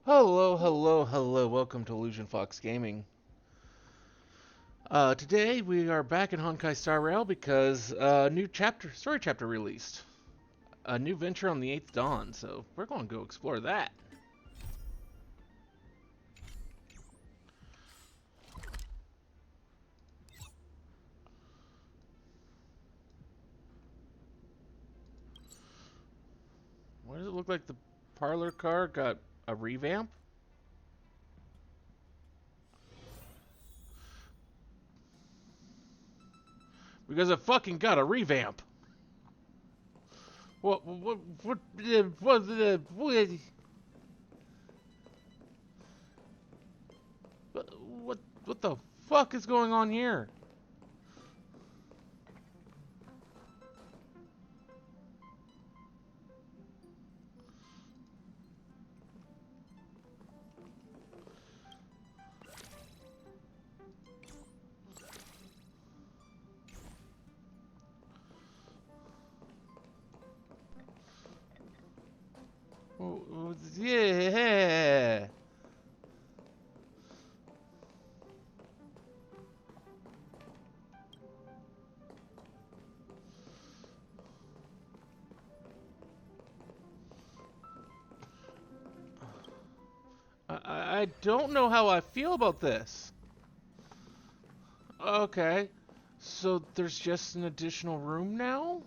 Hello, hello, hello. Welcome to Illusion Fox Gaming. Today we are back in Honkai Star Rail because a new story chapter released. A new venture on the 8th Dawn, so we're going to go explore that. Why does it look like the parlor car got a revamp? Because it fucking got a revamp. What the fuck is going on here? Yeah. I don't know how I feel about this. Okay. So there's just an additional room now?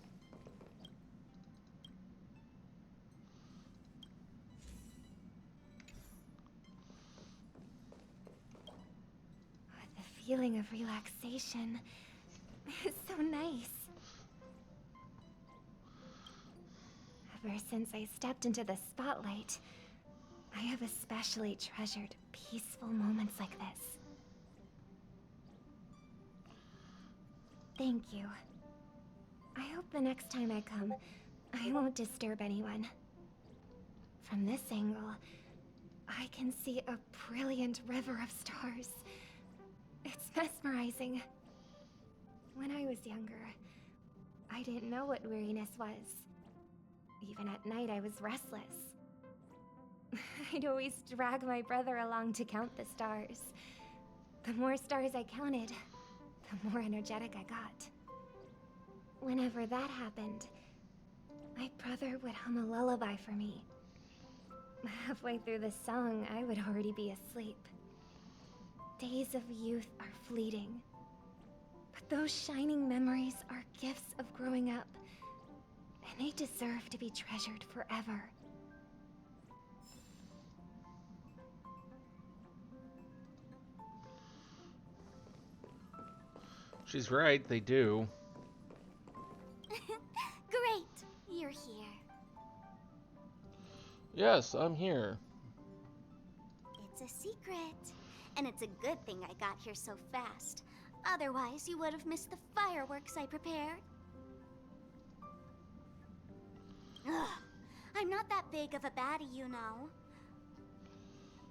The feeling of relaxation is so nice. Ever since I stepped into the spotlight, I have especially treasured peaceful moments like this. Thank you. I hope the next time I come, I won't disturb anyone. From this angle, I can see a brilliant river of stars. It's mesmerizing. When I was younger, I didn't know what weariness was. Even at night, I was restless. I'd always drag my brother along to count the stars. The more stars I counted, the more energetic I got. Whenever that happened, my brother would hum a lullaby for me. Halfway through the song, I would already be asleep. Days of youth are fleeting, but those shining memories are gifts of growing up, and they deserve to be treasured forever. She's right, they do. Great, you're here. Yes, I'm here. It's a secret. And it's a good thing I got here so fast. Otherwise, you would have missed the fireworks I prepared. Ugh, I'm not that big of a baddie, you know.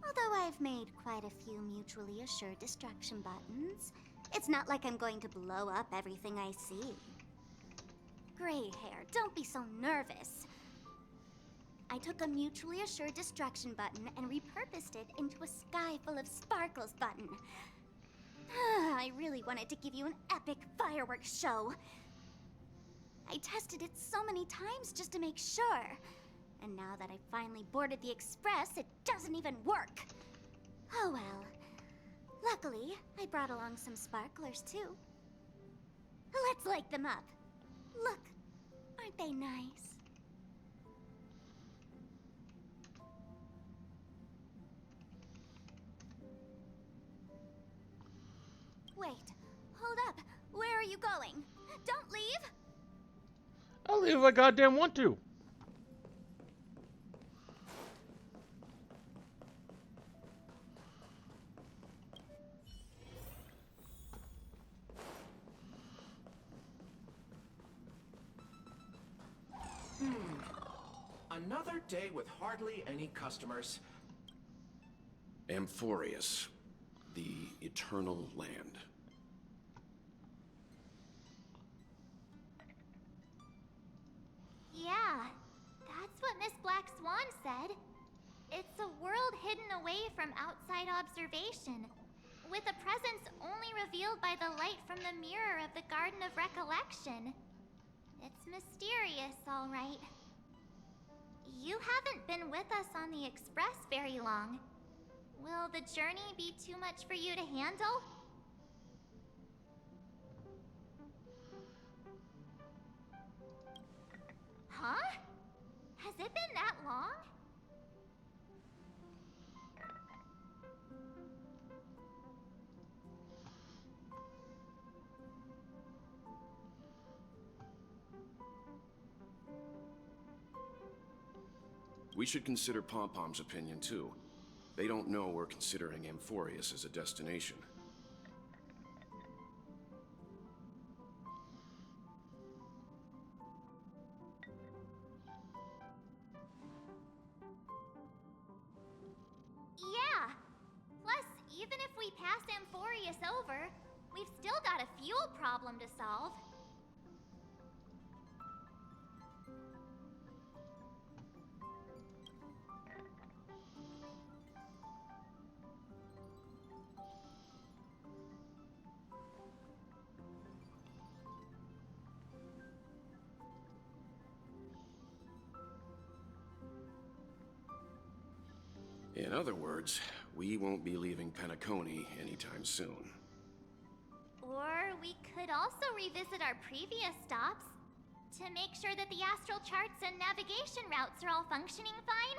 Although I've made quite a few mutually assured destruction buttons, it's not like I'm going to blow up everything I see. Gray hair, don't be so nervous. I took a mutually assured destruction button and repurposed it into a sky full of sparkles button. I really wanted to give you an epic fireworks show. I tested it so many times just to make sure. And now that I finally boarded the express, it doesn't even work. Oh well. Luckily, I brought along some sparklers too. Let's light them up. Look, aren't they nice? Wait, hold up. Where are you going? Don't leave! I'll leave if I goddamn want to. Another day with hardly any customers. Amphorius, the Eternal Land. Yeah, that's what Miss Black Swan said. It's a world hidden away from outside observation, with a presence only revealed by the light from the mirror of the Garden of Recollection. It's mysterious, all right. You haven't been with us on the Express very long. Will the journey be too much for you to handle? Huh? Has it been that long? We should consider Pom-Pom's opinion, too. They don't know we're considering Amphorius as a destination. Yeah. Plus, even if we pass Amphorius over, we've still got a fuel problem to solve. In other words, we won't be leaving Penacony anytime soon. Or we could also revisit our previous stops to make sure that the astral charts and navigation routes are all functioning fine.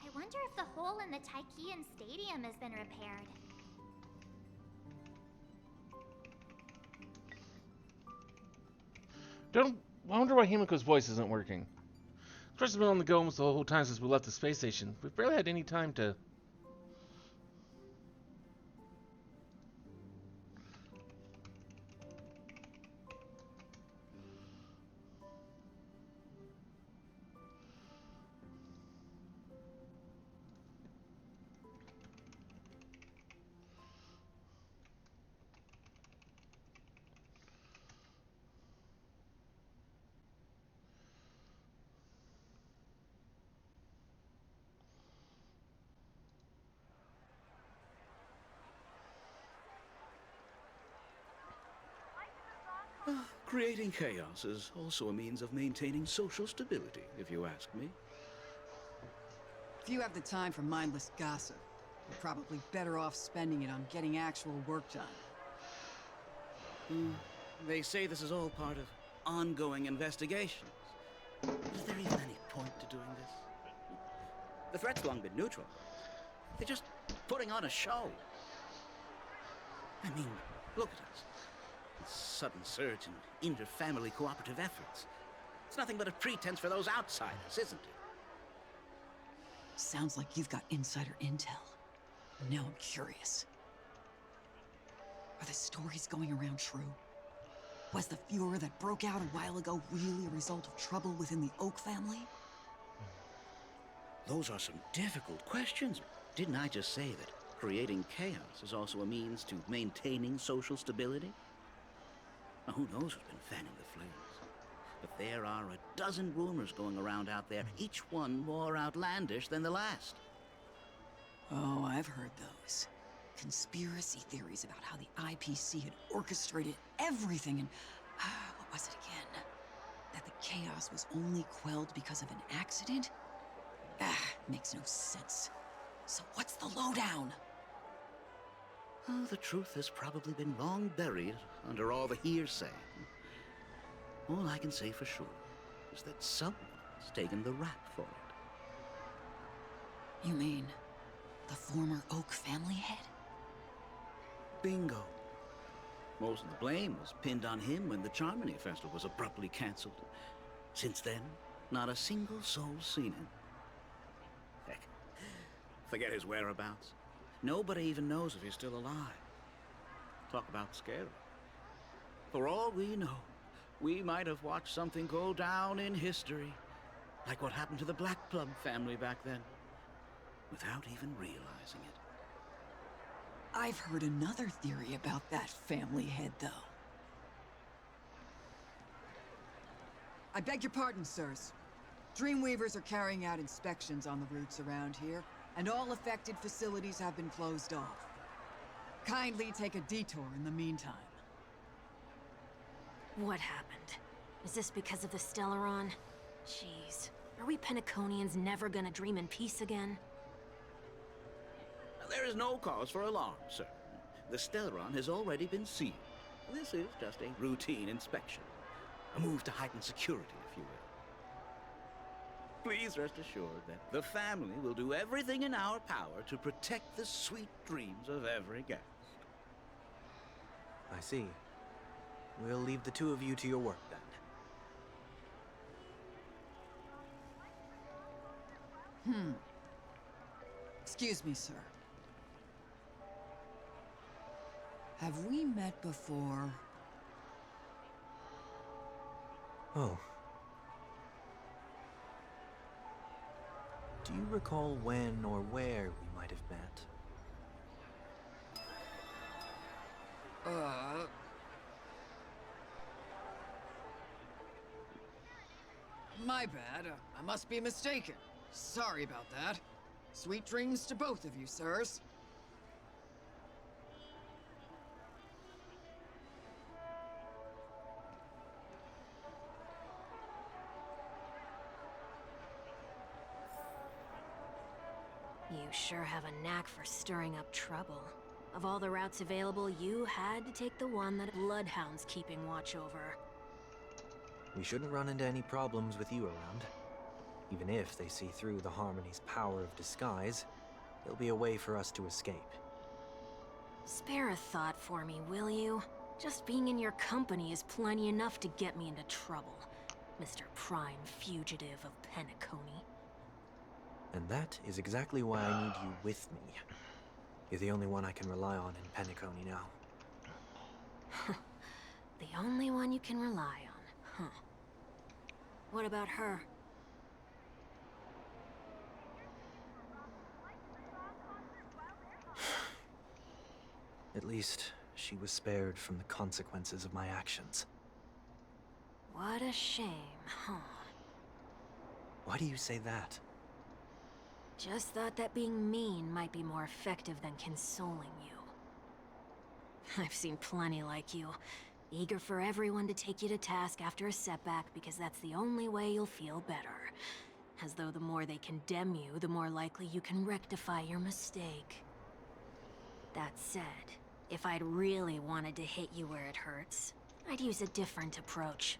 I wonder if the hole in the Tychean Stadium has been repaired. I wonder why Himiko's voice isn't working. Chris has been on the go almost the whole time since we left the space station. We've barely had any time to... Creating chaos is also a means of maintaining social stability, if you ask me. If you have the time for mindless gossip, you're probably better off spending it on getting actual work done. They say this is all part of ongoing investigations. Is there even any point to doing this? The threat's long been neutral. They're just putting on a show. I mean, look at us. This sudden surge in inter-family cooperative efforts. It's nothing but a pretense for those outsiders, isn't it? Sounds like you've got insider intel. Now I'm curious. Are the stories going around true? Was the furor that broke out a while ago really a result of trouble within the Oak family? Those are some difficult questions. Didn't I just say that creating chaos is also a means to maintaining social stability? Now, who knows who's been fanning the flames? But there are a dozen rumors going around out there, each one more outlandish than the last. Oh, I've heard those. Conspiracy theories about how the IPC had orchestrated everything and... what was it again? That the chaos was only quelled because of an accident? Makes no sense. So what's the lowdown? Oh, the truth has probably been long buried under all the hearsay. All I can say for sure is that someone's taken the rap for it. You mean the former Oak family head? Bingo. Most of the blame was pinned on him when the Charmony Festival was abruptly cancelled. Since then, not a single soul's seen him. Heck, forget his whereabouts. Nobody even knows if he's still alive. Talk about scary. For all we know, we might have watched something go down in history, like what happened to the Black Plum family back then, without even realizing it. I've heard another theory about that family head, though. I beg your pardon, sirs. Dreamweavers are carrying out inspections on the routes around here, and all affected facilities have been closed off. Kindly take a detour in the meantime. What happened? Is this because of the Stellaron? Jeez. Are we Penaconians never gonna dream in peace again? There is no cause for alarm, sir. The Stellaron has already been sealed. This is just a routine inspection. A move to heighten security, if you will. Please rest assured that the family will do everything in our power to protect the sweet dreams of every guest. I see. We'll leave the two of you to your work, then. Excuse me, sir. Have we met before? Oh. Do you recall when or where we might have met? My bad. I must be mistaken. Sorry about that. Sweet dreams to both of you, sirs. You sure have a knack for stirring up trouble. Of all the routes available, you had to take the one that Bloodhound's keeping watch over. We shouldn't run into any problems with you around. Even if they see through the Harmony's power of disguise, there'll be a way for us to escape. Spare a thought for me, will you? Just being in your company is plenty enough to get me into trouble, Mr. Prime Fugitive of Penacony. And that is exactly why I need you with me. You're the only one I can rely on in Penacony now. The only one you can rely on, huh? What about her? At least, she was spared from the consequences of my actions. What a shame, huh? Why do you say that? Just thought that being mean might be more effective than consoling you. I've seen plenty like you, eager for everyone to take you to task after a setback because that's the only way you'll feel better. As though the more they condemn you, the more likely you can rectify your mistake. That said, if I'd really wanted to hit you where it hurts, I'd use a different approach.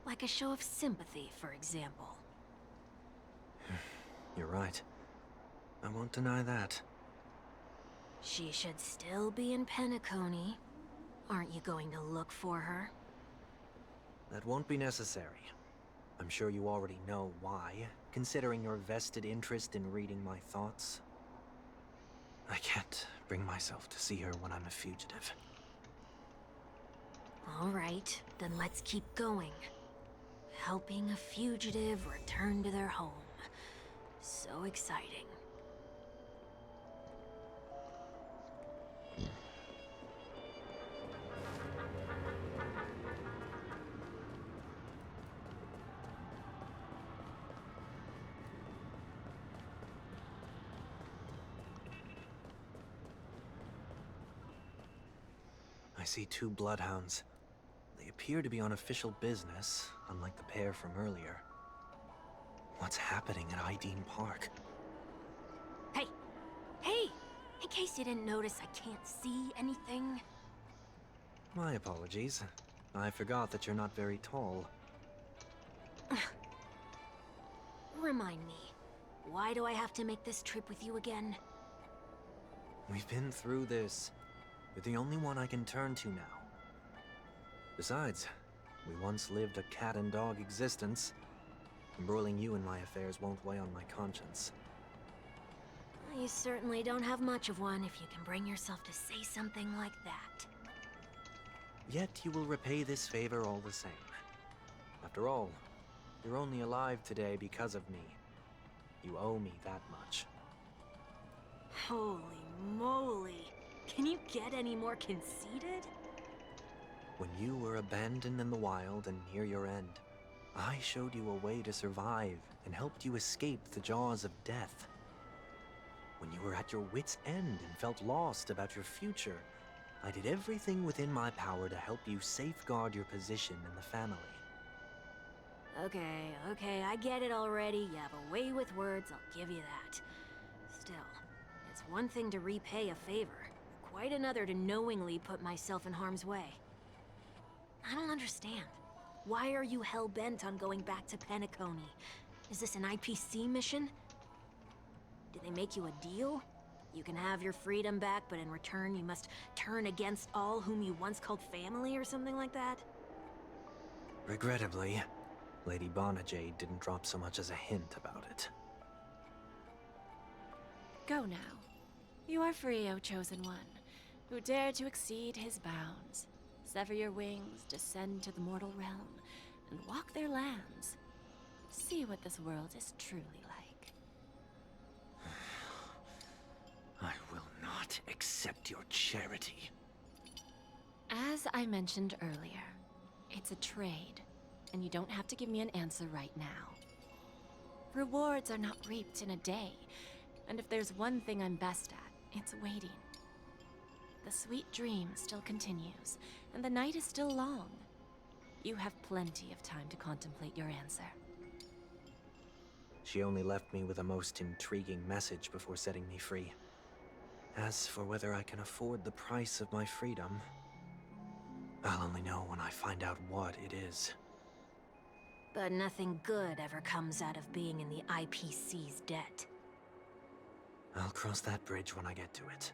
Like a show of sympathy, for example. You're right. I won't deny that. She should still be in Penacony. Aren't you going to look for her? That won't be necessary. I'm sure you already know why, considering your vested interest in reading my thoughts. I can't bring myself to see her when I'm a fugitive. All right, then let's keep going. Helping a fugitive return to their home. So exciting. I see two bloodhounds. They appear to be on official business, unlike the pair from earlier. What's happening at Ideen Park? Hey! Hey! In case you didn't notice, I can't see anything. My apologies. I forgot that you're not very tall. Remind me, why do I have to make this trip with you again? We've been through this. You're the only one I can turn to now. Besides, we once lived a cat-and-dog existence. Embroiling you in my affairs won't weigh on my conscience. You certainly don't have much of one if you can bring yourself to say something like that. Yet you will repay this favor all the same. After all, you're only alive today because of me. You owe me that much. Holy moly! Can you get any more conceited? When you were abandoned in the wild and near your end, I showed you a way to survive and helped you escape the jaws of death. When you were at your wit's end and felt lost about your future, I did everything within my power to help you safeguard your position in the family. Okay, I get it already. You have a way with words, I'll give you that. Still, it's one thing to repay a favor, quite another to knowingly put myself in harm's way. I don't understand. Why are you hell-bent on going back to Penacony? Is this an IPC mission? Did they make you a deal? You can have your freedom back, but in return you must turn against all whom you once called family or something like that? Regrettably, Lady Bonajade didn't drop so much as a hint about it. Go now. You are free, O Chosen One, who dare to exceed his bounds. Sever your wings, descend to the mortal realm, and walk their lands. See what this world is truly like. I will not accept your charity. As I mentioned earlier, it's a trade, and you don't have to give me an answer right now. Rewards are not reaped in a day, and if there's one thing I'm best at, it's waiting. The sweet dream still continues, and the night is still long. You have plenty of time to contemplate your answer. She only left me with a most intriguing message before setting me free. As for whether I can afford the price of my freedom, I'll only know when I find out what it is. But nothing good ever comes out of being in the IPC's debt. I'll cross that bridge when I get to it.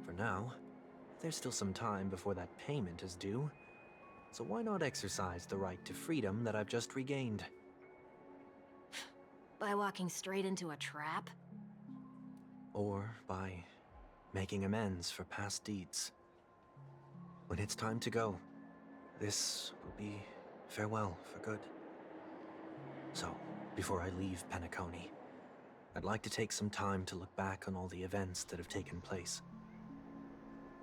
For now, there's still some time before that payment is due, so why not exercise the right to freedom that I've just regained? By walking straight into a trap? Or by making amends for past deeds. When it's time to go, this will be farewell for good. So, before I leave Penacony, I'd like to take some time to look back on all the events that have taken place.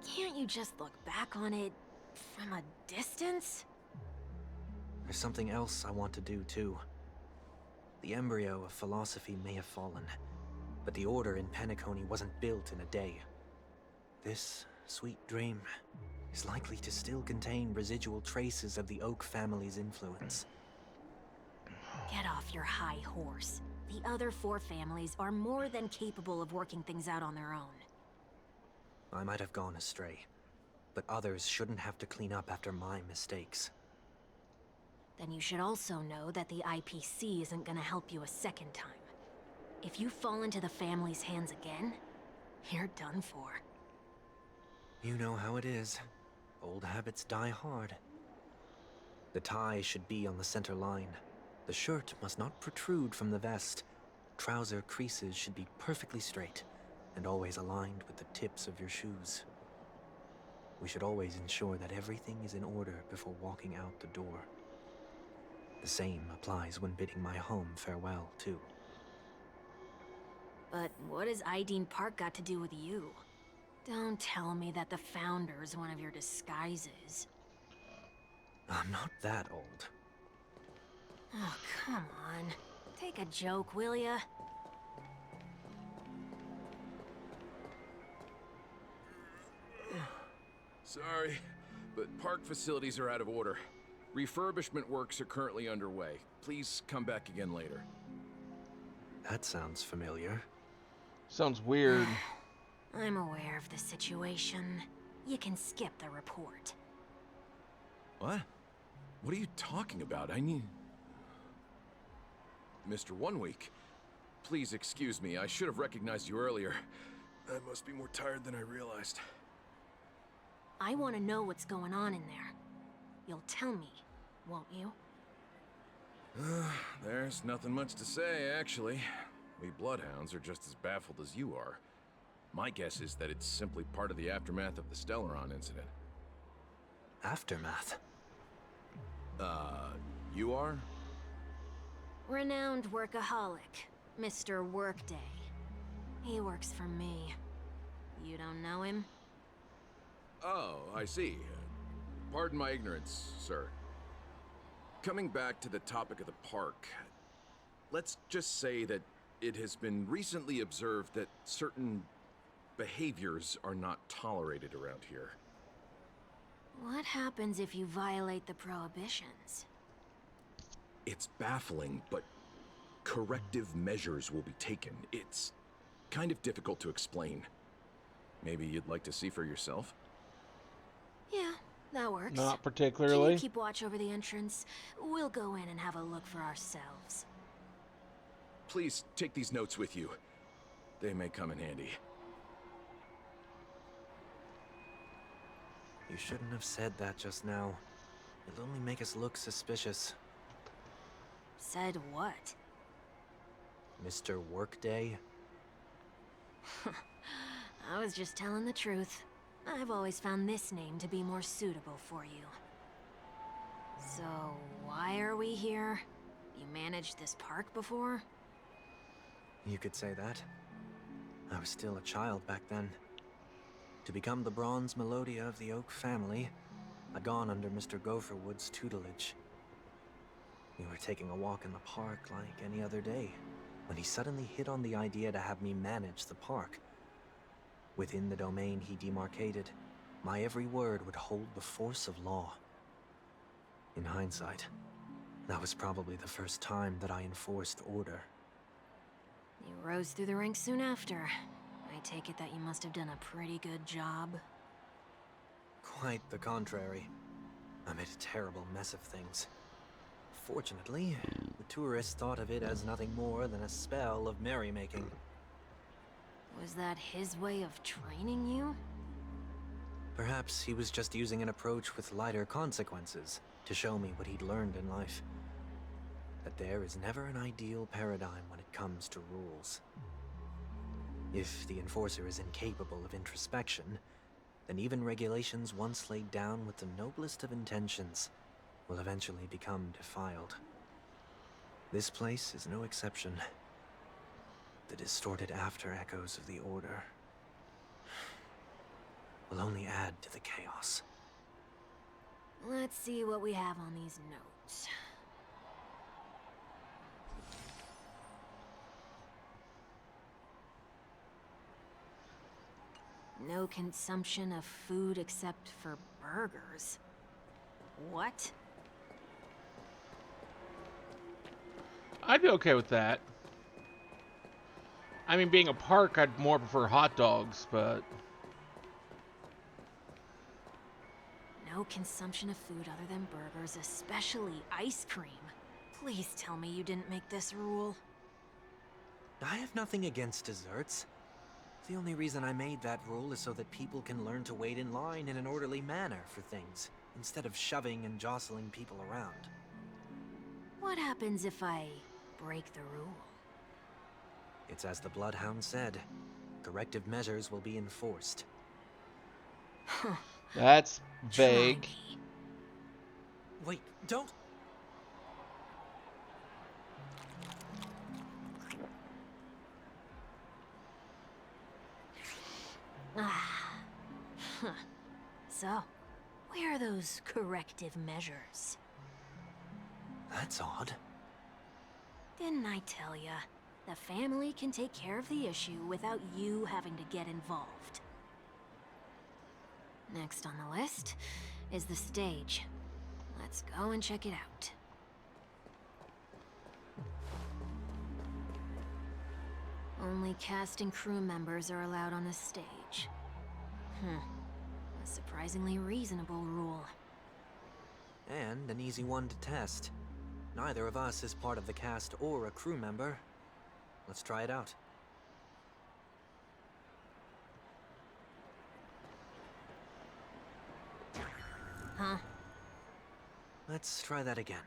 Can't you just look back on it from a distance? There's something else I want to do too. The embryo of philosophy may have fallen, but the order in Penacony wasn't built in a day. This sweet dream is likely to still contain residual traces of the Oak family's influence. Get off your high horse. The other 4 families are more than capable of working things out on their own. I might have gone astray, but others shouldn't have to clean up after my mistakes. Then you should also know that the IPC isn't gonna help you a second time. If you fall into the family's hands again, you're done for. You know how it is. Old habits die hard. The tie should be on the center line. The shirt must not protrude from the vest. Trouser creases should be perfectly straight, and always aligned with the tips of your shoes. We should always ensure that everything is in order before walking out the door. The same applies when bidding my home farewell, too. But what has Ideen Park got to do with you? Don't tell me that the Founder's one of your disguises. I'm not that old. Oh, come on. Take a joke, will ya? Sorry, but park facilities are out of order. Refurbishment works are currently underway. Please come back again later. That sounds familiar. Sounds weird. I'm aware of the situation. You can skip the report. What? What are you talking about? I need... Mr. One Week, please excuse me. I should have recognized you earlier. I must be more tired than I realized. I want to know what's going on in there. You'll tell me, won't you? There's nothing much to say, actually. We Bloodhounds are just as baffled as you are. My guess is that it's simply part of the aftermath of the Stellaron incident. Aftermath? You are? Renowned workaholic, Mr. Workday. He works for me. You don't know him? Oh, I see. Pardon my ignorance, sir. coming back to the topic of the park, let's just say that it has been recently observed that certain behaviors are not tolerated around here. What happens if you violate the prohibitions? It's baffling, but corrective measures will be taken. It's kind of difficult to explain. Maybe you'd like to see for yourself? Yeah, that works. Not Can particularly. you keep watch over the entrance? We'll go in and have a look for ourselves. Please take these notes with you. They may come in handy. You shouldn't have said that just now. It'll only make us look suspicious. Said what? Mr. Workday? I was just telling the truth. I've always found this name to be more suitable for you. So, why are we here? You managed this park before? You could say that. I was still a child back then. To become the bronze Melodia of the Oak family, I'd gone under Mr. Gopherwood's tutelage. We were taking a walk in the park like any other day, when he suddenly hit on the idea to have me manage the park. Within the domain he demarcated, my every word would hold the force of law. In hindsight, that was probably the first time that I enforced order. You rose through the ranks soon after. I take it that you must have done a pretty good job. Quite the contrary. I made a terrible mess of things. Fortunately, the tourists thought of it as nothing more than a spell of merrymaking. Was that his way of training you? Perhaps he was just using an approach with lighter consequences to show me what he'd learned in life. That there is never an ideal paradigm when it comes to rules. If the enforcer is incapable of introspection, then even regulations once laid down with the noblest of intentions will eventually become defiled. This place is no exception. The distorted after-echoes of the Order will only add to the chaos. Let's see what we have on these notes. No consumption of food except for burgers. What? I'd be okay with that. I mean, being a park, I'd more prefer hot dogs, but... No consumption of food other than burgers, especially ice cream. Please tell me you didn't make this rule. I have nothing against desserts. The only reason I made that rule is so that people can learn to wait in line in an orderly manner for things, instead of shoving and jostling people around. What happens if I break the rule? It's as the Bloodhound said. Corrective measures will be enforced. That's Try vague. me. Wait, don't... Ah. Huh. So, where are those corrective measures? That's odd. Didn't I tell ya? The family can take care of the issue without you having to get involved. Next on the list is the stage. Let's go and check it out. Only cast and crew members are allowed on the stage. A surprisingly reasonable rule. And an easy one to test. Neither of us is part of the cast or a crew member. Let's try it out. Huh? Let's try that again.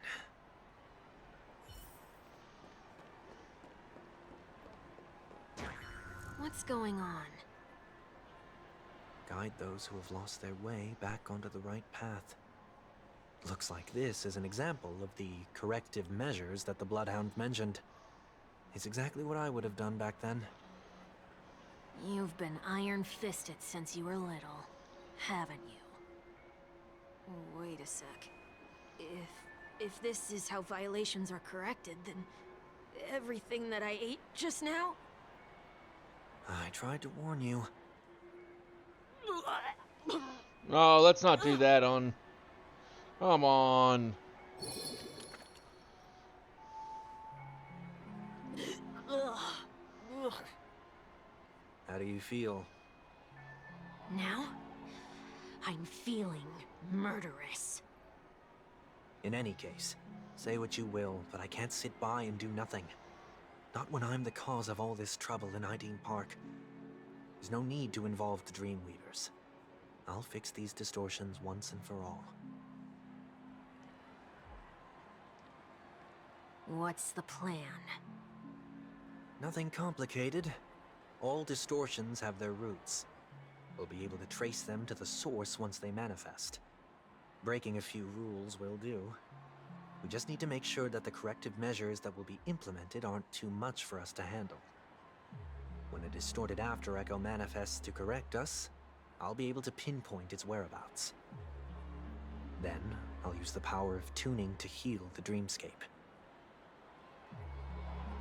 What's going on? Guide those who have lost their way back onto the right path. Looks like this is an example of the corrective measures that the Bloodhound mentioned. It's exactly what I would have done back then. You've been iron-fisted since you were little, haven't you? Wait a sec. If this is how violations are corrected, then everything that I ate just now? I tried to warn you. Oh, let's not do that on... Come on. How do you feel? Now, I'm feeling murderous. In any case, say what you will, but I can't sit by and do nothing. Not when I'm the cause of all this trouble in Ideen Park. There's no need to involve the Dreamweavers. I'll fix these distortions once and for all. What's the plan? Nothing complicated. All distortions have their roots. We'll be able to trace them to the source once they manifest. Breaking a few rules will do. We just need to make sure that the corrective measures that will be implemented aren't too much for us to handle. When a distorted after echo manifests to correct us, I'll be able to pinpoint its whereabouts. Then, I'll use the power of tuning to heal the dreamscape.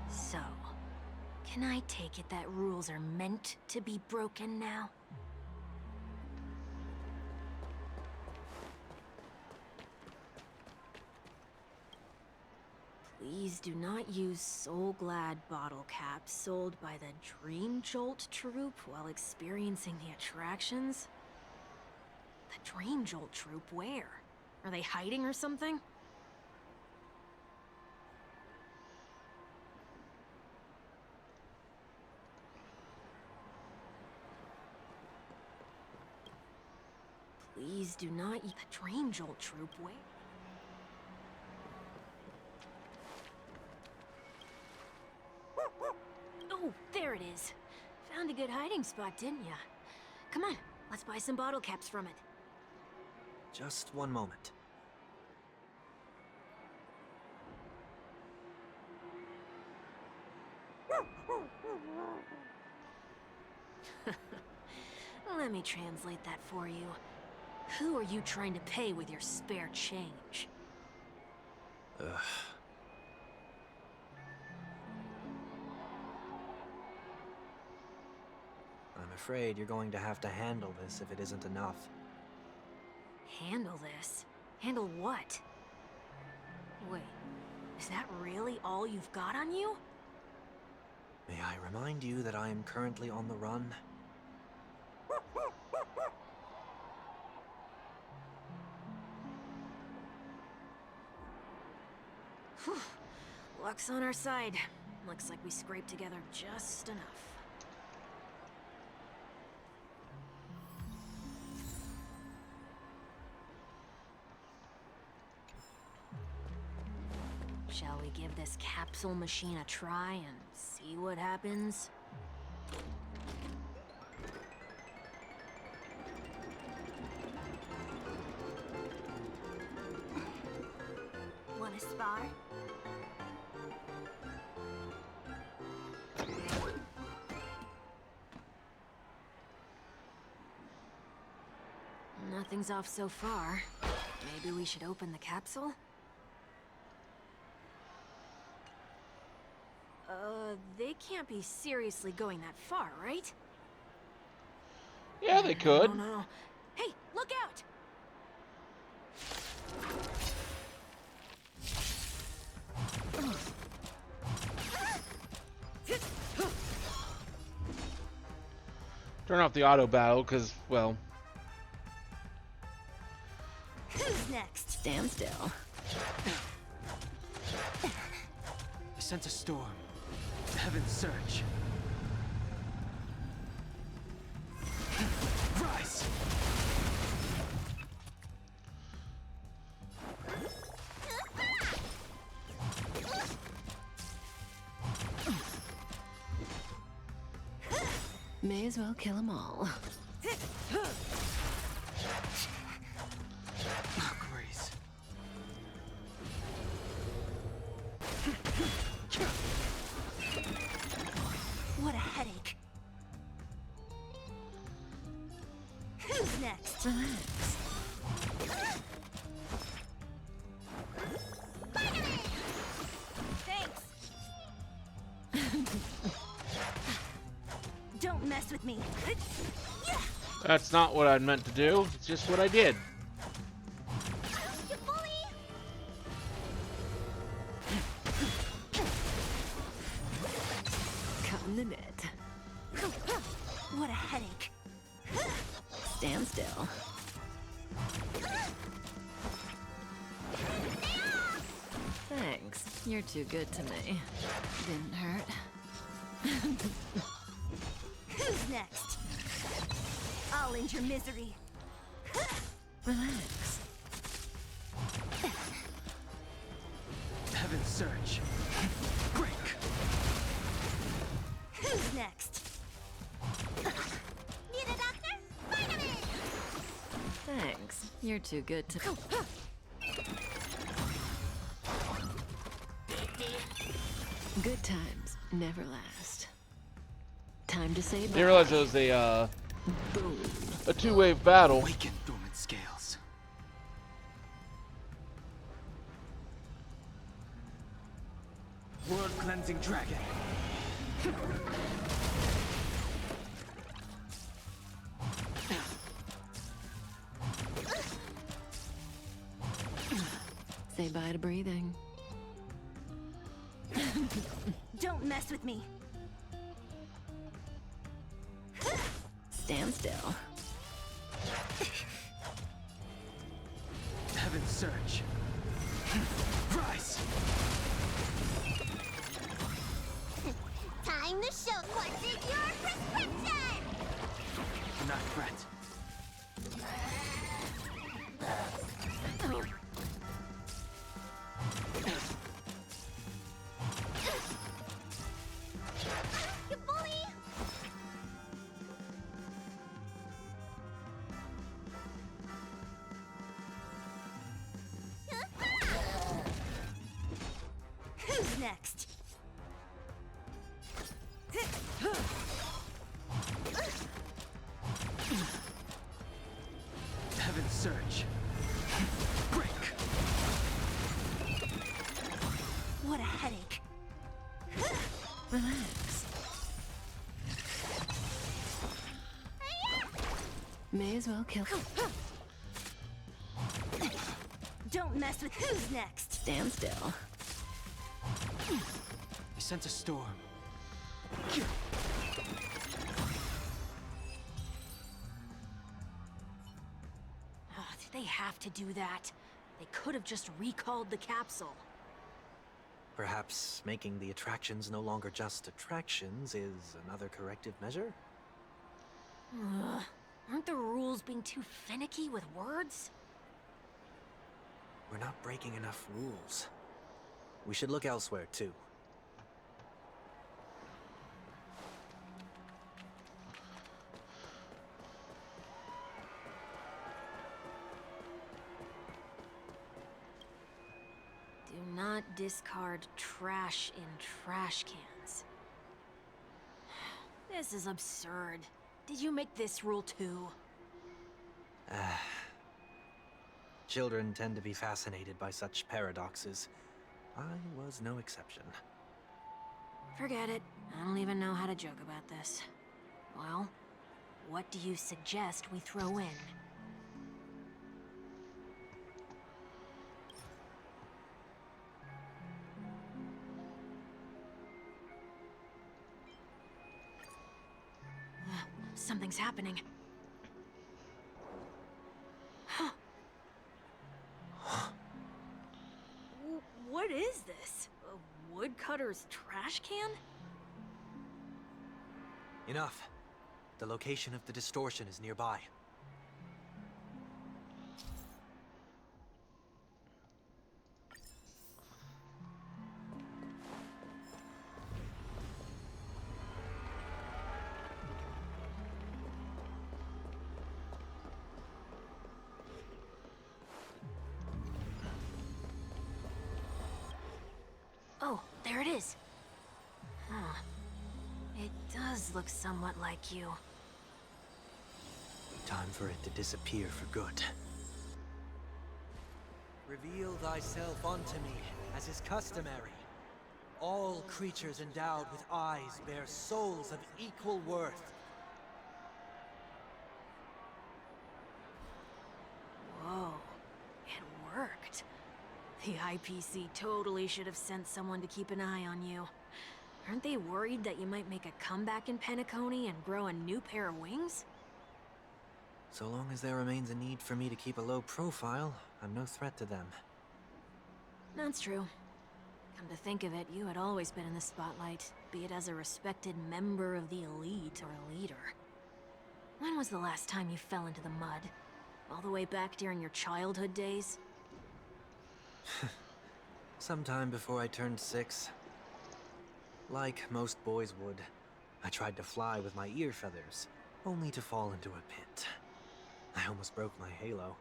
So, can I take it that rules are meant to be broken now? Please do not use Soul Glad bottle caps sold by the Dream Jolt troupe while experiencing the attractions. The Dream Jolt troupe, where? Are they hiding or something? Please do not eat the Dream Jolt troupe, where? Oh, there it is. Found a good hiding spot, didn't ya? Come on, let's buy some bottle caps from it. Just one moment. Let me translate that for you. Who are you trying to pay with your spare change? Ugh. I'm afraid you're going to have to handle this if it isn't enough. Handle this? Handle what? Wait, is that really all you've got on you? May I remind you that I am currently on the run? Whew. Luck's on our side. Looks like we scraped together just enough. Shall we give this capsule machine a try and see what happens? Want a spar? Nothing's off so far. Maybe we should open the capsule? They can't be seriously going that far, right? Yeah, they could. Oh no. Hey, look out! Turn off the auto battle, because, well... Who's next? Stand still. I sense a storm. Heaven's surge. Rise! May as well kill them all. Grace. What a headache. Who's next? Relax. Don't mess with me. That's not what I meant to do. It's just what I did. You bully! Cut in the net. What a headache. Stand still. Thanks. You're too good to me. Didn't hurt. Who's next? I'll end your misery. Relax. Heaven's Surge. Break. Who's next? Need a doctor? Vitamin! Thanks. You're too good to me. Good times never last. Time to say bye. Didn't realize it was a Boom. two-wave battle. Awaken dormant scales. World cleansing dragon. Say bye to breathing. Don't mess with me. Stand still. Heaven's Surge. Rise. Time to show what's in your prescription! Do not fret. You bully! Who's next? Heaven's Surge. Break. What a headache. Relax. May as well kill. Don't mess with who's next. Stand still. I sense a storm. Oh, did they have to do that? They could have just recalled the capsule. Perhaps making the attractions no longer just attractions is another corrective measure? Ugh. Aren't the rules being too finicky with words? We're not breaking enough rules. We should look elsewhere, too. Do not discard trash in trash cans. This is absurd. Did you make this rule too? Children tend to be fascinated by such paradoxes. I was no exception. Forget it. I don't even know how to joke about this. Well, what do you suggest we throw in? Something's happening. What is this? A woodcutter's trash can? Enough. The location of the distortion is nearby. Oh, there it is. Huh. It does look somewhat like you. Time for it to disappear for good. Reveal thyself unto me, as is customary. All All creatures endowed with eyes bear souls of equal worth. Whoa, it worked. The IPC totally should have sent someone to keep an eye on you. Aren't they worried that you might make a comeback in Penacony and grow a new pair of wings? So long as there remains a need for me to keep a low profile, I'm no threat to them. That's true. Come to think of it, you had always been in the spotlight, be it as a respected member of the elite or a leader. When was the last time you fell into the mud? All the way back during your childhood days? Sometime before I turned 6. Like most boys would, I tried to fly with my ear feathers, only to fall into a pit. I almost broke my halo.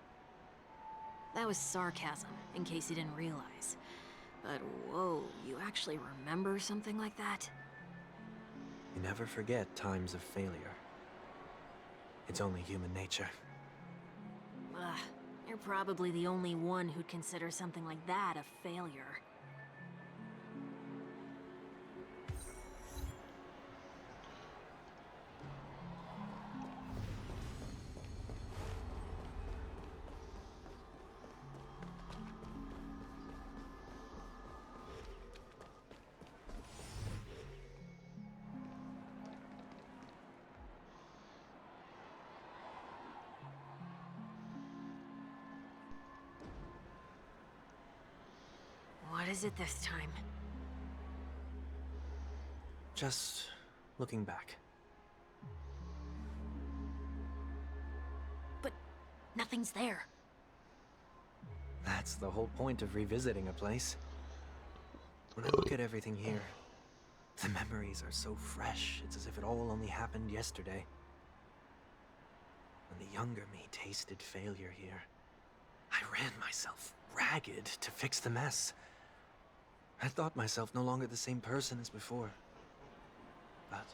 That was sarcasm, in case you didn't realize. But whoa, you actually remember something like that? You never forget times of failure. It's only human nature. Ugh, you're probably the only one who'd consider something like that a failure. What is it this time? Just looking back. But nothing's there. That's the whole point of revisiting a place. When I look at everything here, the memories are so fresh, it's as if it all only happened yesterday. When the younger me tasted failure here, I ran myself ragged to fix the mess. I thought myself no longer the same person as before. But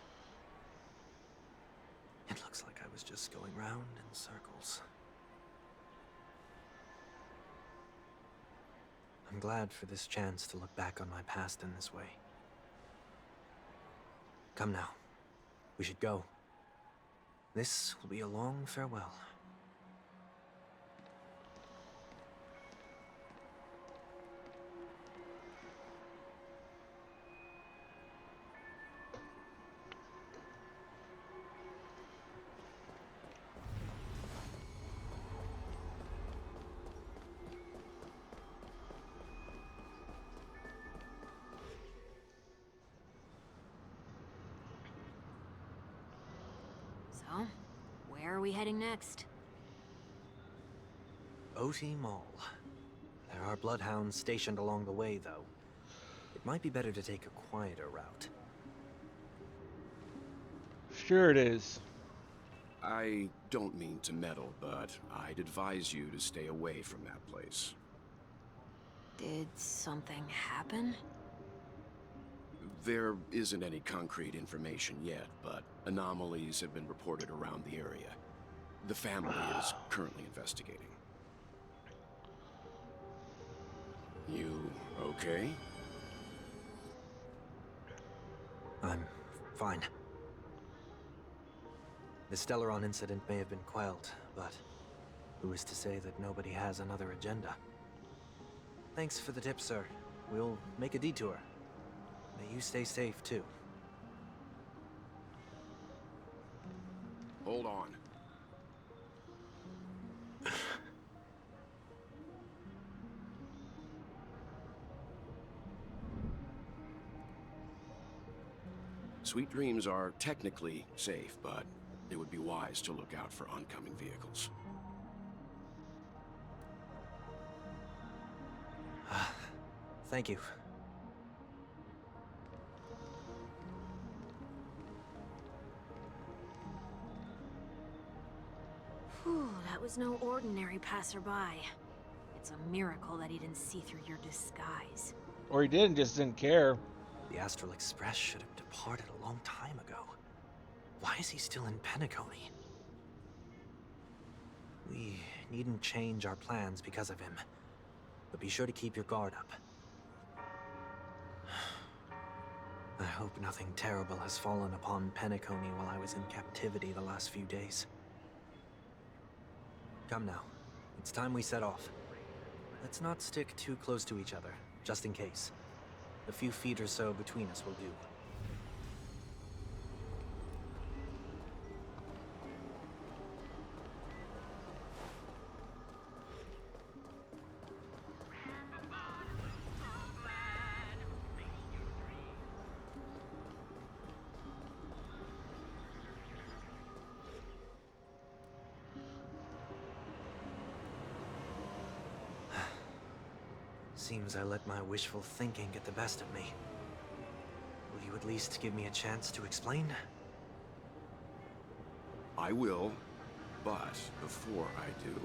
it looks like I was just going round in circles. I'm glad for this chance to look back on my past in this way. Come now. We should go. This will be a long farewell. So, where are we heading next? OT Mall. There are bloodhounds stationed along the way, though. It might be better to take a quieter route. Sure it is. I don't mean to meddle, but I'd advise you to stay away from that place. Did something happen? There isn't any concrete information yet, but anomalies have been reported around the area. The family is currently investigating. You okay? I'm fine. The Stellaron incident may have been quelled, but who is to say that nobody has another agenda? Thanks for the tip, sir. We'll make a detour. May you stay safe, too. Hold on. Sweet Dreams are technically safe, but it would be wise to look out for oncoming vehicles. Thank you. Whew, that was no ordinary passerby. It's a miracle that he didn't see through your disguise. Or he did and just didn't care. The Astral Express should have departed a long time ago. Why is he still in Penacony? We needn't change our plans because of him. But be sure to keep your guard up. hope nothing terrible has fallen upon Penacony while I was in captivity the last few days. Come now. It's time we set off. Let's not stick too close to each other, just in case. A few feet or so between us will do. Seems I let my wishful thinking get the best of me. Will you at least give me a chance to explain? I will, but before I do,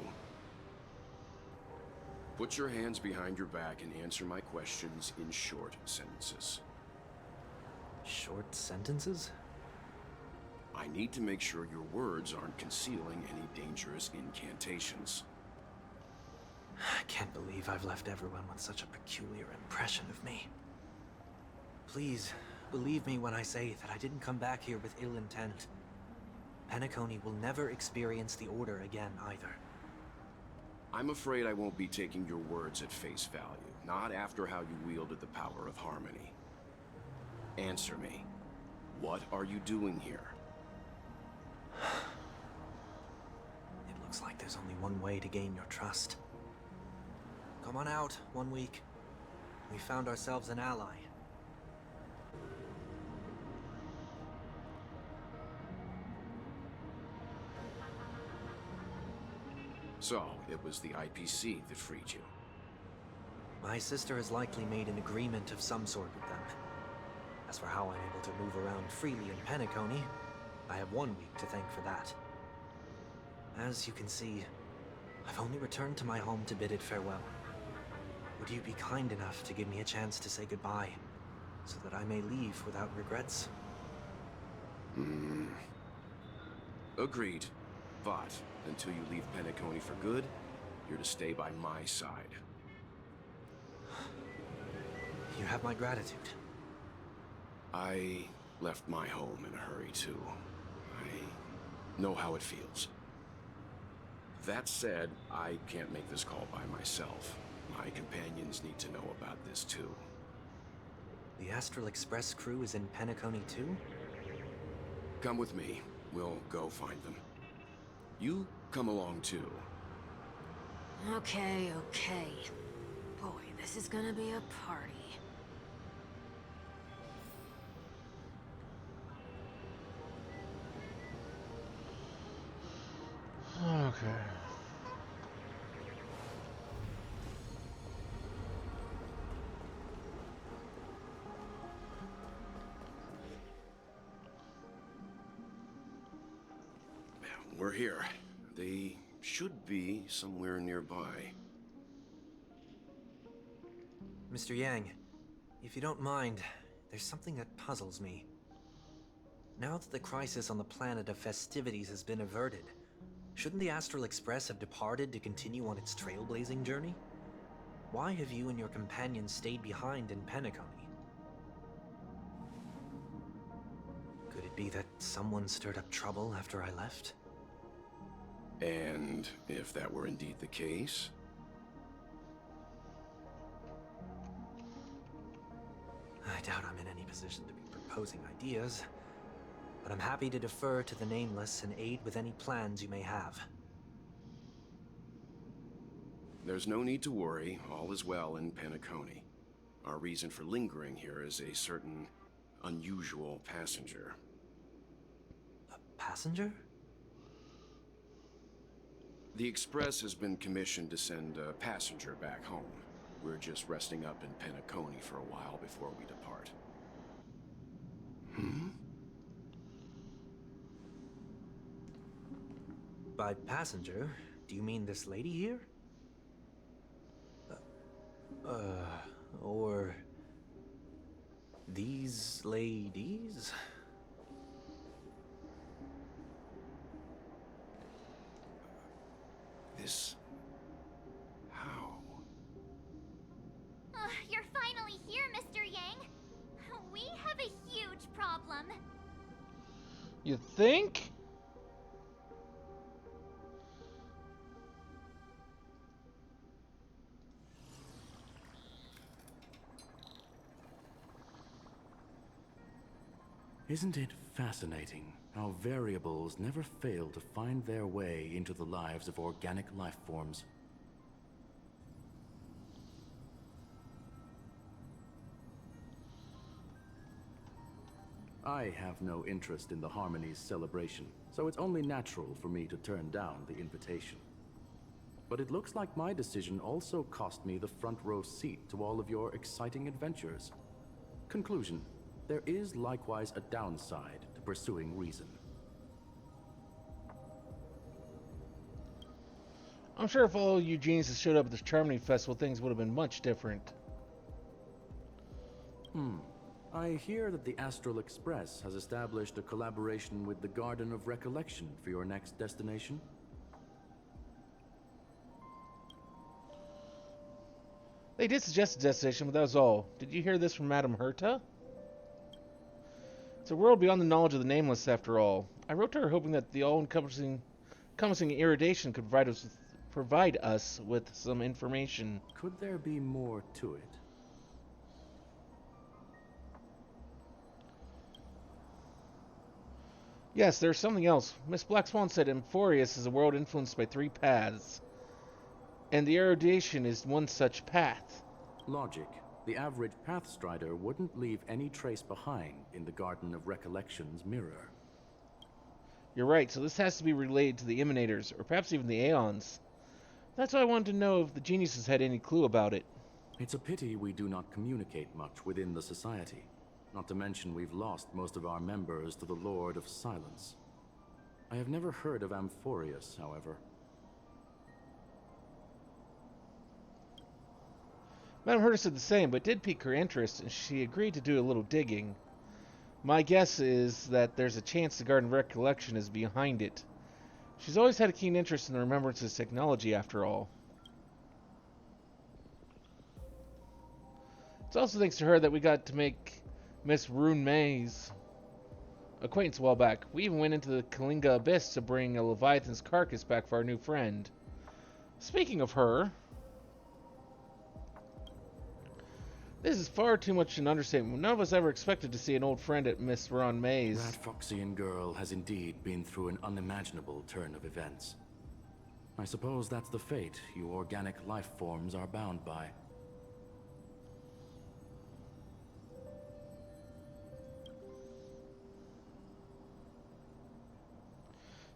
put your hands behind your back and answer my questions in short sentences. Short sentences? I need to make sure your words aren't concealing any dangerous incantations. I can't believe I've left everyone with such a peculiar impression of me. Please, believe me when I say that I didn't come back here with ill intent. Penacony will never experience the Order again, either. I'm afraid I won't be taking your words at face value, not after how you wielded the power of harmony. Answer me. What are you doing here? It looks like there's only one way to gain your trust. Come on out, 1 week. We found ourselves an ally. So, it was the IPC that freed you. My sister has likely made an agreement of some sort with them. As for how I'm able to move around freely in Penacony, I have 1 week to thank for that. As you can see, I've only returned to my home to bid it farewell. Would you be kind enough to give me a chance to say goodbye, so that I may leave without regrets? Agreed. But, until you leave Penacony for good, you're to stay by my side. You have my gratitude. I left my home in a hurry, too. I know how it feels. That said, I can't make this call by myself. My companions need to know about this, too. The Astral Express crew is in Penacony, too? Come with me. We'll go find them. You come along, too. Okay, okay. Boy, this is gonna be a party. Okay. We're here. They should be somewhere nearby. Mr. Yang, if you don't mind, there's something that puzzles me. Now that the crisis on the planet of festivities has been averted, shouldn't the Astral Express have departed to continue on its trailblazing journey? Why have you and your companions stayed behind in Penacony? Could it be that someone stirred up trouble after I left? And if that were indeed the case? I doubt I'm in any position to be proposing ideas, but I'm happy to defer to the Nameless and aid with any plans you may have. There's no need to worry. All is well in Penacony. Our reason for lingering here is a certain unusual passenger. A passenger? The Express has been commissioned to send a passenger back home. We're just resting up in Penacony for a while before we depart. By passenger, do you mean this lady here? Or these ladies? This... how? You're finally here, Mr. Yang. We have a huge You think? Isn't it fascinating how variables never fail to find their way into the lives of organic life forms? I have no interest in the Harmony's celebration, so it's only natural for me to turn down the invitation. But it looks like my decision also cost me the front row seat to all of your exciting adventures. Conclusion: there is likewise a downside to pursuing reason. I'm sure if all you geniuses showed up at this Charmony Festival, things would have been much different. I hear that the Astral Express has established a collaboration with the Garden of Recollection for your next destination. They did suggest a destination, but that was all. Did you hear this from Madame Herta? It's a world beyond the knowledge of the Nameless, after all. I wrote to her hoping that the all-encompassing irradiation could provide us with some information. Could there be more to it? Yes, there's something else. Miss Black Swan said Amphorius is a world influenced by 3 paths, and the irradiation is one such path. Logic. The average Pathstrider wouldn't leave any trace behind in the Garden of Recollection's mirror. You're right, so this has to be related to the Emanators, or perhaps even the Aeons. That's why I wanted to know if the geniuses had any clue about it. It's a pity we do not communicate much within the Society. Not to mention we've lost most of our members to the Lord of Silence. I have never heard of Amphorius, however. Madame Herta said the same, but did pique her interest, and she agreed to do a little digging. My guess is that there's a chance the Garden of Recollection is behind it. She's always had a keen interest in the Remembrance's technology, after all. It's also thanks to her that we got to make Miss Rune May's acquaintance a while back. We even went into the Kalinga Abyss to bring a Leviathan's carcass back for our new friend. Speaking of her, this is far too much an understatement. None of us ever expected to see an old friend at Miss Rune May's. That Foxian girl has indeed been through an unimaginable turn of events. I suppose that's the fate you organic life forms are bound by.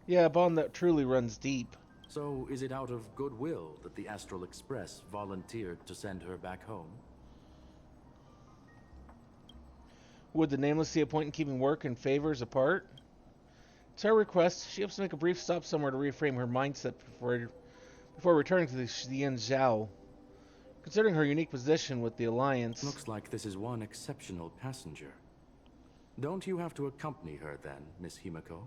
Yeah, a bond that truly runs deep. So, is it out of goodwill that the Astral Express volunteered to send her back home? Would the Nameless see a point in keeping work and favors apart? It's her request. She hopes to make a brief stop somewhere to reframe her mindset before returning to the Xianzhou. Considering her unique position with the Alliance... Looks like this is one exceptional passenger. Don't you have to accompany her then, Miss Himiko?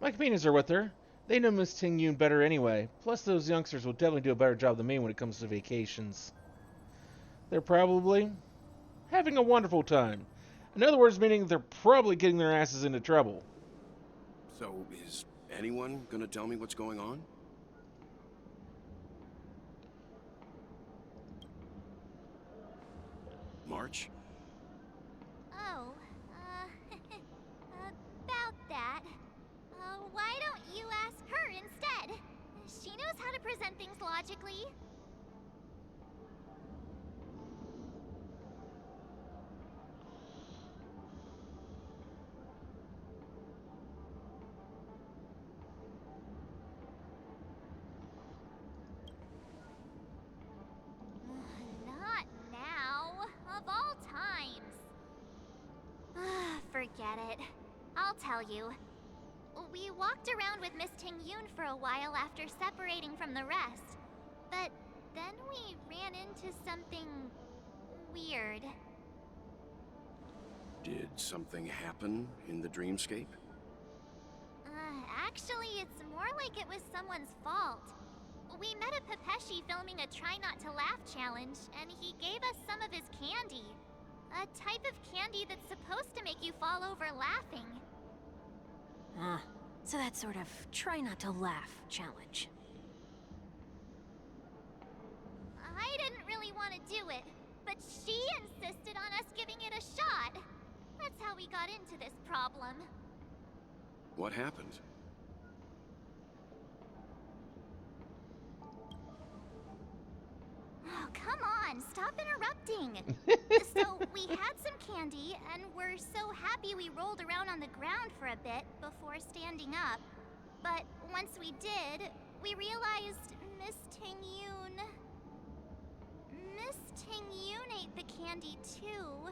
My companions are with her. They know Miss Ting Yun better anyway. Plus, those youngsters will definitely do a better job than me when it comes to vacations. They're probably having a wonderful time. In other words, meaning they're probably getting their asses into trouble. So, is anyone gonna tell me what's going on? March? Oh, about that. Why don't you ask her instead? She knows how to present things logically. Not now. Of all times. Forget it. I'll tell you. We walked around with Miss Ting Yun for a while after separating from the rest. But then we ran into something weird. Did something happen in the dreamscape? Actually, it's more like it was someone's fault. We met a Pepeshi filming a Try Not to Laugh challenge, and he gave us some of his candy. A type of candy that's supposed to make you fall over laughing. So that sort of try not to laugh challenge. I didn't really want to do it, but she insisted on us giving it a shot. That's how we got into this problem. What happened? Oh, come on, stop interrupting. So, we had some candy, and we're so happy we rolled around on the ground for a bit before standing up. But once we did, we realized Miss Tingyun ate the candy too,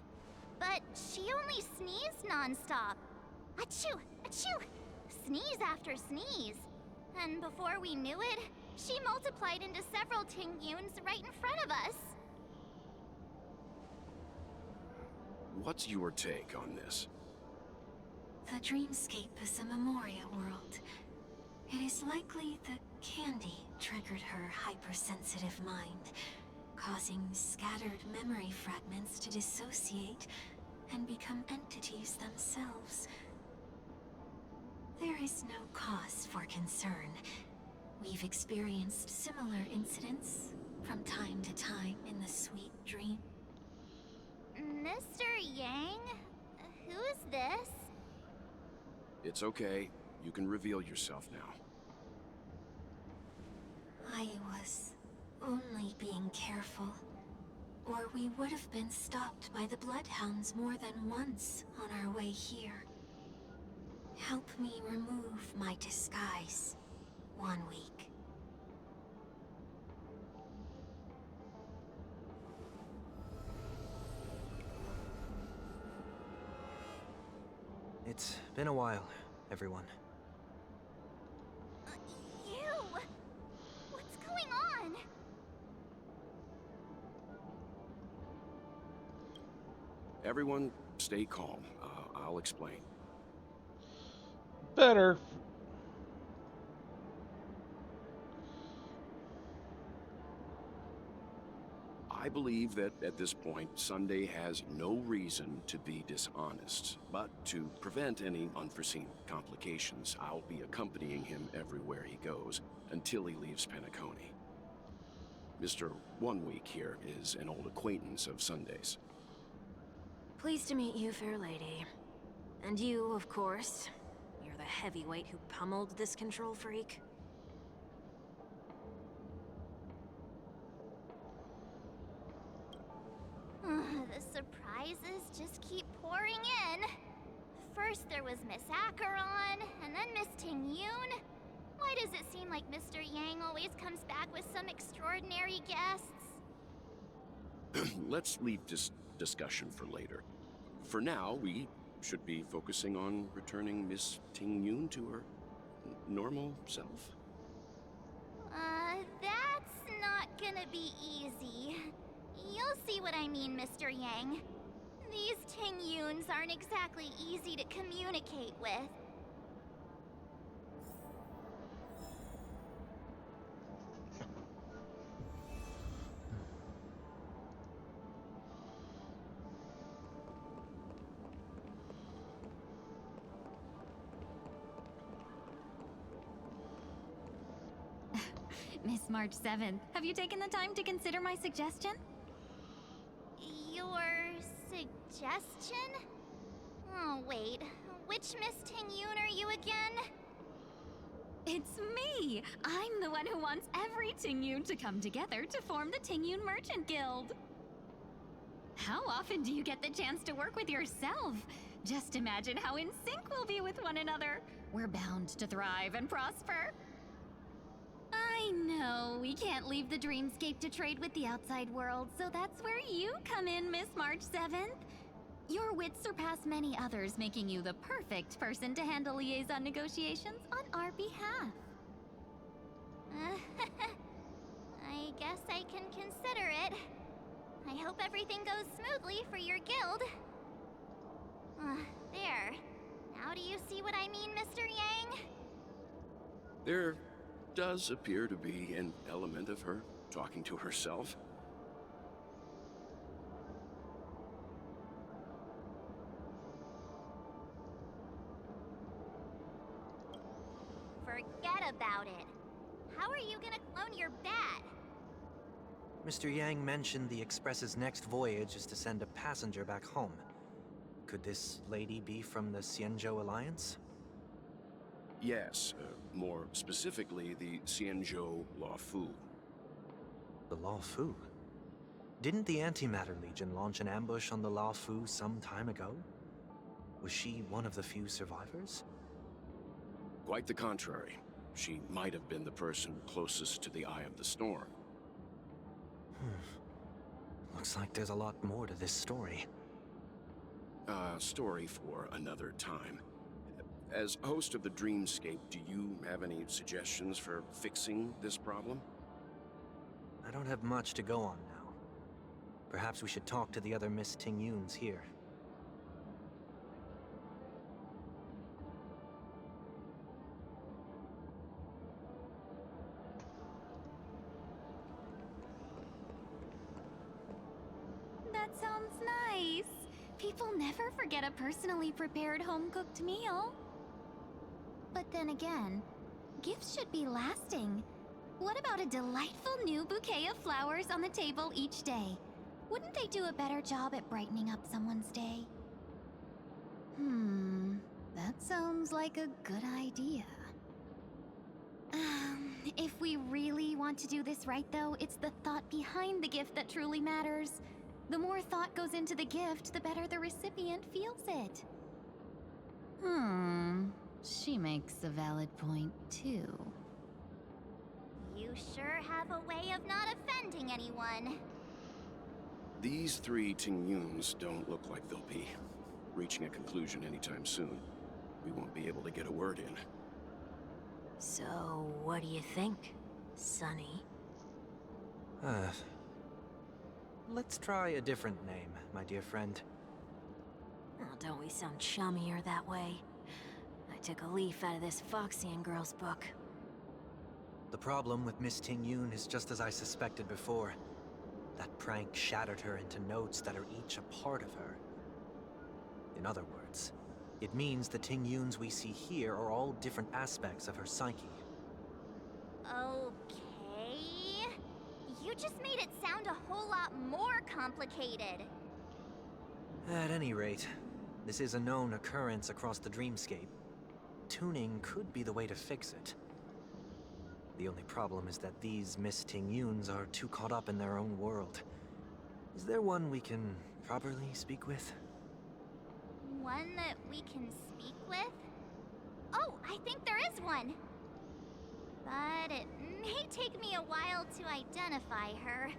but she only sneezed nonstop. Achoo! Achoo! Sneeze after sneeze. And before we knew it, she multiplied into several Tingyuns right in front of us. What's your take on this? The dreamscape is a Memoria world. It is likely the candy triggered her hypersensitive mind, causing scattered memory fragments to dissociate and become entities themselves. There is no cause for concern. We've experienced similar incidents from time to time in the sweet dream. Mr. Yang? Who's this? It's okay. You can reveal yourself now. I was only being careful, or we would have been stopped by the Bloodhounds more than once on our way here. Help me remove my disguise. 1 week. It's been a while, everyone. You! What's going on? Everyone, stay calm. I'll explain. Better. I believe that at this point, Sunday has no reason to be dishonest. But to prevent any unforeseen complications, I'll be accompanying him everywhere he goes until he leaves Penacony. Mr. 1 Week here is an old acquaintance of Sunday's. Pleased to meet you, fair lady. And you, of course. You're the heavyweight who pummeled this control freak. The surprises just keep pouring in. First there was Miss Acheron, and then Miss Tingyun. Why does it seem like Mr. Yang always comes back with some extraordinary guests? Let's leave this discussion for later. For now, we should be focusing on returning Miss Tingyun to her normal self. That's not gonna be easy. You'll see what I mean, Mr. Yang. These Tingyuns aren't exactly easy to communicate with. Miss March 7th, have you taken the time to consider my suggestion? Your suggestion? Oh, wait. Which Miss Tingyun are you again? It's me! I'm the one who wants every Tingyun to come together to form the Tingyun Merchant Guild. How often do you get the chance to work with yourself? Just imagine how in sync we'll be with one another. We're bound to thrive and prosper. I know, we can't leave the dreamscape to trade with the outside world, so that's where you come in, Miss March 7th. Your wits surpass many others, making you the perfect person to handle liaison negotiations on our behalf. I guess I can consider it. I hope everything goes smoothly for your guild. There. Now do you see what I mean, Mr. Yang? There does appear to be an element of her talking to herself. Forget about it. How are you gonna clone your bat? Mr. Yang mentioned the Express's next voyage is to send a passenger back home. Could this lady be from the Xianzhou Alliance? Yes, more specifically, the Xianzhou Luofu. The Luofu? Didn't the Antimatter Legion launch an ambush on the Luofu some time ago? Was she one of the few survivors? Quite the contrary. She might have been the person closest to the Eye of the Storm. Looks like there's a lot more to this story. Story for another time. As host of the Dreamscape, do you have any suggestions for fixing this problem? I don't have much to go on now. Perhaps we should talk to the other Miss Tingyuns here. That sounds nice. People never forget a personally prepared home-cooked meal. But then again, gifts should be lasting. What about a delightful new bouquet of flowers on the table each day? Wouldn't they do a better job at brightening up someone's day? That sounds like a good idea. If we really want to do this right, though, it's the thought behind the gift that truly matters. The more thought goes into the gift, the better the recipient feels it. She makes a valid point, too. You sure have a way of not offending anyone. These three Tingyuns don't look like they'll be reaching a conclusion anytime soon. We won't be able to get a word in. So, what do you think, Sonny? Let's try a different name, my dear friend. Oh, don't we sound chummier that way? I took a leaf out of this Foxian girl's book. The problem with Miss Tingyun is just as I suspected before. That prank shattered her into notes that are each a part of her. In other words, it means the Tingyuns we see here are all different aspects of her psyche. Okay. You just made it sound a whole lot more complicated. At any rate, this is a known occurrence across the Dreamscape. Tuning could be the way to fix it. The only problem is that these Miss Tingyuns are too caught up in their own world. Is there one we can properly speak with? One that we can speak with? Oh, I think there is one. But it may take me a while to identify her.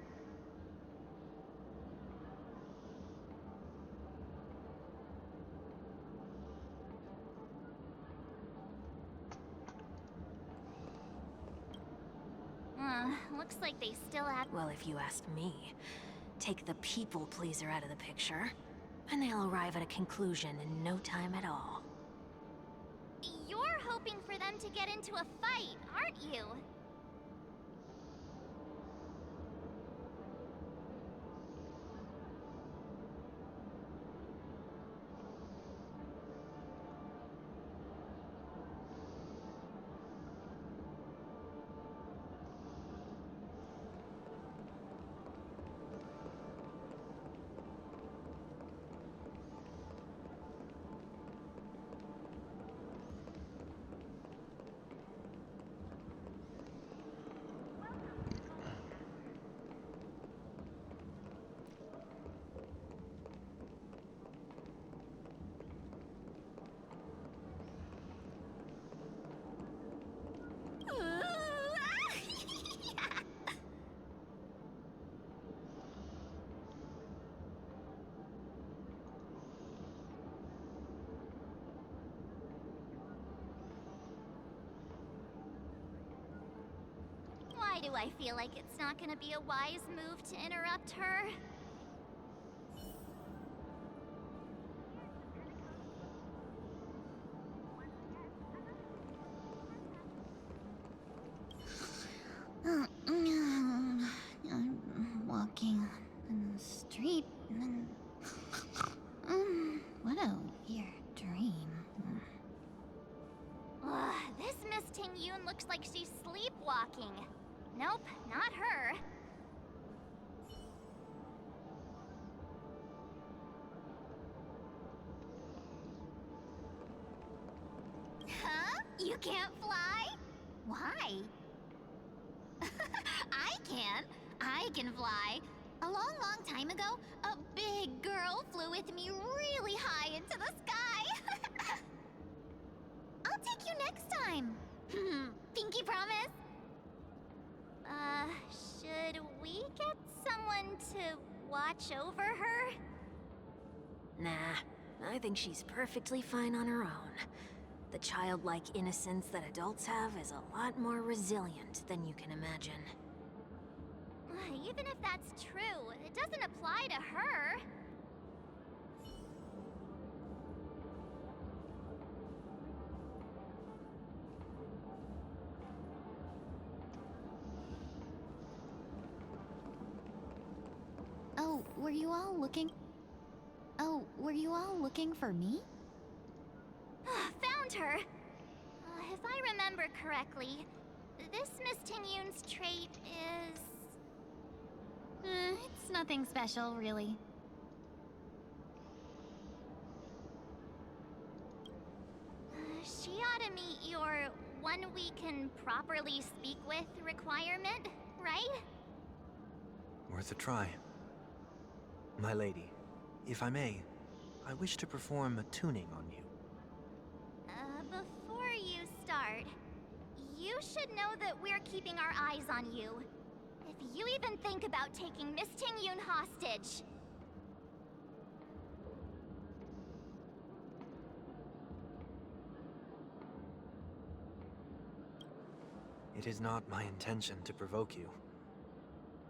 Looks like they still have— Well, if you ask me, take the people pleaser out of the picture, and they'll arrive at a conclusion in no time at all. You're hoping for them to get into a fight, aren't you? Why do I feel like it's not gonna be a wise move to interrupt her? I'm walking in the street and what a weird dream. This Miss Ting Ting-Yun looks like she's sleepwalking. Nope, not her. Huh? You can't fly? Why? I can. I can fly. A long, long time ago, a big girl flew with me really high into the sky. I'll take you next time. Pinky promise? Should we get someone to watch over her? Nah, I think she's perfectly fine on her own. The childlike innocence that adults have is a lot more resilient than you can imagine. Even if that's true, it doesn't apply to her. Oh, were you all looking... Oh, were you all looking for me? Found her! If I remember correctly, this Miss Ting-Yun's trait is... It's nothing special, really. She ought to meet your one we can properly speak with requirement, right? Worth a try. My lady, if I may, I wish to perform a tuning on you. Before you start, you should know that we're keeping our eyes on you. If you even think about taking Miss Ting-Yun hostage... It is not my intention to provoke you.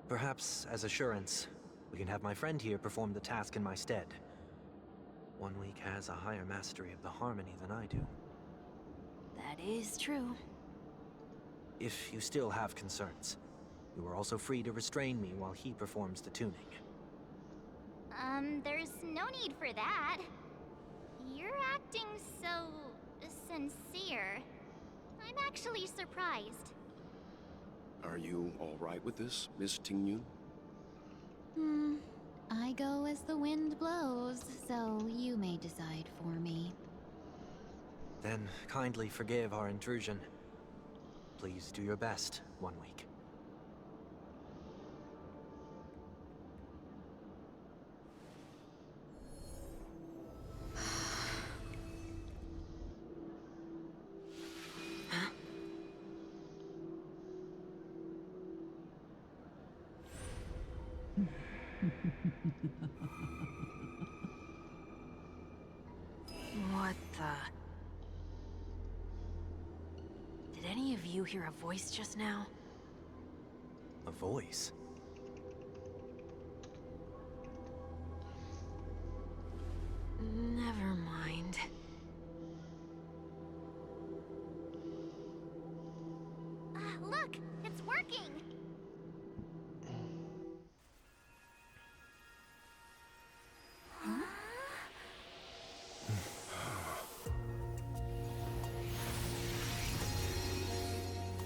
Perhaps, as assurance, we can have my friend here perform the task in my stead. 1 week has a higher mastery of the harmony than I do. That is true. If you still have concerns, you are also free to restrain me while he performs the tuning. There's no need for that. You're acting so... sincere. I'm actually surprised. Are you all right with this, Miss Ting-Yun? I go as the wind blows, so you may decide for me. Then kindly forgive our intrusion. Please do your best, 1 week. What the... Did any of you hear a voice just now? A voice? Never mind. Look! It's working!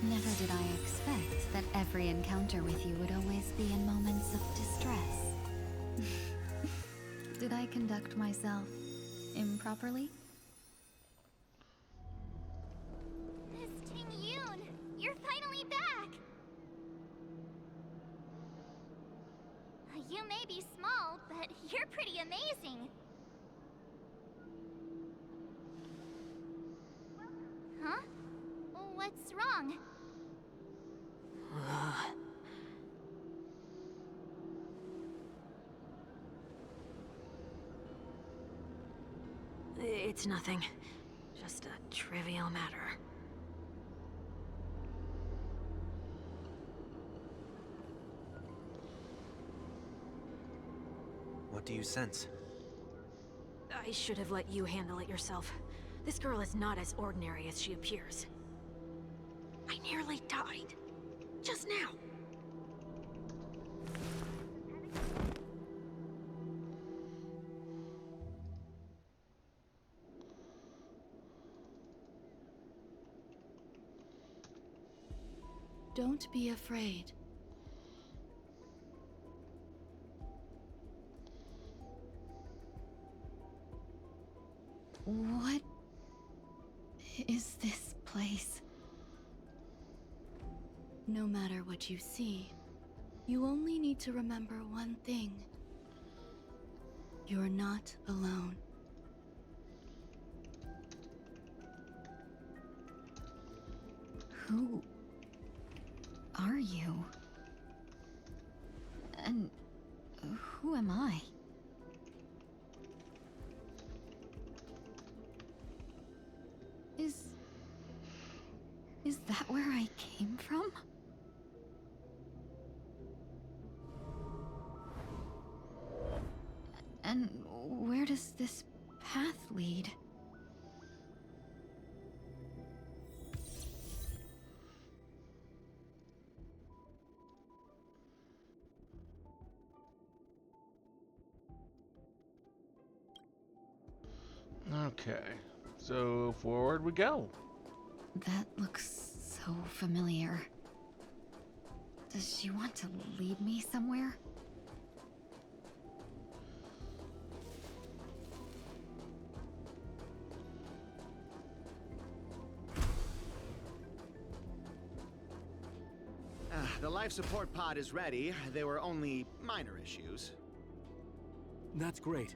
Never did I expect that every encounter with you would always be in moments of distress. Did I conduct myself improperly? Miss Ting-Yun! You're finally back! You may be small, but you're pretty amazing. Huh? What's wrong? It's nothing. Just a trivial matter. What do you sense? I should have let you handle it yourself. This girl is not as ordinary as she appears. I nearly died. Just now. Don't be afraid. What is this place? No matter what you see, you only need to remember one thing. You're not alone. Who are you? And who am I? Is that where I came from? And where does this path lead? Okay, so forward we go. That looks so familiar. Does she want to lead me somewhere? The life support pod is ready. There were only minor issues. That's great.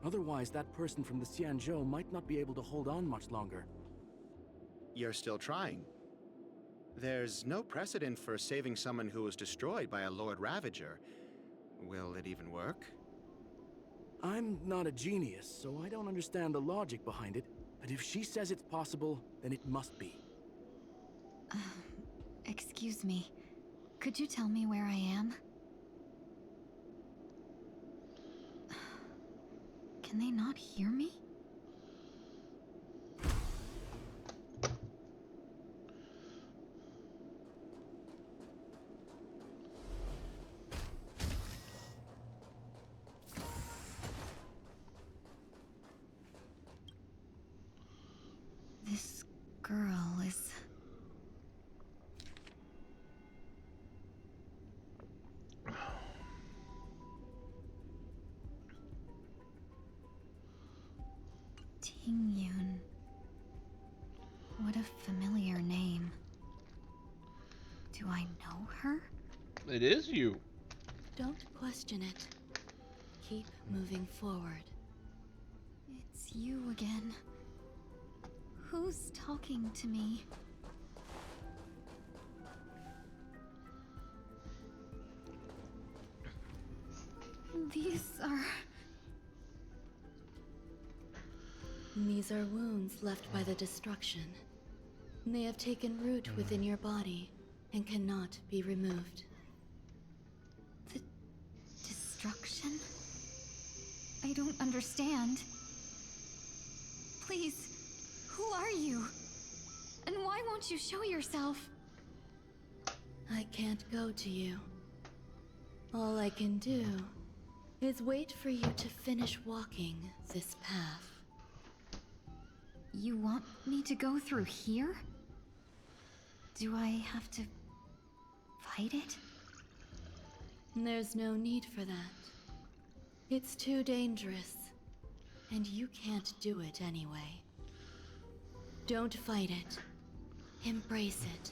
Otherwise, that person from the Xianzhou might not be able to hold on much longer. You're still trying. There's no precedent for saving someone who was destroyed by a Lord Ravager. Will it even work? I'm not a genius, so I don't understand the logic behind it. But if she says it's possible, then it must be. Excuse me. Could you tell me where I am? Can they not hear me? This girl is... Tingyun. What a familiar name. Do I know her? It is you. Don't question it. Keep moving forward. It's you again. Who's talking to me? These are wounds left by the destruction. They have taken root within your body and cannot be removed. The destruction? I don't understand. Please, who are you? And why won't you show yourself? I can't go to you. All I can do is wait for you to finish walking this path. You want me to go through here? Do I have to fight it? There's no need for that. It's too dangerous, and you can't do it anyway. Don't fight it. Embrace it.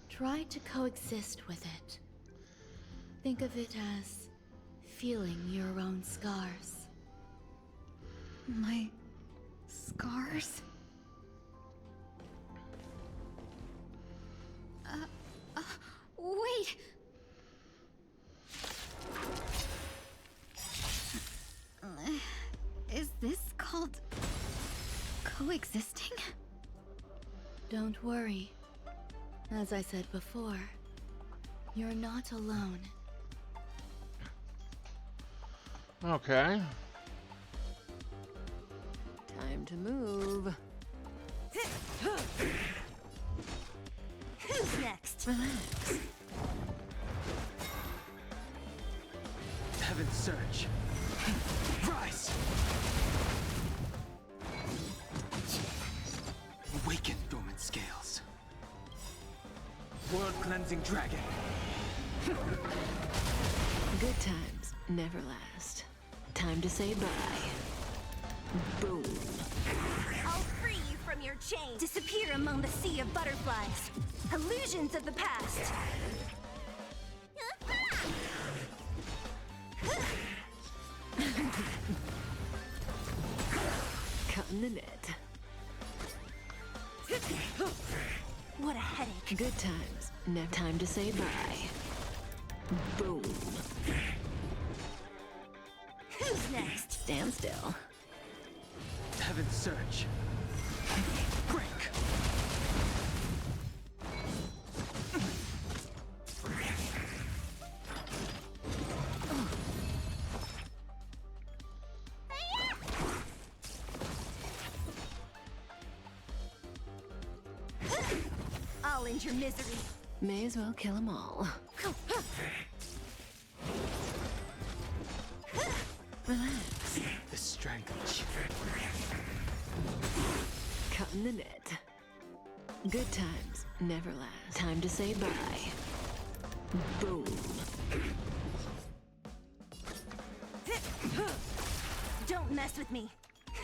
Try to coexist with it. Think of it as feeling your own scars. My scars? Wait! Is this called coexisting? Don't worry. As I said before, you're not alone. Okay. Time to move. Who's next? Relax. Heaven's Surge. Rise! Awaken, dormant scales. World-cleansing dragon. Good times never last. Time to say bye. Boom. I'll free you from your chains. Disappear among the sea of butterflies. Illusions of the past. Cutting the net. What a headache. Good times. Never time to say bye. Boom. Who's next? Stand still. Heaven's Search. Break. I'll end your misery. May as well kill them all. Relax. The strength. Cutting the net. Good times never last. Time to say bye. Boom. Don't mess with me.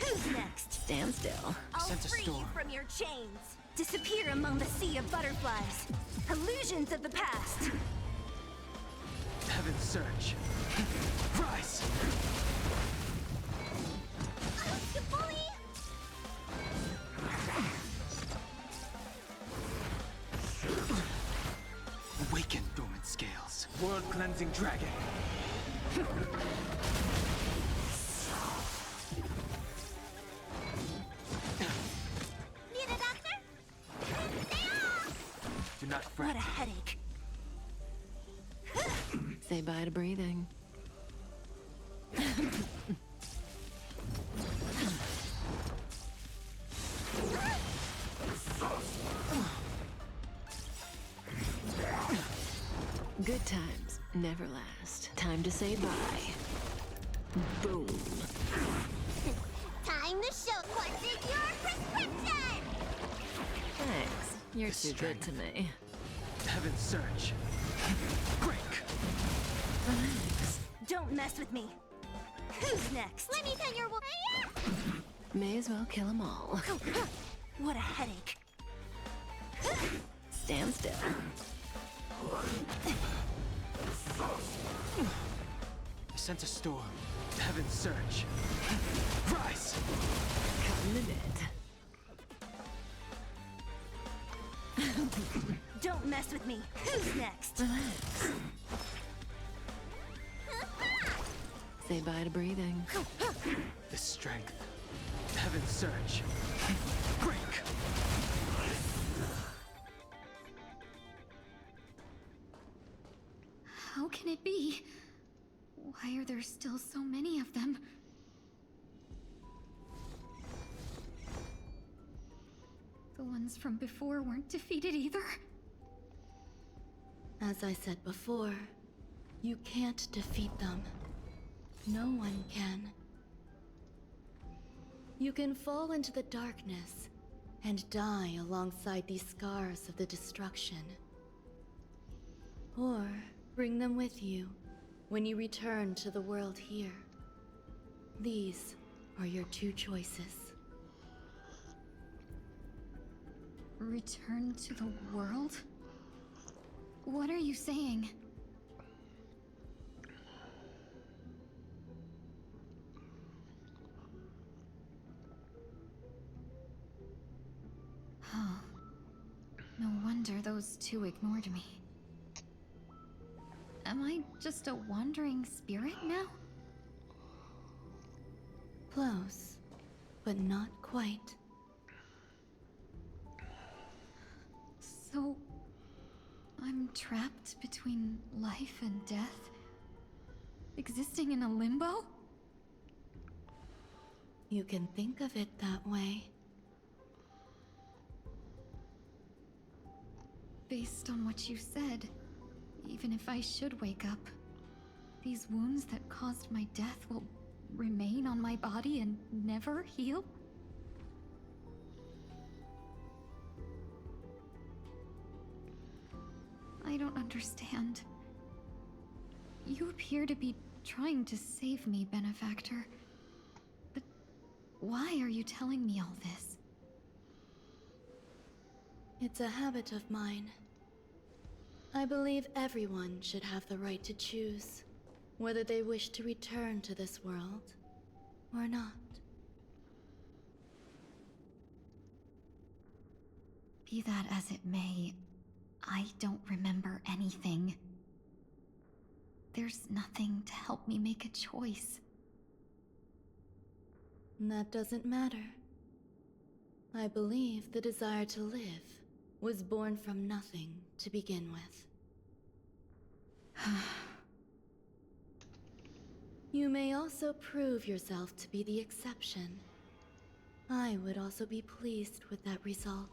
Who's next? Stand still. I'll Sense a free storm. you from your chains. Disappear among the sea of butterflies. Illusions of the past. Heaven's Search. Rise. You bully! Awaken dormant scales. World-cleansing dragon. Need a doctor? Do not fret. What a headache. Say bye to breathing. Good times never last. Time to say bye. Boom. Time to show what's in your prescription! Thanks. You're too good to me. Heaven's Search. Break. Relax. Don't mess with me. Who's next? Let me pin your May as well kill them all. What a headache. Stand still. I sense a storm. Heaven's Search. Rise. Cutting the net. Don't mess with me. Who's next? Relax. Say bye to breathing. The strength. Heaven's Search. Break. How can it be? Why are there still so many of them? The ones from before weren't defeated either? As I said before, you can't defeat them. No one can. You can fall into the darkness and die alongside these scars of the destruction. Or bring them with you when you return to the world here. These are your two choices. Return to the world? What are you saying? Oh. No wonder those two ignored me. Am I just a wandering spirit now? Close, but not quite. So... I'm trapped between life and death? Existing in a limbo? You can think of it that way. Based on what you said, even if I should wake up, these wounds that caused my death will remain on my body and never heal? understand. You appear to be trying to save me, Benefactor. But why are you telling me all this? It's a habit of mine. I believe everyone should have the right to choose whether they wish to return to this world or not. Be that as it may, I don't remember anything. There's nothing to help me make a choice. That doesn't matter. I believe the desire to live was born from nothing to begin with. You may also prove yourself to be the exception. I would also be pleased with that result.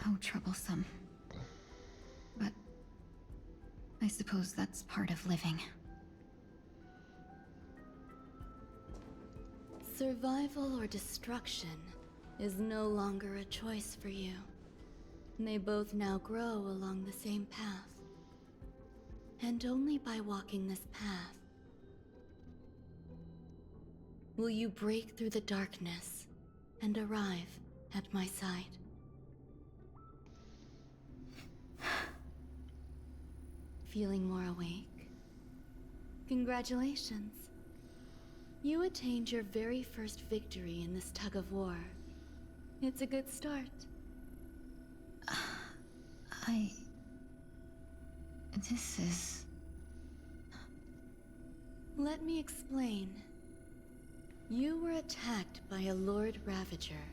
How troublesome. But I suppose that's part of living. Survival or destruction is no longer a choice for you. They both now grow along the same path. And only by walking this path will you break through the darkness and arrive at my side. Feeling more awake? Congratulations. You attained your very first victory in this tug of war. It's a good start. This is... Let me explain. You were attacked by a Lord Ravager.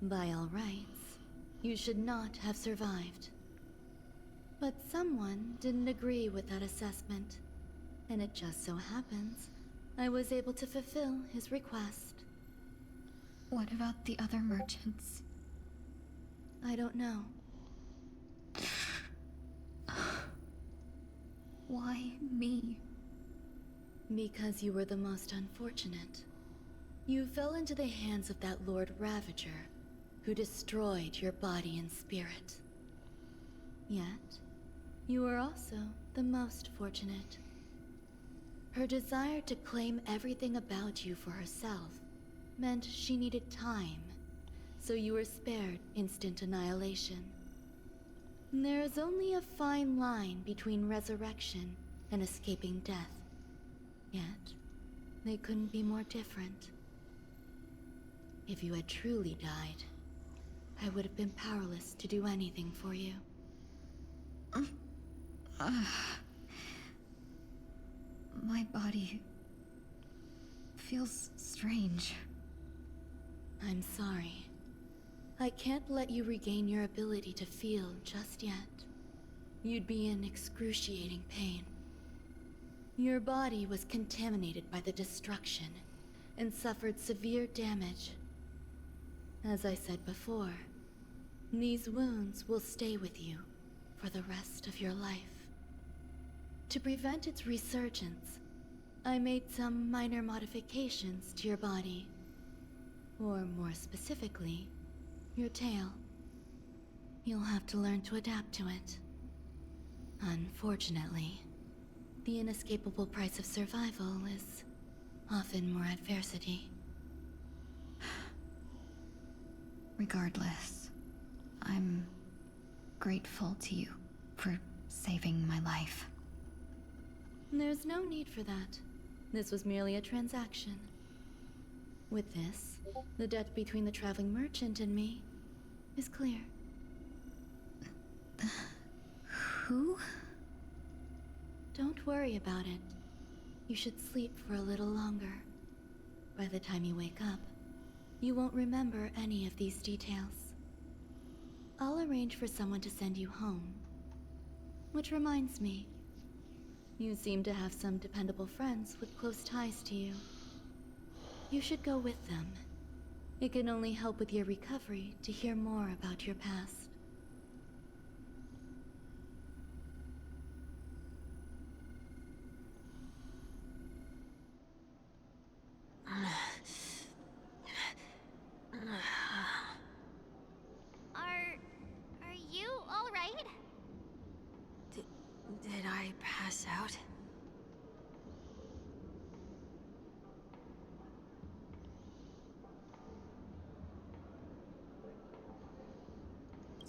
By all rights, you should not have survived. But someone didn't agree with that assessment, and it just so happens I was able to fulfill his request. What about the other merchants? I don't know. Why me? Because you were the most unfortunate. You fell into the hands of that Lord Ravager, who destroyed your body and spirit. Yet, you were also the most fortunate. Her desire to claim everything about you for herself meant she needed time, so you were spared instant annihilation. There is only a fine line between resurrection and escaping death. Yet, they couldn't be more different. If you had truly died, I would have been powerless to do anything for you. My body feels strange. I'm sorry. I can't let you regain your ability to feel just yet. You'd be in excruciating pain. Your body was contaminated by the destruction and suffered severe damage. As I said before, these wounds will stay with you for the rest of your life. To prevent its resurgence, I made some minor modifications to your body. Or more specifically, your tail. You'll have to learn to adapt to it. Unfortunately, the inescapable price of survival is often more adversity. Regardless, I'm grateful to you for saving my life. There's no need for that. This was merely a transaction. With this, the debt between the traveling merchant and me is clear. Who? Don't worry about it. You should sleep for a little longer. By the time you wake up, you won't remember any of these details. I'll arrange for someone to send you home. Which reminds me, you seem to have some dependable friends with close ties to you. You should go with them. It can only help with your recovery to hear more about your past. Are you all right? Did I pass out?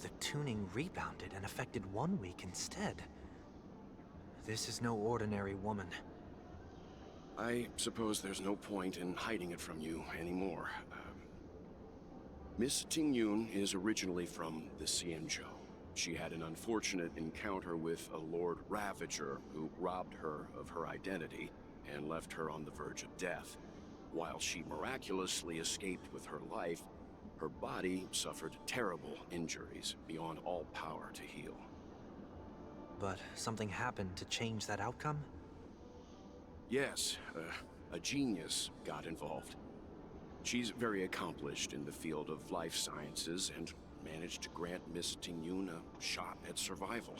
The tuning rebounded and affected 1 week instead. This is no ordinary woman. I suppose there's no point in hiding it from you anymore. Miss Tingyun is originally from the Xianzhou. She had an unfortunate encounter with a Lord Ravager who robbed her of her identity and left her on the verge of death. While she miraculously escaped with her life, her body suffered terrible injuries beyond all power to heal. But something happened to change that outcome? Yes, a genius got involved. She's very accomplished in the field of life sciences and managed to grant Miss Tingyun a shot at survival.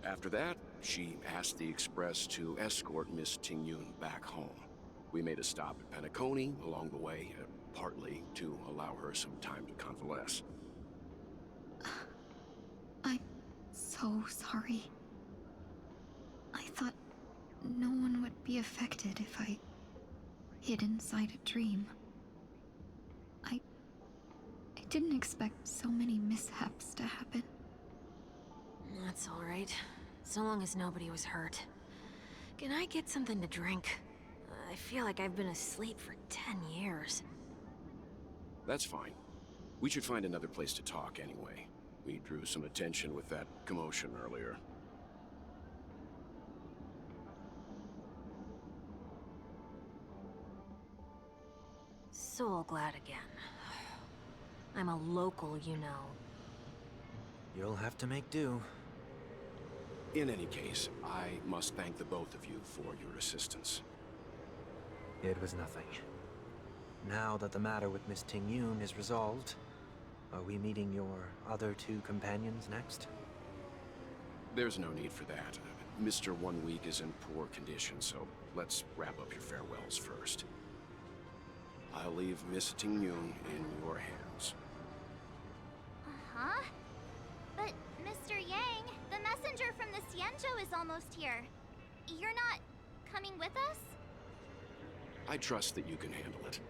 After that, she asked the Express to escort Miss Tingyun back home. We made a stop at Penacony along the way, partly to allow her some time to convalesce. I'm so sorry. I thought no one would be affected if I hid inside a dream. I didn't expect so many mishaps to happen. That's all right. So long as nobody was hurt. Can I get something to drink? I feel like I've been asleep for 10 years. That's fine. We should find another place to talk anyway. We drew some attention with that commotion earlier. So glad again. I'm a local, you know. You'll have to make do. In any case, I must thank the both of you for your assistance. It was nothing. Now that the matter with Miss Tingyun is resolved, are we meeting your other two companions next? There's no need for that. Mr. 1 Week is in poor condition, so let's wrap up your farewells first. I'll leave Miss Tingyun in your hands. Uh-huh. But, Mr. Yang, the messenger from the Xianzhou is almost here. You're not coming with us? I trust that you can handle it.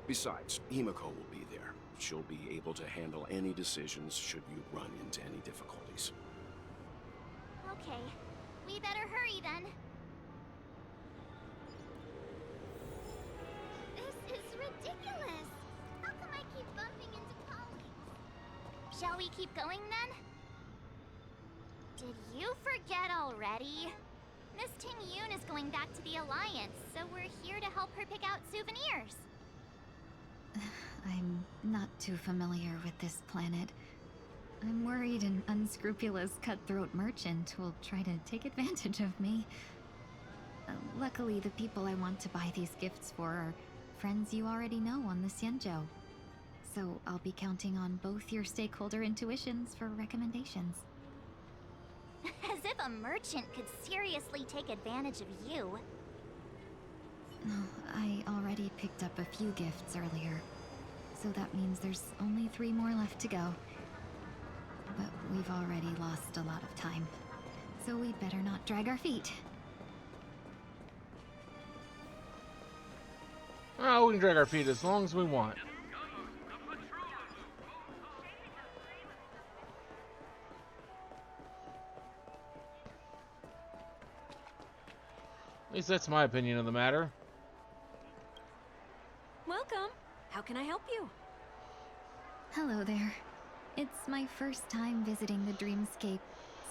Besides, Himiko will be there. She'll be able to handle any decisions should you run into any difficulties. Okay. We better hurry then. This is ridiculous! How come I keep bumping into colleagues? Shall we keep going then? Did you forget already? Miss Tingyun is going back to the Alliance, so we're here to help her pick out souvenirs. I'm not too familiar with this planet. I'm worried an unscrupulous cutthroat merchant will try to take advantage of me. Luckily, the people I want to buy these gifts for are friends you already know on the Xianzhou. So I'll be counting on both your stakeholder intuitions for recommendations. As if a merchant could seriously take advantage of you. I already picked up a few gifts earlier, so that means there's only 3 more left to go. But we've already lost a lot of time, so we'd better not drag our feet. Oh, we can drag our feet as long as we want. At least that's my opinion of the matter. Welcome. How can I help you? Hello there. It's my first time visiting the Dreamscape,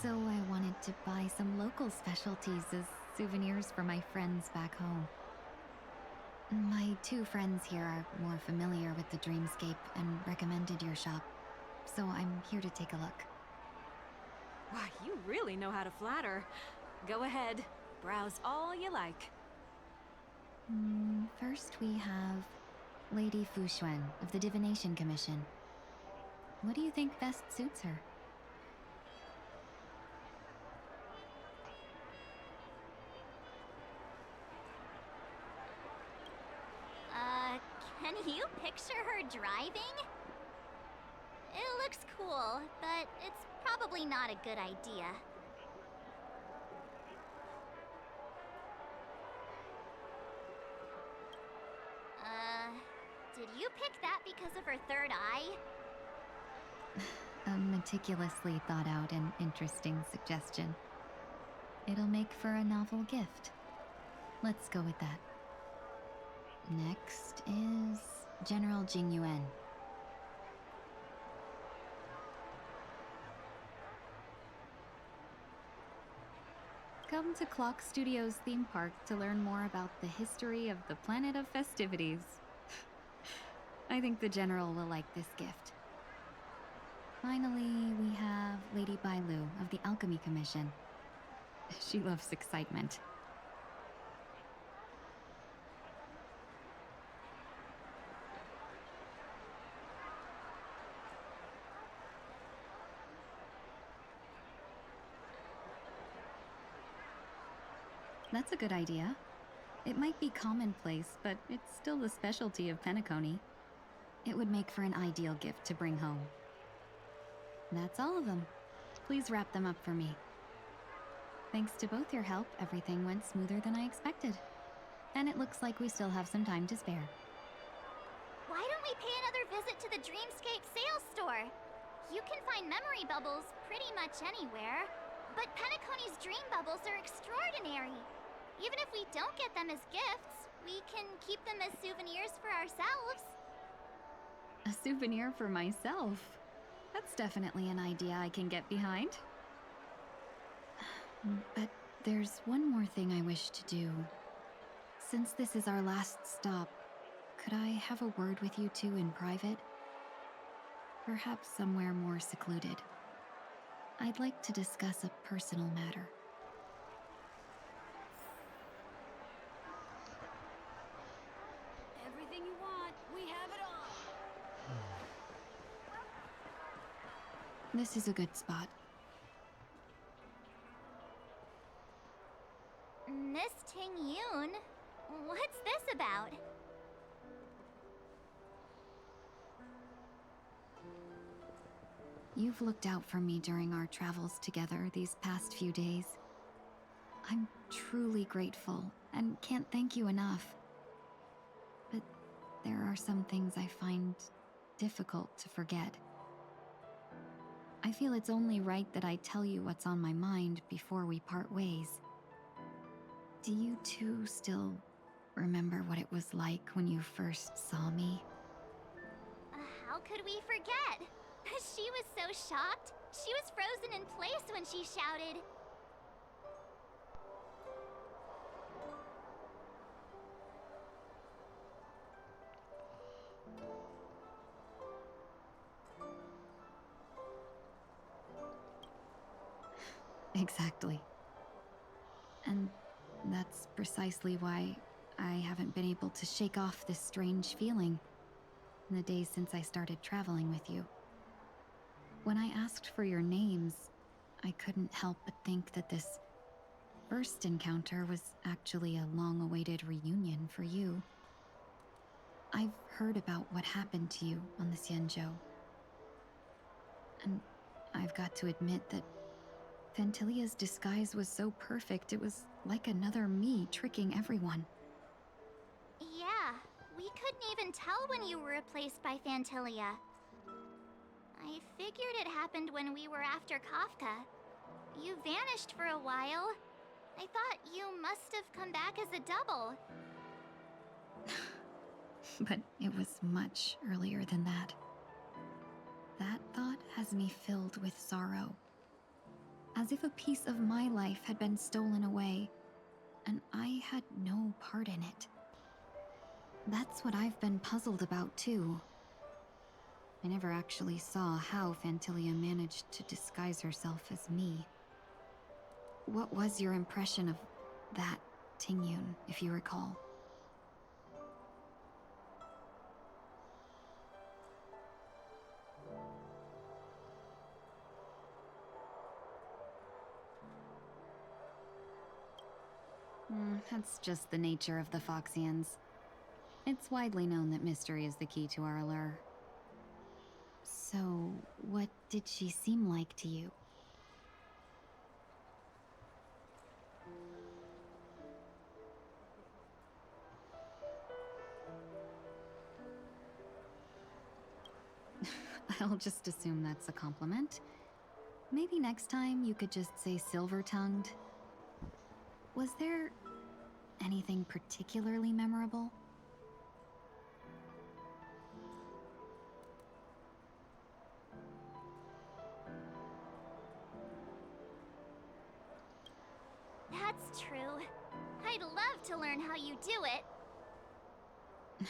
so I wanted to buy some local specialties as souvenirs for my friends back home. My 2 friends here are more familiar with the Dreamscape and recommended your shop, so I'm here to take a look. Why, you really know how to flatter. Go ahead. Browse all you like. First we have Lady Fuxuan of the Divination Commission. What do you think best suits her? Can you picture her driving? It looks cool, but it's probably not a good idea. Did you pick that because of her third eye? A meticulously thought out and interesting suggestion. It'll make for a novel gift. Let's go with that. Next is General Jing Yuan. Come to Clock Studios theme park to learn more about the history of the planet of festivities. I think the General will like this gift. Finally, we have Lady Bailu of the Alchemy Commission. She loves excitement. That's a good idea. It might be commonplace, but it's still the specialty of Penacony. It would make for an ideal gift to bring home. That's all of them. Please wrap them up for me. Thanks to both your help, everything went smoother than I expected. And it looks like we still have some time to spare. Why don't we pay another visit to the Dreamscape sales store? You can find memory bubbles pretty much anywhere, but Penacony's dream bubbles are extraordinary. Even if we don't get them as gifts, we can keep them as souvenirs for ourselves. A souvenir for myself? That's definitely an idea I can get behind. But there's one more thing I wish to do. Since this is our last stop, could I have a word with you two in private? Perhaps somewhere more secluded. I'd like to discuss a personal matter. Everything you want, we have it all. This is a good spot. Miss Ting Yun, what's this about? You've looked out for me during our travels together these past few days. I'm truly grateful and can't thank you enough. But there are some things I find difficult to forget. I feel it's only right that I tell you what's on my mind before we part ways. Do you two still remember what it was like when you first saw me? How could we forget? She was so shocked. She was frozen in place when she shouted. Exactly. And that's precisely why I haven't been able to shake off this strange feeling in the days since I started traveling with you. When I asked for your names, I couldn't help but think that this first encounter was actually a long-awaited reunion for you. I've heard about what happened to you on the Xianzhou. And I've got to admit that Fantilia's disguise was so perfect, it was like another me tricking everyone. Yeah, we couldn't even tell when you were replaced by Fantilia. I figured it happened when we were after Kafka. You vanished for a while. I thought you must have come back as a double. But it was much earlier than that. That thought has me filled with sorrow. As if a piece of my life had been stolen away, and I had no part in it. That's what I've been puzzled about, too. I never actually saw how Fantilia managed to disguise herself as me. What was your impression of that Ting Yun, if you recall? That's just the nature of the Foxians. It's widely known that mystery is the key to our allure. So, what did she seem like to you? I'll just assume that's a compliment. Maybe next time you could just say silver-tongued. Was there anything particularly memorable? That's true. I'd love to learn how you do it.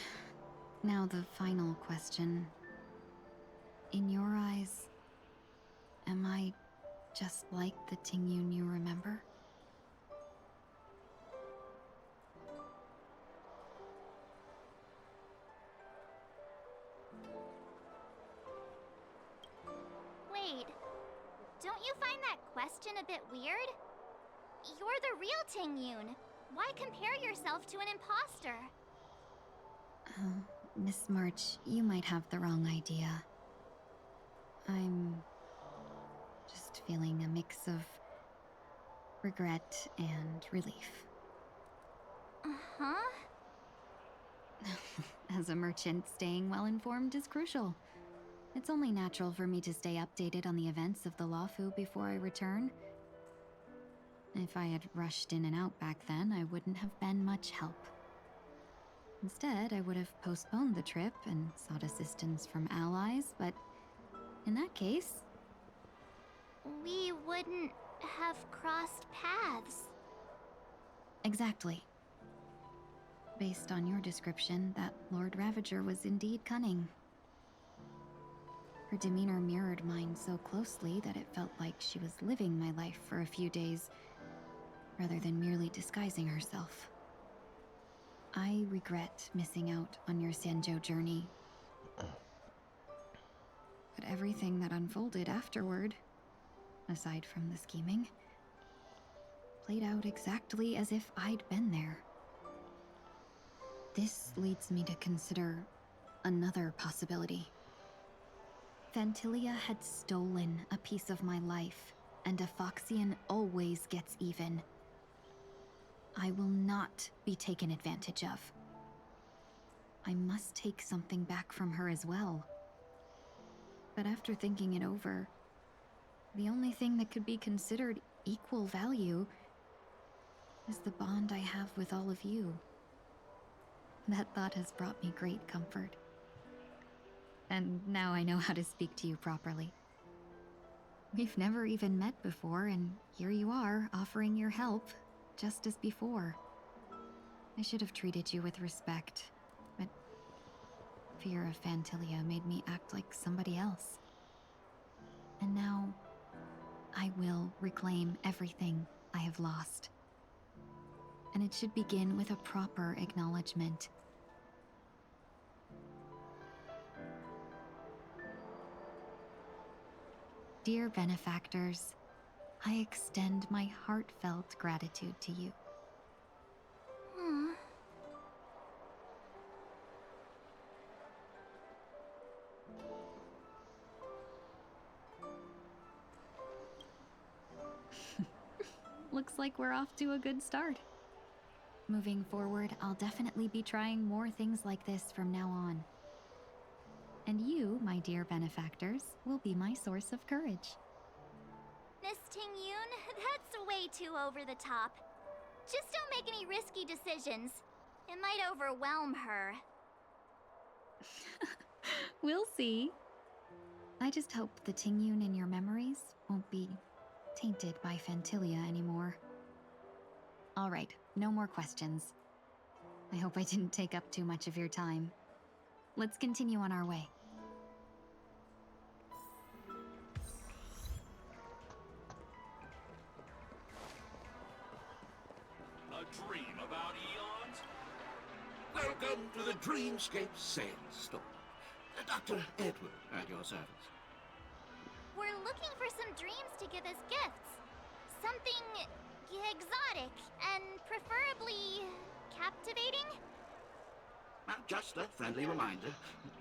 Now the final question. In your eyes, am I just like the Tingyun you remember? Wait, don't you find that question a bit weird? You're the real Tingyun. Why compare yourself to an imposter? Oh, Miss March, you might have the wrong idea. I'm just feeling a mix of regret and relief. Uh-huh. As a merchant, staying well informed is crucial. It's only natural for me to stay updated on the events of the Lawfu before I return. If I had rushed in and out back then, I wouldn't have been much help. Instead, I would have postponed the trip and sought assistance from allies, but in that case... We wouldn't have crossed paths. Exactly. Based on your description, that Lord Ravager was indeed cunning. Her demeanor mirrored mine so closely that it felt like she was living my life for a few days, rather than merely disguising herself. I regret missing out on your Sanjo journey. But everything that unfolded afterward, aside from the scheming, played out exactly as if I'd been there. This leads me to consider another possibility. Phantilia had stolen a piece of my life, and a Foxian always gets even. I will not be taken advantage of. I must take something back from her as well. But after thinking it over, the only thing that could be considered equal value is the bond I have with all of you. That thought has brought me great comfort. And now I know how to speak to you properly. We've never even met before, and here you are, offering your help, just as before. I should have treated you with respect, but fear of Phantilia made me act like somebody else. And now, I will reclaim everything I have lost. And it should begin with a proper acknowledgement. Dear benefactors, I extend my heartfelt gratitude to you. Looks like we're off to a good start. Moving forward, I'll definitely be trying more things like this from now on. And you, my dear benefactors, will be my source of courage. Miss Tingyun, that's way too over the top. Just don't make any risky decisions. It might overwhelm her. We'll see. I just hope the Tingyun in your memories won't be tainted by Phantilia anymore. All right, no more questions. I hope I didn't take up too much of your time. Let's continue on our way. A dream about eons? Welcome to the Dreamscape Sandstorm. Dr. Edward at your service. We're looking for some dreams to give as gifts. Something exotic and preferably captivating. Just a friendly reminder.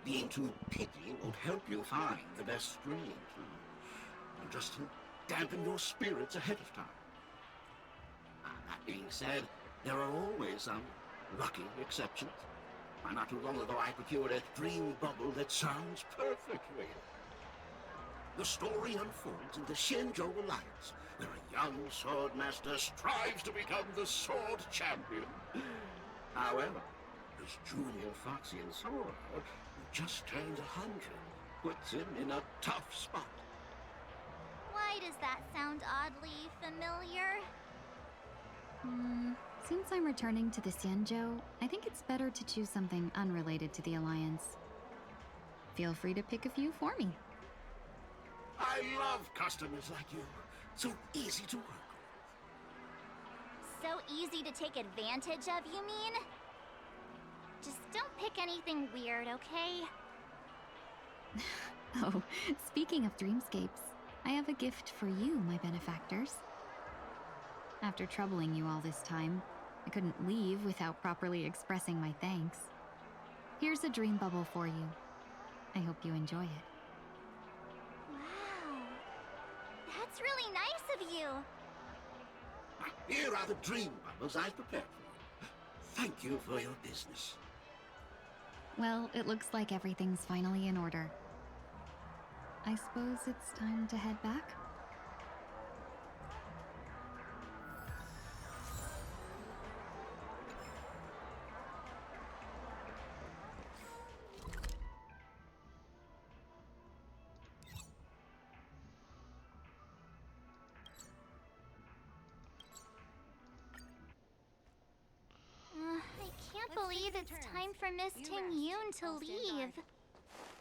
Being too picky won't help you find the best streams. You'll just dampen your spirits ahead of time. That being said, there are always some lucky exceptions. Not too long ago, I procured a dream bubble that sounds perfect for you. The story unfolds in the Shenzhou Alliance, where a young swordmaster strives to become the sword champion. However, his junior Foxy and Sora, who just turned 100, puts him in a tough spot. Why does that sound oddly familiar? Since I'm returning to the Xianzhou, I think it's better to choose something unrelated to the Alliance. Feel free to pick a few for me. I love customers like you. So easy to work with. So easy to take advantage of, you mean? Just don't pick anything weird, okay? Oh, speaking of dreamscapes, I have a gift for you, my benefactors. After troubling you all this time, I couldn't leave without properly expressing my thanks. Here's a dream bubble for you. I hope you enjoy it. Wow. That's really nice of you. Here are the dream bubbles I've prepared for you. Thank you for your business. Well, it looks like everything's finally in order. I suppose it's time to head back? I can't believe it's time for Miss Ting Yoon to leave.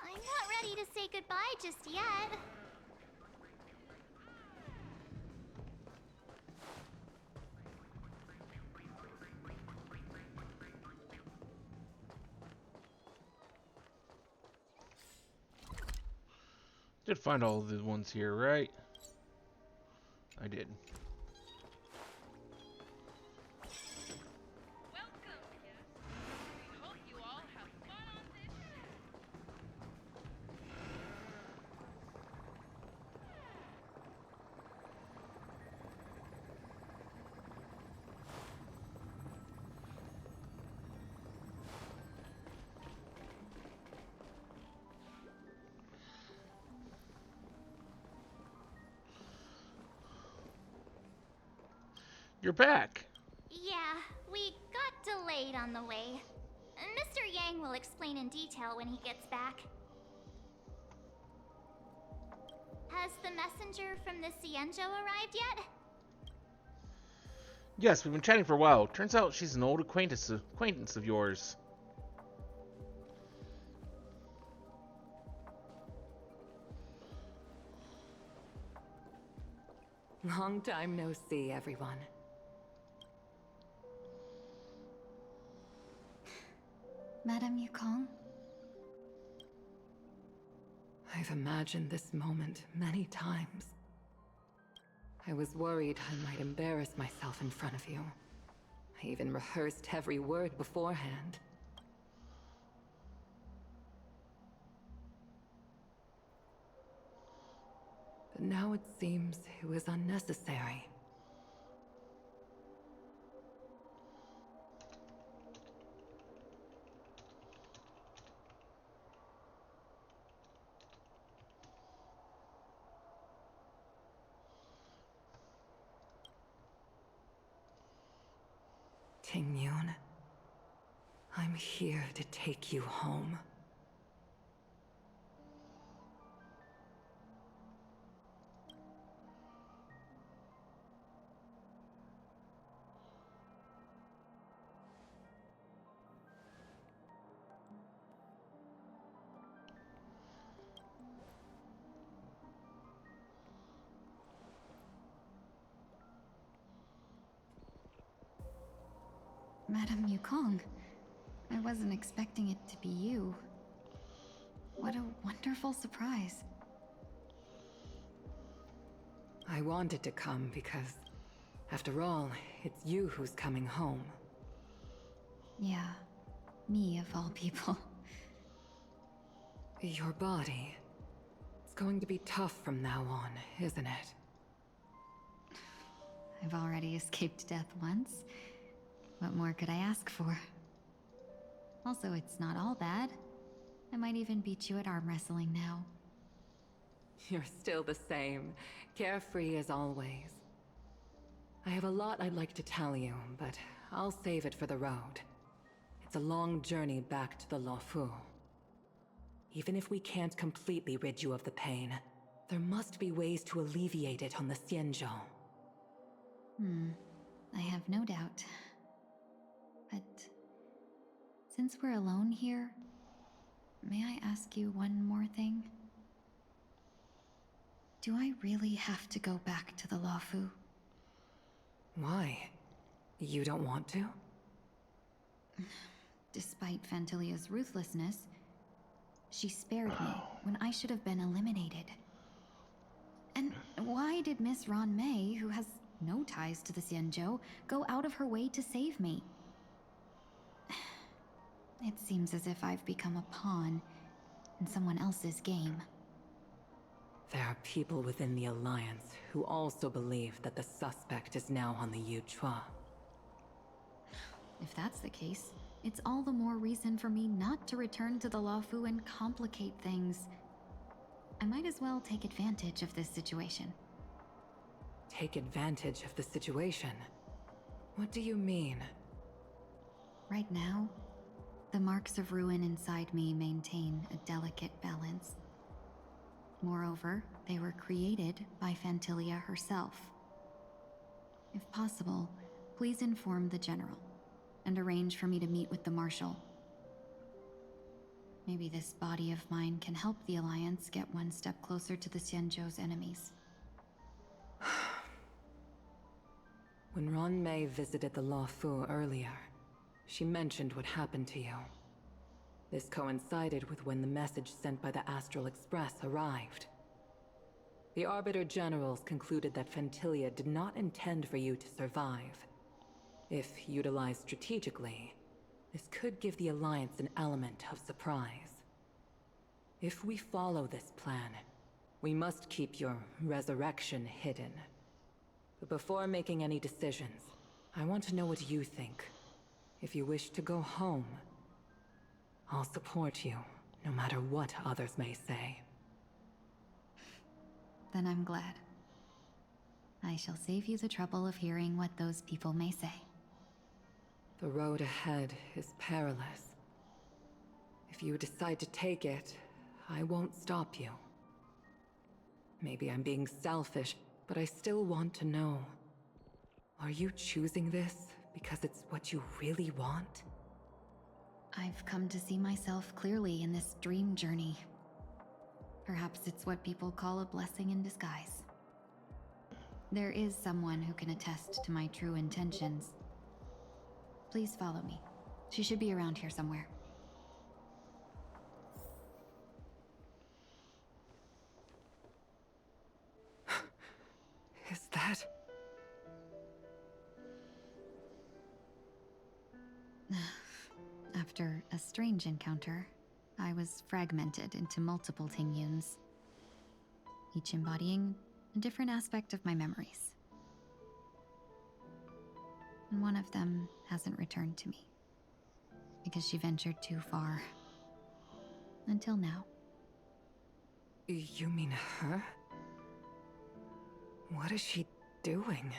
I'm not ready to say goodbye just yet. Did find all the ones here, right? I did. You're back. Yeah, we got delayed on the way. Mr. Yang will explain in detail when he gets back. Has the messenger from the Xianzhou arrived yet? Yes, we've been chatting for a while. Turns out she's an old acquaintance of yours. Long time no see, everyone. Madame Yukong? I've imagined this moment many times. I was worried I might embarrass myself in front of you. I even rehearsed every word beforehand. But now it seems it was unnecessary. Ting Yun, I'm here to take you home. Madame Yukong, I wasn't expecting it to be you. What a wonderful surprise. I wanted to come because After all, it's you who's coming home. Yeah, me of all people. Your body. It's going to be tough from now on, isn't it? I've already escaped death once. What more could I ask for? Also, it's not all bad. I might even beat you at arm wrestling now. You're still the same, carefree as always. I have a lot I'd like to tell you, but I'll save it for the road. It's a long journey back to the Luofu. Even if we can't completely rid you of the pain, there must be ways to alleviate it on the Xianzhou. I have no doubt. But since we're alone here, may I ask you one more thing? Do I really have to go back to the Luofu? Why? You don't want to? Despite Fantilia's ruthlessness, she spared me when I should have been eliminated. And why did Miss Ron Mei, who has no ties to the Xianzhou, go out of her way to save me? It seems as if I've become a pawn in someone else's game. There are people within the Alliance who also believe that the suspect is now on the Yuchua. If that's the case, it's all the more reason for me not to return to the Luofu and complicate things. I might as well take advantage of this situation. Take advantage of the situation? What do you mean? Right now, the marks of ruin inside me maintain a delicate balance. Moreover, they were created by Fantilia herself. If possible, please inform the General and arrange for me to meet with the Marshal. Maybe this body of mine can help the Alliance get one step closer to the Xianzhou's enemies. When Ron Mei visited the Luofu earlier, she mentioned what happened to you. This coincided with when the message sent by the Astral Express arrived. The Arbiter Generals concluded that Fantilia did not intend for you to survive. If utilized strategically, this could give the Alliance an element of surprise. If we follow this plan, we must keep your resurrection hidden. But before making any decisions, I want to know what you think. If you wish to go home, I'll support you, no matter what others may say. Then I'm glad. I shall save you the trouble of hearing what those people may say. The road ahead is perilous. If you decide to take it, I won't stop you. Maybe I'm being selfish, but I still want to know. Are you choosing this because it's what you really want? I've come to see myself clearly in this dream journey. Perhaps it's what people call a blessing in disguise. There is someone who can attest to my true intentions. Please follow me. She should be around here somewhere. Is that... After a strange encounter, I was fragmented into multiple Tingyuns, each embodying a different aspect of my memories. And one of them hasn't returned to me, because she ventured too far. Until now. You mean her? What is she doing?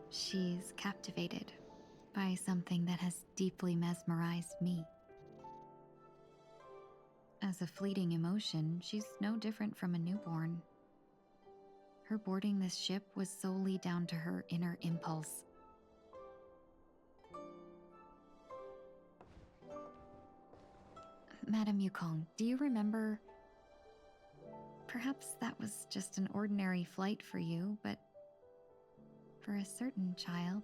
She's captivated by something that has deeply mesmerized me. As a fleeting emotion, she's no different from a newborn. Her boarding this ship was solely down to her inner impulse. Madame Yukong, do you remember? Perhaps that was just an ordinary flight for you, but for a certain child,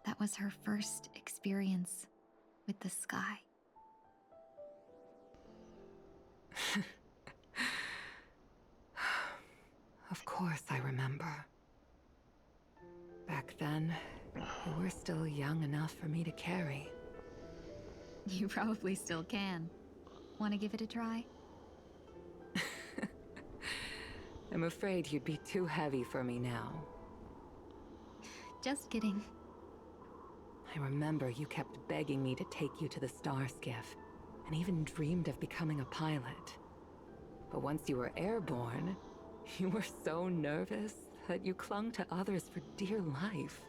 that was her first experience with the sky. A Of course I remember. Back then, you were still young enough for me to carry. You probably still can. Want to give it a try? I'm afraid you'd be too heavy for me now. Just kidding. I remember you kept begging me to take you to the star skiff, and even dreamed of becoming a pilot. But once you were airborne, you were so nervous that you clung to others for dear life.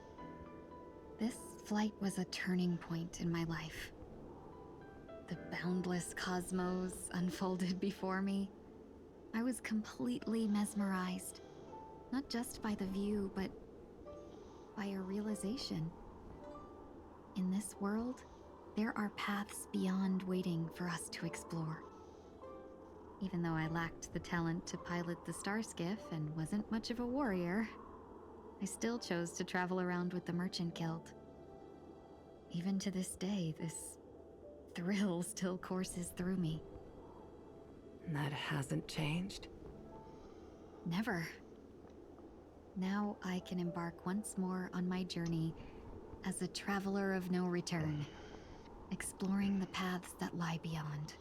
This flight was a turning point in my life. The boundless cosmos unfolded before me. I was completely mesmerized, not just by the view, but by a realization. In this world, there are paths beyond waiting for us to explore. Even though I lacked the talent to pilot the star skiff and wasn't much of a warrior, I still chose to travel around with the Merchant Guild. Even to this day, this thrill still courses through me. That hasn't changed? Never. Now I can embark once more on my journey as a traveler of no return, exploring the paths that lie beyond.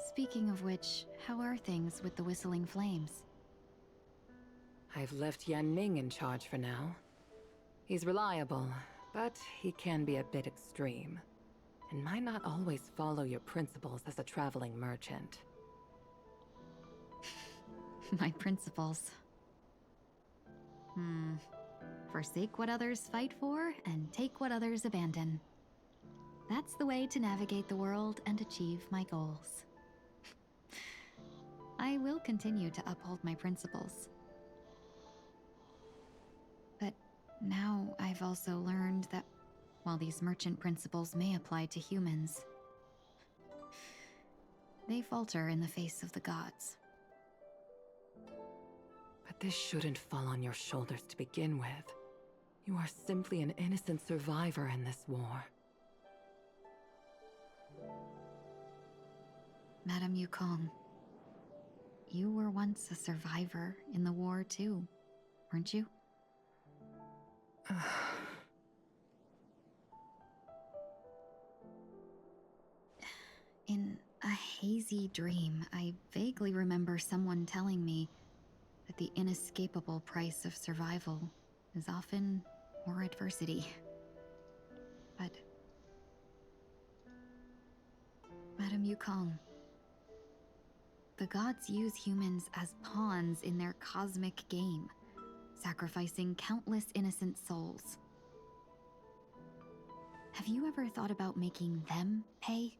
Speaking of which, how are things with the Whistling Flames? I've left Yan Ming in charge for now. He's reliable, but he can be a bit extreme, and might not always follow your principles as a traveling merchant. My principles. Forsake what others fight for, and take what others abandon. That's the way to navigate the world and achieve my goals. I will continue to uphold my principles. But now I've also learned that while these merchant principles may apply to humans, they falter in the face of the gods. But this shouldn't fall on your shoulders to begin with. You are simply an innocent survivor in this war. Madame Yukong, you were once a survivor in the war too, weren't you? In a hazy dream, I vaguely remember someone telling me that the inescapable price of survival is often more adversity. But Madame Yukong, the gods use humans as pawns in their cosmic game, sacrificing countless innocent souls. Have you ever thought about making them pay?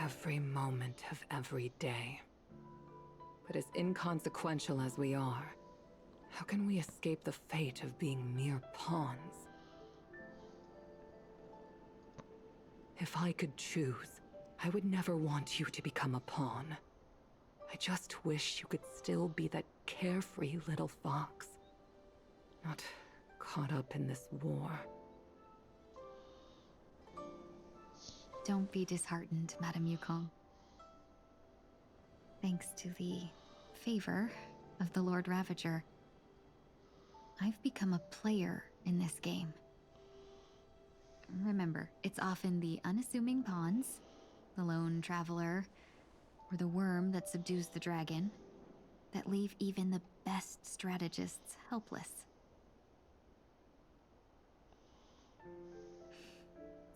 Every moment of every day. But as inconsequential as we are, how can we escape the fate of being mere pawns? If I could choose, I would never want you to become a pawn. I just wish you could still be that carefree little fox, not caught up in this war. Don't be disheartened, Madame Yukong. Thanks to the favor of the Lord Ravager, I've become a player in this game. Remember, it's often the unassuming pawns, the lone traveler, or the worm that subdues the dragon, that leave even the best strategists helpless.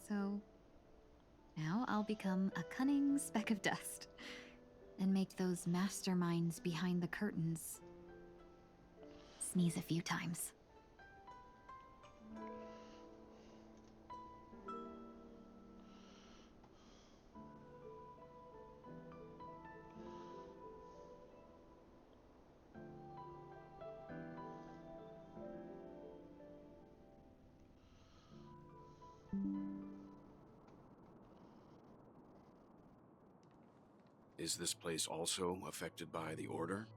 So, now I'll become a cunning speck of dust, and make those masterminds behind the curtains sneeze a few times. Is this place also affected by the Order?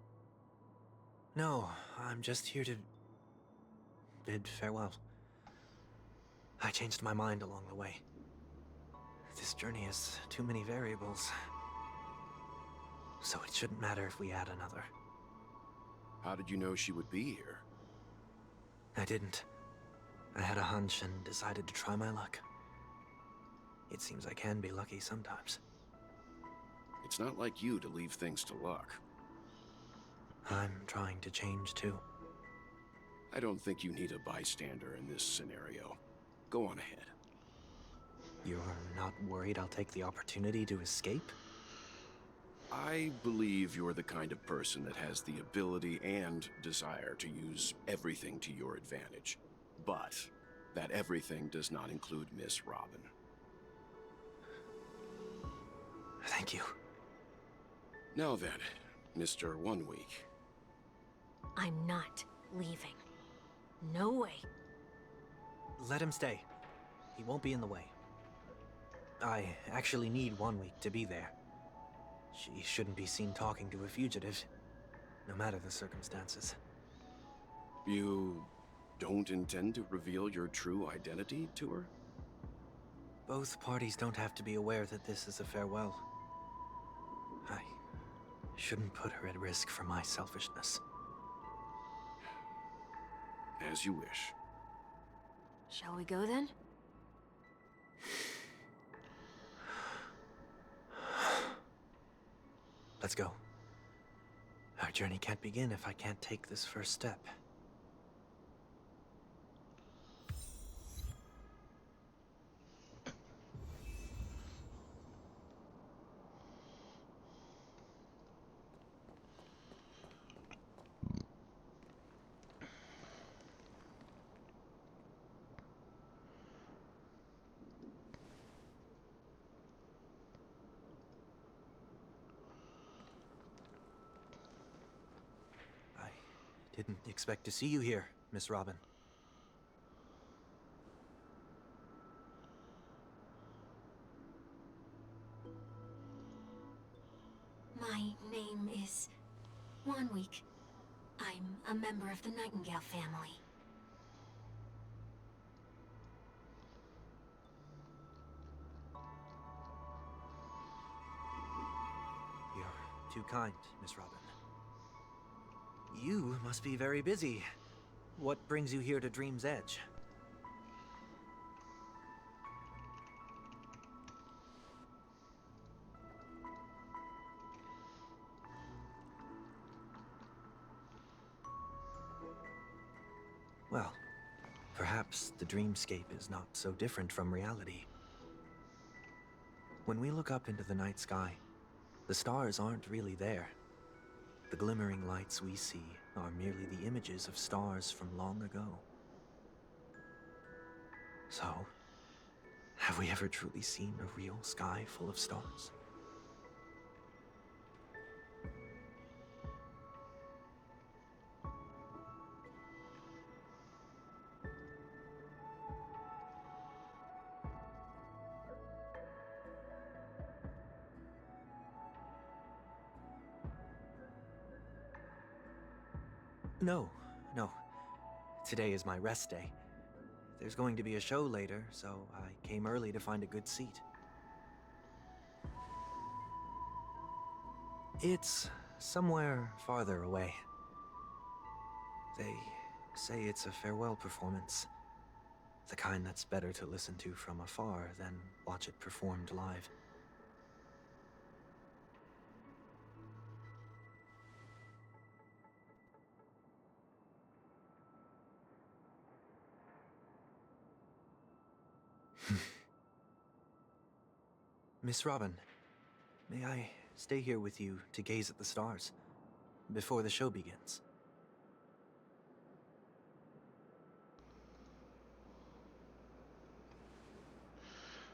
No, I'm just here to bid farewell. I changed my mind along the way. This journey has too many variables. So it shouldn't matter if we add another. How did you know she would be here? I didn't. I had a hunch and decided to try my luck. It seems I can be lucky sometimes. It's not like you to leave things to luck. I'm trying to change too. I don't think you need a bystander in this scenario. Go on ahead. You're not worried I'll take the opportunity to escape? I believe you're the kind of person that has the ability and desire to use everything to your advantage. But that everything does not include Miss Robin. Thank you. Now then, Mr. 1 Week. I'm not leaving. No way. Let him stay. He won't be in the way. I actually need 1 week to be there. She shouldn't be seen talking to a fugitive, no matter the circumstances. You don't intend to reveal your true identity to her? Both parties don't have to be aware that this is a farewell. I shouldn't put her at risk for my selfishness. As you wish. Shall we go then? Let's go. Our journey can't begin if I can't take this first step. Didn't expect to see you here, Miss Robin. My name is 1 Week. I'm a member of the Nightingale family. You're too kind, Miss Robin. You must be very busy. What brings you here to Dream's Edge? Well, perhaps the dreamscape is not so different from reality. When we look up into the night sky, the stars aren't really there. The glimmering lights we see are merely the images of stars from long ago. So, have we ever truly seen a real sky full of stars? No. Today is my rest day. There's going to be a show later, so I came early to find a good seat. It's somewhere farther away. They say it's a farewell performance. The kind that's better to listen to from afar than watch it performed live. Miss Robin, may I stay here with you to gaze at the stars before the show begins?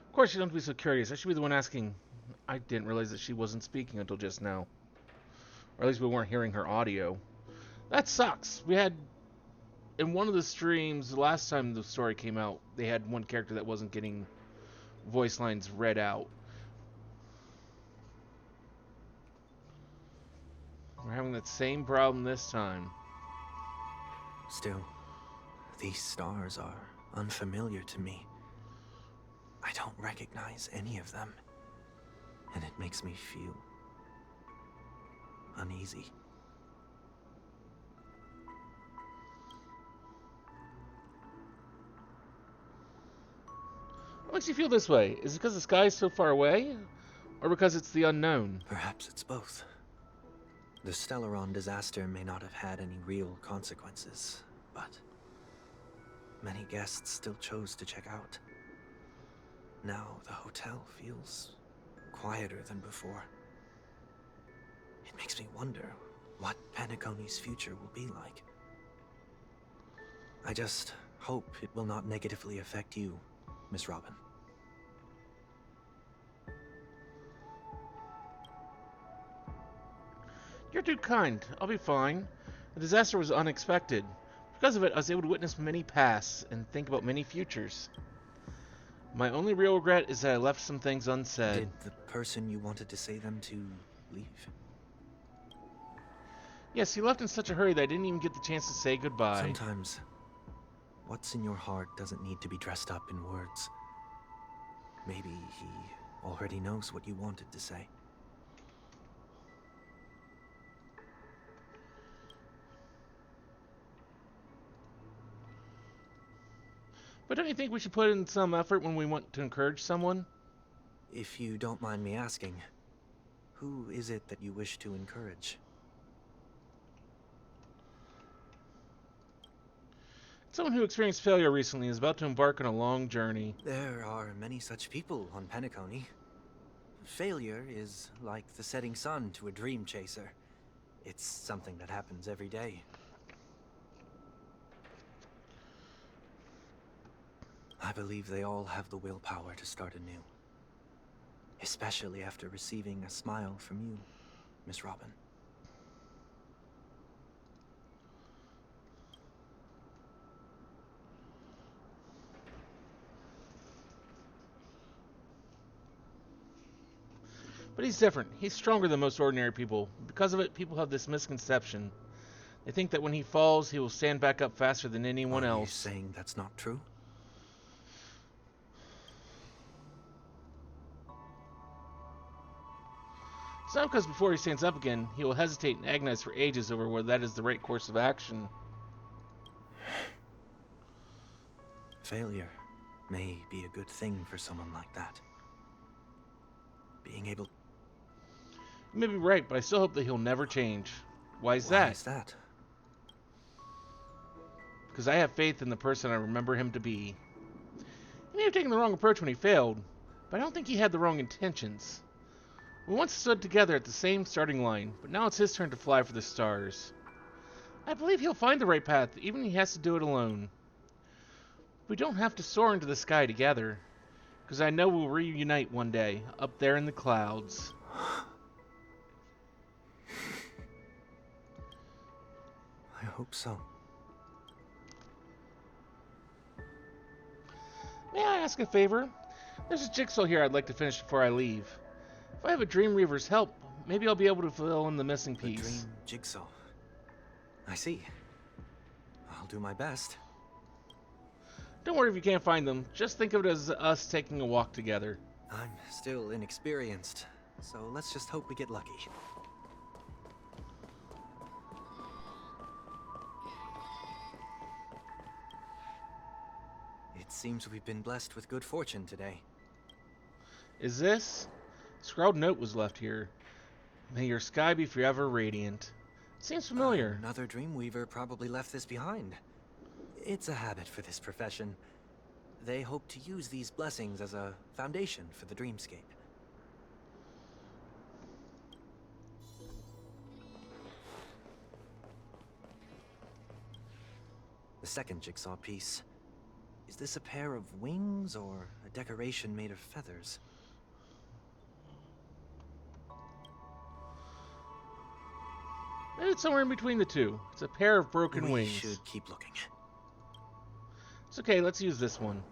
Of course, you don't have to be so curious. I should be the one asking. I didn't realize that she wasn't speaking until just now. Or at least we weren't hearing her audio. That sucks. We had, in one of the streams, the last time the story came out, they had one character that wasn't getting voice lines read out. We're having that same problem this time. Still, these stars are unfamiliar to me. I I don't recognize any of them, and it makes me feel uneasy. What makes you feel this way? Is it because the sky is so far away? Or because it's the unknown? Perhaps it's both. The Stellaron disaster may not have had any real consequences, but many guests still chose to check out. Now the hotel feels quieter than before. It makes me wonder what Penacony's future will be like. I just hope it will not negatively affect you, Miss Robin. You're too kind. I'll be fine. The disaster was unexpected. Because of it, I was able to witness many pasts and think about many futures. My only real regret is that I left some things unsaid. Did the person you wanted to say them to leave? Yes, he left in such a hurry that I didn't even get the chance to say goodbye. Sometimes, what's in your heart doesn't need to be dressed up in words. Maybe he already knows what you wanted to say. But don't you think we should put in some effort when we want to encourage someone? If you don't mind me asking, who is it that you wish to encourage? Someone who experienced failure recently is about to embark on a long journey. There are many such people on Penacony. Failure is like the setting sun to a dream chaser. It's something that happens every day. I believe they all have the willpower to start anew. Especially after receiving a smile from you, Miss Robin. But he's different. He's stronger than most ordinary people. Because of it, people have this misconception. They think that when he falls, he will stand back up faster than anyone else. Are you saying that's not true? It's not because before he stands up again, he will hesitate and agonize for ages over whether that is the right course of action. Failure may be a good thing for someone like that. Being able... You may be right, but I still hope that he'll never change. Why is that? Why is that? Because I have faith in the person I remember him to be. He may have taken the wrong approach when he failed, but I don't think he had the wrong intentions. We once stood together at the same starting line, but now it's his turn to fly for the stars. I believe he'll find the right path, even if he has to do it alone. We don't have to soar into the sky together, because I know we'll reunite one day, up there in the clouds. I hope so. May I ask a favor? There's a jigsaw here I'd like to finish before I leave. If I have a Dreamweaver's help, maybe I'll be able to fill in the missing piece. A dream jigsaw. I see. I'll do my best. Don't worry if you can't find them. Just think of it as us taking a walk together. I'm still inexperienced, so let's just hope we get lucky. It seems we've been blessed with good fortune today. Is this? A scrawled note was left here. May your sky be forever radiant. It seems familiar. Another Dreamweaver probably left this behind. It's a habit for this profession. They hope to use these blessings as a foundation for the dreamscape. The second jigsaw piece. Is this a pair of wings or a decoration made of feathers? Maybe it's somewhere in between the two. It's a pair of broken wings. We should keep looking. It's okay, let's use this one.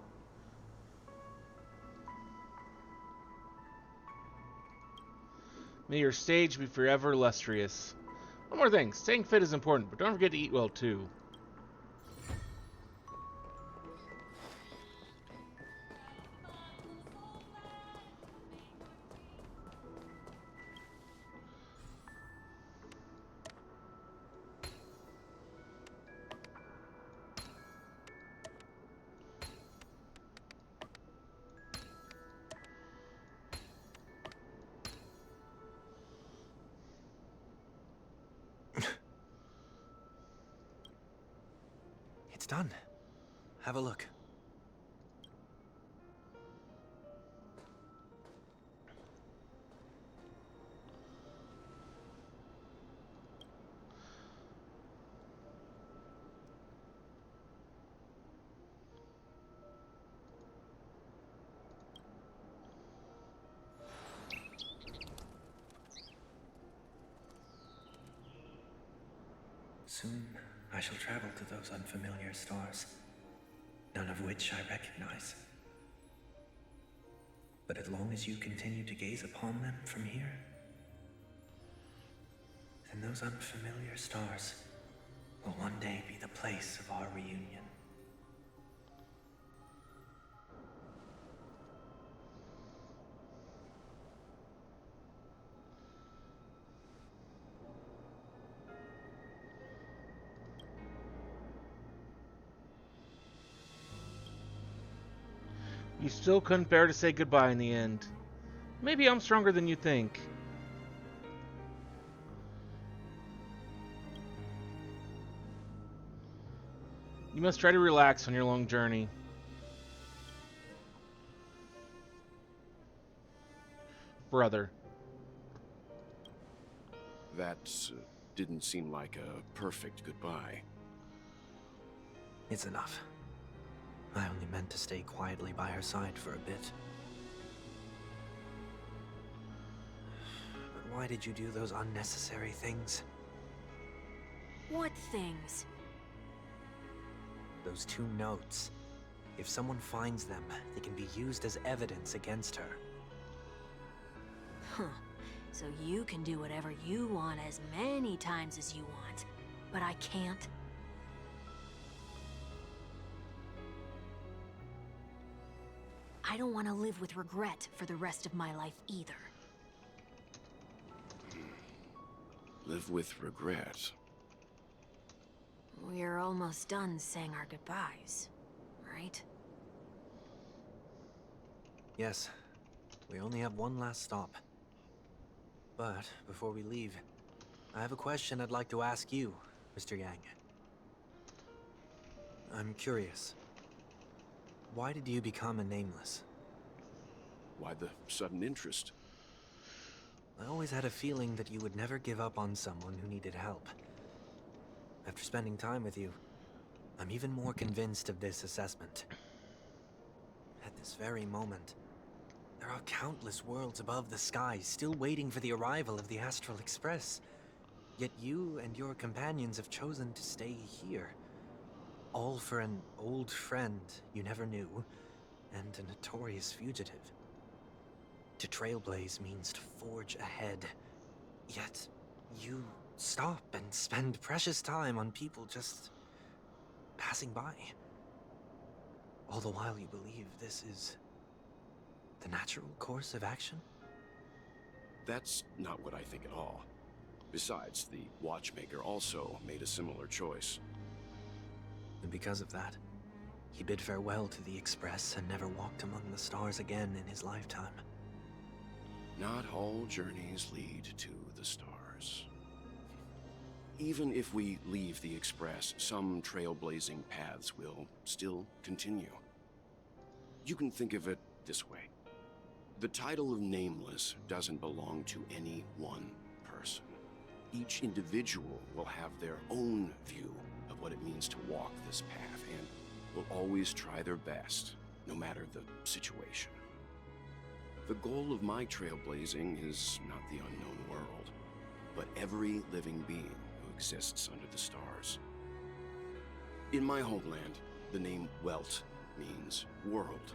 May your stage be forever illustrious. One more thing, staying fit is important, but don't forget to eat well too. done. Have a look. Soon, I shall travel to those unfamiliar stars, none of which I recognize. But as long as you continue to gaze upon them from here, then those unfamiliar stars will one day be the place of our reunion. You still couldn't bear to say goodbye in the end. Maybe I'm stronger than you think. You must try to relax on your long journey. Brother. That didn't seem like a perfect goodbye. It's enough. I only meant to stay quietly by her side for a bit. But why did you do those unnecessary things? What things? Those 2 notes. If someone finds them, they can be used as evidence against her. Huh. So you can do whatever you want as many times as you want, but I can't? I don't want to live with regret for the rest of my life either. Live with regret. We're almost done saying our goodbyes, right? Yes. We only have one last stop. But before we leave, I have a question I'd like to ask you, Mr. Yang. I'm curious. Why did you become a nameless? Why the sudden interest? I always had a feeling that you would never give up on someone who needed help. After spending time with you, I'm even more convinced of this assessment. At this very moment, there are countless worlds above the sky still waiting for the arrival of the Astral Express. Yet you and your companions have chosen to stay here. All for an old friend you never knew, and a notorious fugitive. To trailblaze means to forge ahead. Yet, you stop and spend precious time on people just passing by. All the while you believe this is the natural course of action? That's not what I think at all. Besides, the watchmaker also made a similar choice. And because of that, he bid farewell to the Express and never walked among the stars again in his lifetime. Not all journeys lead to the stars. Even if we leave the Express, some trailblazing paths will still continue. You can think of it this way. The title of Nameless doesn't belong to any one person. Each individual will have their own view of what it means to walk this path and will always try their best, no matter the situation. The goal of my trailblazing is not the unknown world, but every living being who exists under the stars. In my homeland, the name Welt means world.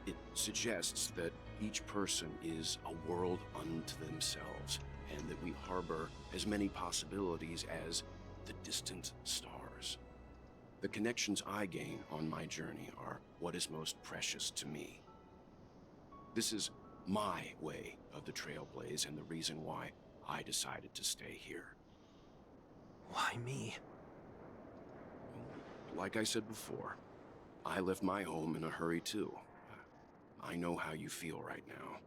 It suggests that each person is a world unto themselves, and that we harbor as many possibilities as the distant stars. The connections I gain on my journey are what is most precious to me. This is my way of the Trailblaze and the reason why I decided to stay here. Why me? Like I said before, I left my home in a hurry too. I know how you feel right now.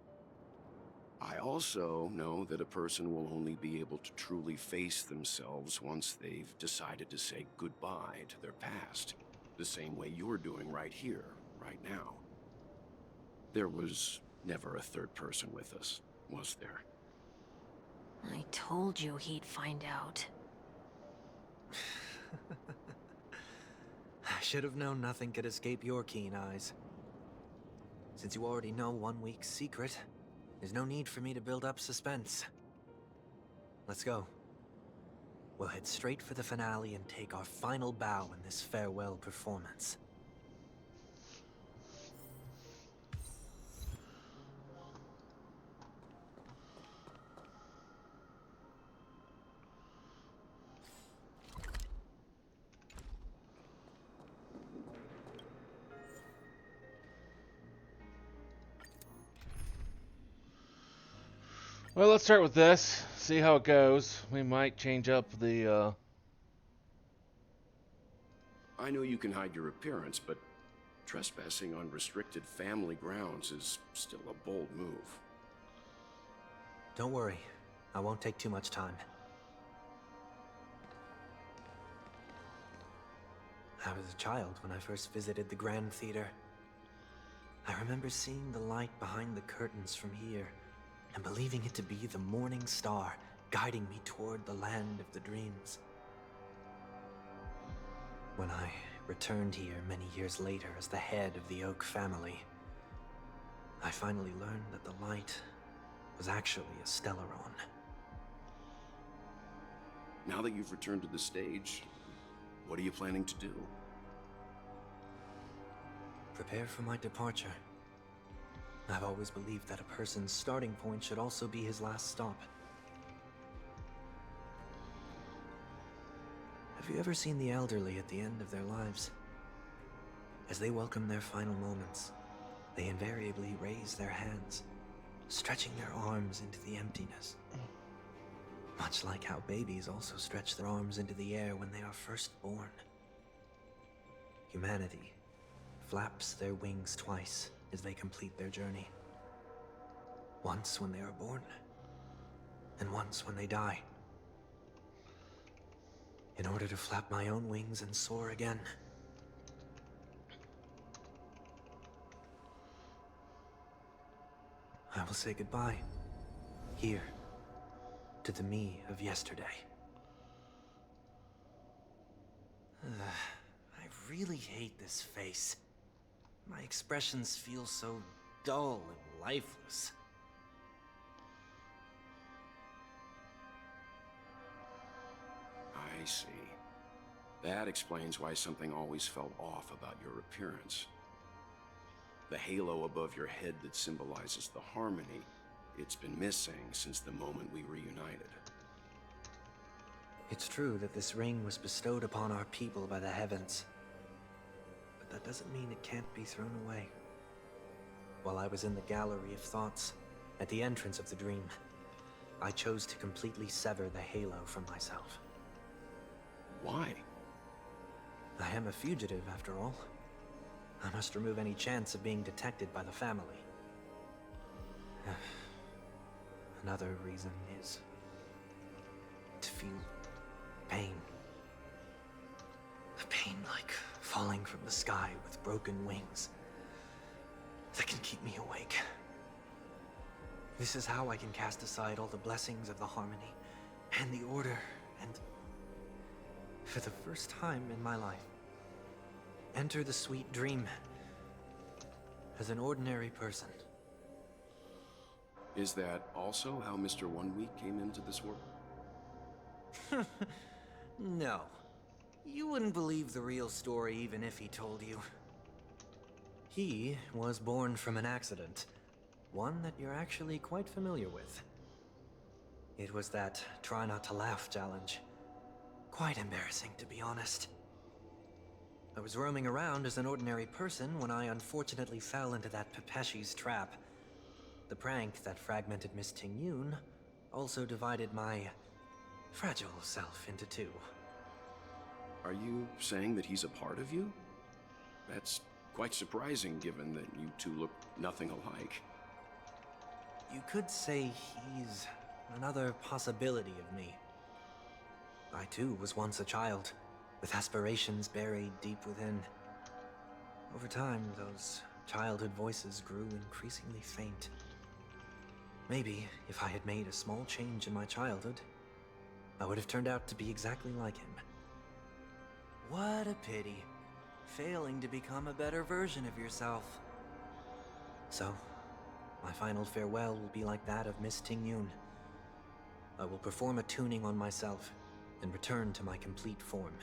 I also know that a person will only be able to truly face themselves once they've decided to say goodbye to their past. the same way you're doing right here, right now. There was never a third person with us, was there? I told you he'd find out. I should have known nothing could escape your keen eyes. Since you already know 1 week's secret, there's no need for me to build up suspense. Let's go. We'll head straight for the finale and take our final bow in this farewell performance. Well, let's start with this. See how it goes. We might change up the, I know you can hide your appearance, but trespassing on restricted family grounds is still a bold move. Don't worry. I won't take too much time. I was a child when I first visited the Grand Theater. I remember seeing the light behind the curtains from here, and believing it to be the morning star guiding me toward the land of the dreams. When I returned here many years later as the head of the Oak family, I finally learned that the light was actually a Stellaron. Now that you've returned to the stage, what are you planning to do? Prepare for my departure. I've always believed that a person's starting point should also be his last stop. Have you ever seen the elderly at the end of their lives? As they welcome their final moments, they invariably raise their hands, stretching their arms into the emptiness. Much like how babies also stretch their arms into the air when they are first born. Humanity flaps their wings twice as they complete their journey. Once when they are born, and once when they die. In order to flap my own wings and soar again. I will say goodbye, here, to the me of yesterday. I really hate this face. My expressions feel so dull and lifeless. I see. That explains why something always felt off about your appearance. The halo above your head that symbolizes the harmony, it's been missing since the moment we reunited. It's true that this ring was bestowed upon our people by the heavens. But that doesn't mean it can't be thrown away. While I was in the gallery of thoughts, at the entrance of the dream, I chose to completely sever the halo from myself. Why? I am a fugitive, after all. I must remove any chance of being detected by the family. Another reason is to feel pain. A pain like falling from the sky with broken wings that can keep me awake. This is how I can cast aside all the blessings of the harmony and the order and, for the first time in my life, enter the sweet dream as an ordinary person. Is that also how Mr. 1 Week came into this world? No. You wouldn't believe the real story even if he told you. He was born from an accident. One that you're actually quite familiar with. It was that try not to laugh challenge. Quite embarrassing, to be honest. I was roaming around as an ordinary person when I unfortunately fell into that Pepeshi's trap. The prank that fragmented Miss Ting-Yun also divided my fragile self into two. Are you saying that he's a part of you? That's quite surprising given that you two look nothing alike. You could say he's another possibility of me. I too was once a child, with aspirations buried deep within. Over time, those childhood voices grew increasingly faint. Maybe if I had made a small change in my childhood, I would have turned out to be exactly like him. What a pity. Failing to become a better version of yourself. So, my final farewell will be like that of Miss Tingyun. I will perform a tuning on myself and return to my complete form.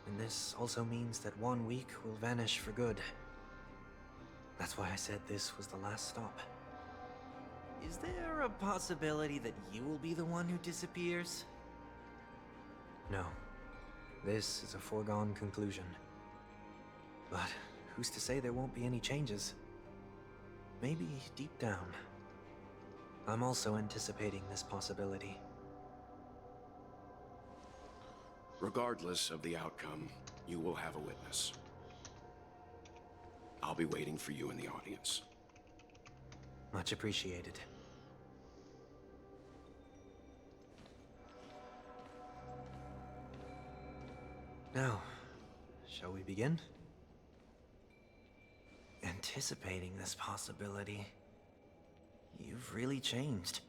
And this also means that 1 week will vanish for good. That's why I said this was the last stop. Is there a possibility that you will be the one who disappears? No. This is a foregone conclusion. But who's to say there won't be any changes? Maybe deep down, I'm also anticipating this possibility. Regardless of the outcome, you will have a witness. I'll be waiting for you in the audience. Much appreciated. Now, shall we begin? Anticipating this possibility. You've really changed.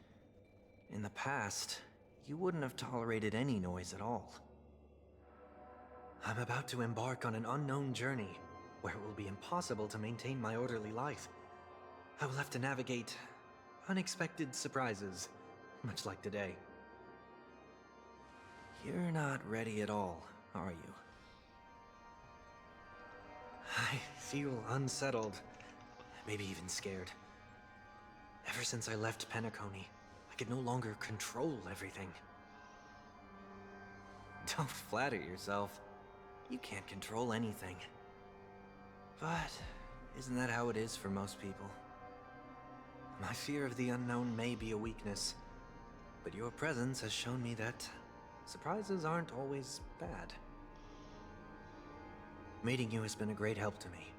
In the past, you wouldn't have tolerated any noise at all. I'm about to embark on an unknown journey, where it will be impossible to maintain my orderly life. I will have to navigate unexpected surprises, much like today. You're not ready at all, are you? I feel unsettled, maybe even scared. Ever since I left Penacony, I could no longer control everything. Don't flatter yourself. You can't control anything. But isn't that how it is for most people? My fear of the unknown may be a weakness, but your presence has shown me that surprises aren't always bad. Meeting you has been a great help to me,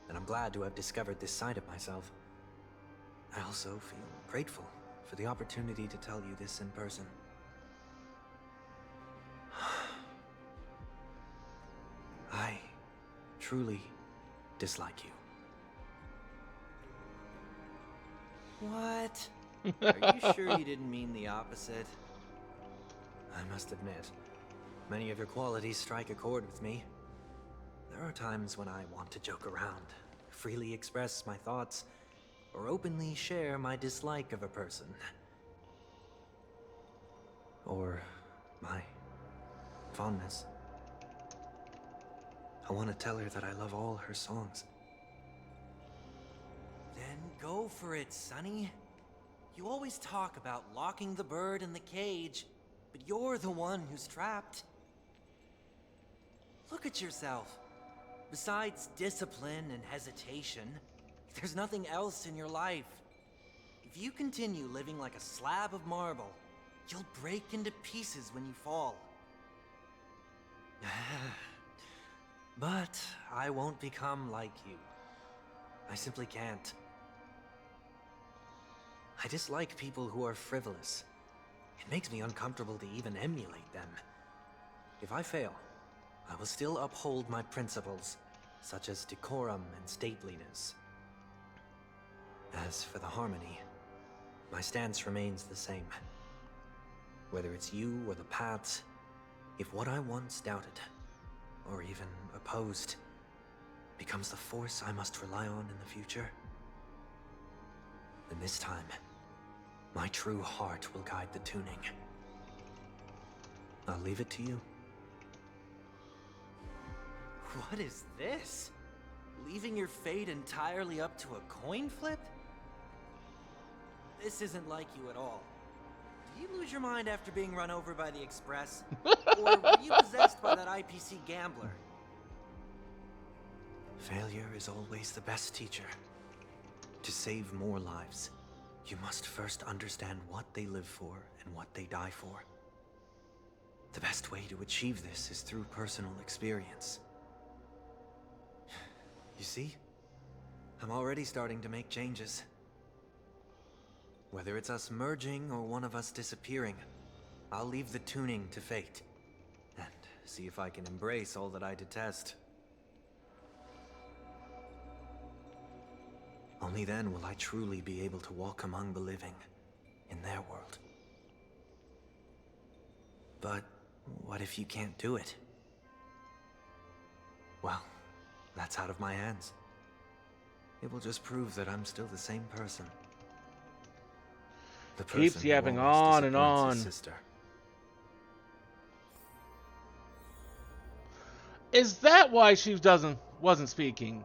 and I'm glad to have discovered this side of myself. I also feel grateful for the opportunity to tell you this in person. I truly dislike you. What? Are you sure you didn't mean the opposite? I must admit, many of your qualities strike a chord with me. There are times when I want to joke around, freely express my thoughts, or openly share my dislike of a person. Or my fondness. I want to tell her that I love all her songs. Then go for it, Sonny. You always talk about locking the bird in the cage, but you're the one who's trapped. Look at yourself. Besides discipline and hesitation, there's nothing else in your life. If you continue living like a slab of marble, you'll break into pieces when you fall. But I won't become like you. I simply can't. I dislike people who are frivolous. It makes me uncomfortable to even emulate them. If I fail, I will still uphold my principles, such as decorum and stateliness. As for the harmony, my stance remains the same. Whether it's you or the paths, if what I once doubted, or even opposed, becomes the force I must rely on in the future, then this time, my true heart will guide the tuning. I'll leave it to you. What is this? Leaving your fate entirely up to a coin flip? This isn't like you at all. Did you lose your mind after being run over by the Express? Or were you possessed by that IPC gambler? Failure is always the best teacher. To save more lives, you must first understand what they live for and what they die for. The best way to achieve this is through personal experience. You see? I'm already starting to make changes. Whether it's us merging or one of us disappearing, I'll leave the tuning to fate. And see if I can embrace all that I detest. Only then will I truly be able to walk among the living in their world. But what if you can't do it? Well, that's out of my hands. It will just prove that I'm still the same person. The person Keeps who yapping always on and disappoints on. his sister. Is that why she wasn't speaking?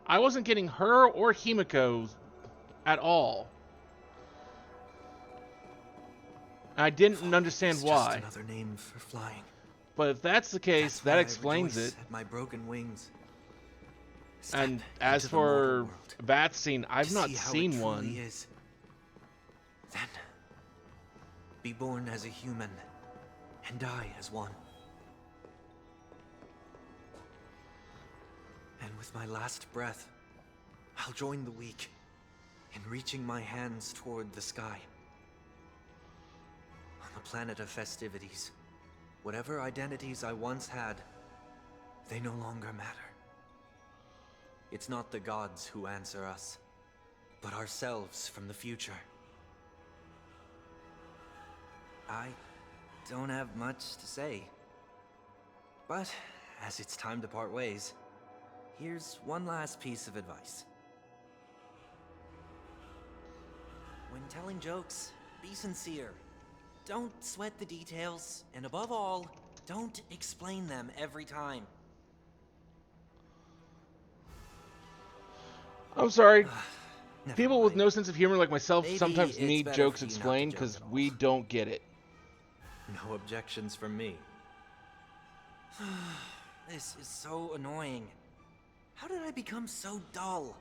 I wasn't getting her or Himiko at all. I didn't understand It's why. just another name for flying. But if that's the case, That's that why I explains rejoice it. at my broken wings. And Step as into the mortal for world a bath scene, I've to not see how it seen truly one. is. Then be born as a human and die as one. And with my last breath, I'll join the weak in reaching my hands toward the sky. On the planet of festivities, whatever identities I once had, they no longer matter. It's not the gods who answer us, but ourselves from the future. I don't have much to say. But as it's time to part ways, here's one last piece of advice. When telling jokes, be sincere. Don't sweat the details, and above all, don't explain them every time. I'm sorry. Never People with mind. no sense of humor like myself Maybe sometimes it's need better jokes for you not to explained joke because at all. we don't get it. No objections from me. This is so annoying. How did I become so dull?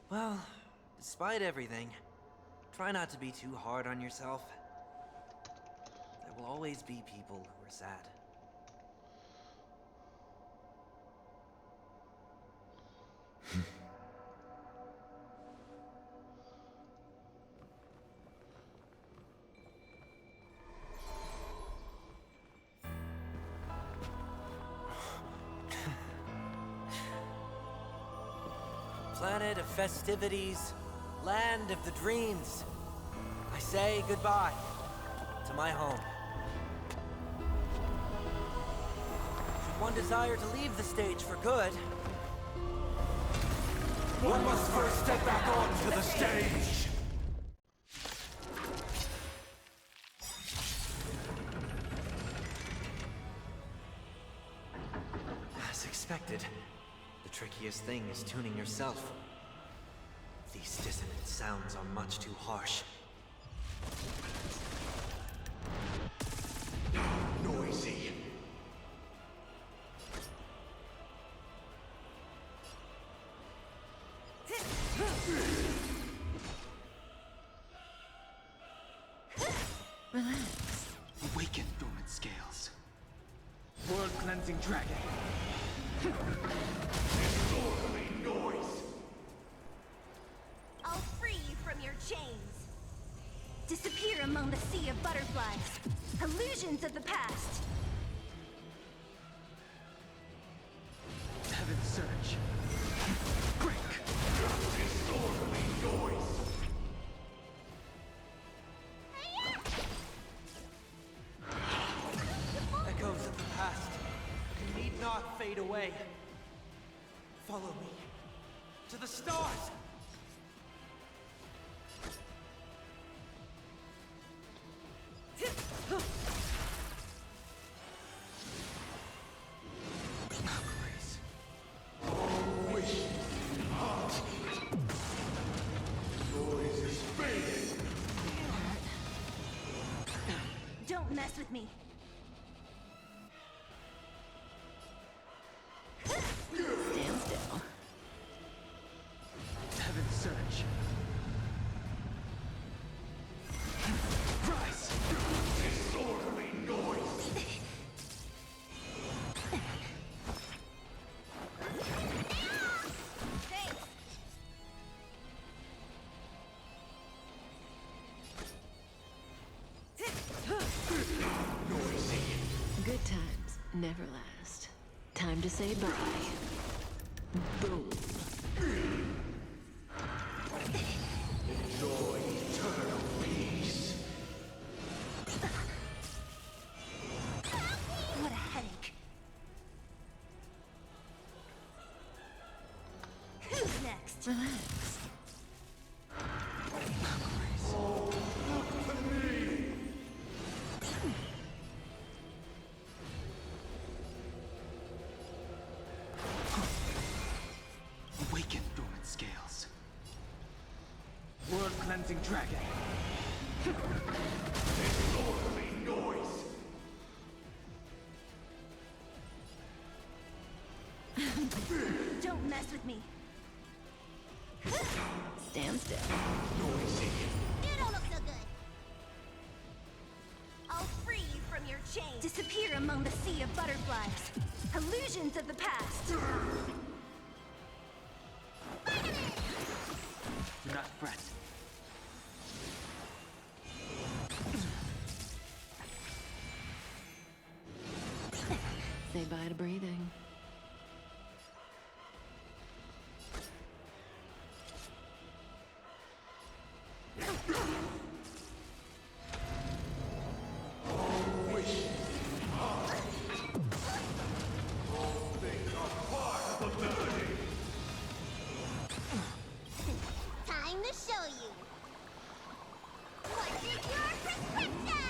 Well, despite everything, try not to be too hard on yourself. There will always be people who are sad. Planet of festivities, land of the dreams. I say goodbye to my home. Should one desire to leave the stage for good, One must first step back onto the stage. as expected, the trickiest thing is tuning yourself. These dissonant sounds are much too harsh. Noisy. Relax. Awaken dormant scales. World cleansing dragon. Disorderly noise. I'll free you from your chains. Disappear among the sea of butterflies. Illusions of the past. Heaven surge. Break. Disorderly noise. Echoes of the past need not fade away. Follow me to the stars. Noise is fading. Don't mess with me. Stand still. Heaven surge. Rise. Disorderly noise. Good times never last. Time to say bye. Boom. Enjoy eternal peace. What a headache. Who's next? Relax. Oh, look to me. Awaken dormant scales. World cleansing dragon. Disorderly noise. Don't mess with me. Stand still. Noisy. You don't look so good. I'll free you from your chains. Disappear among the sea of butterflies. Illusions of the past. Do not fret. Say bye to breathing. Time to show you. What is your prescription?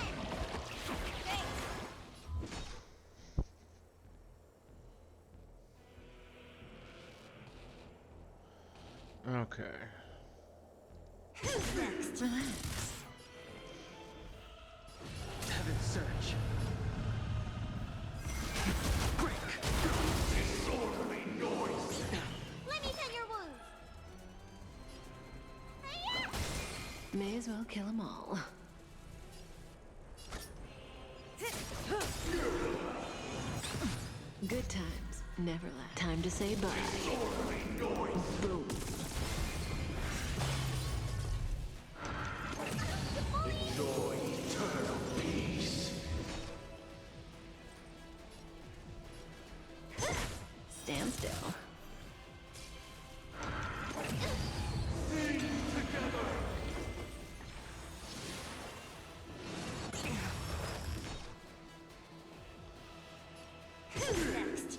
Okay. Who's next? Relax. Heaven's Surge. Disorderly noise. Let me tend your wounds. May as well kill them all. Good times never last. Time to say bye. Disorderly noise. Boom. Enjoy eternal peace. Stand still. Sing together. Who's next?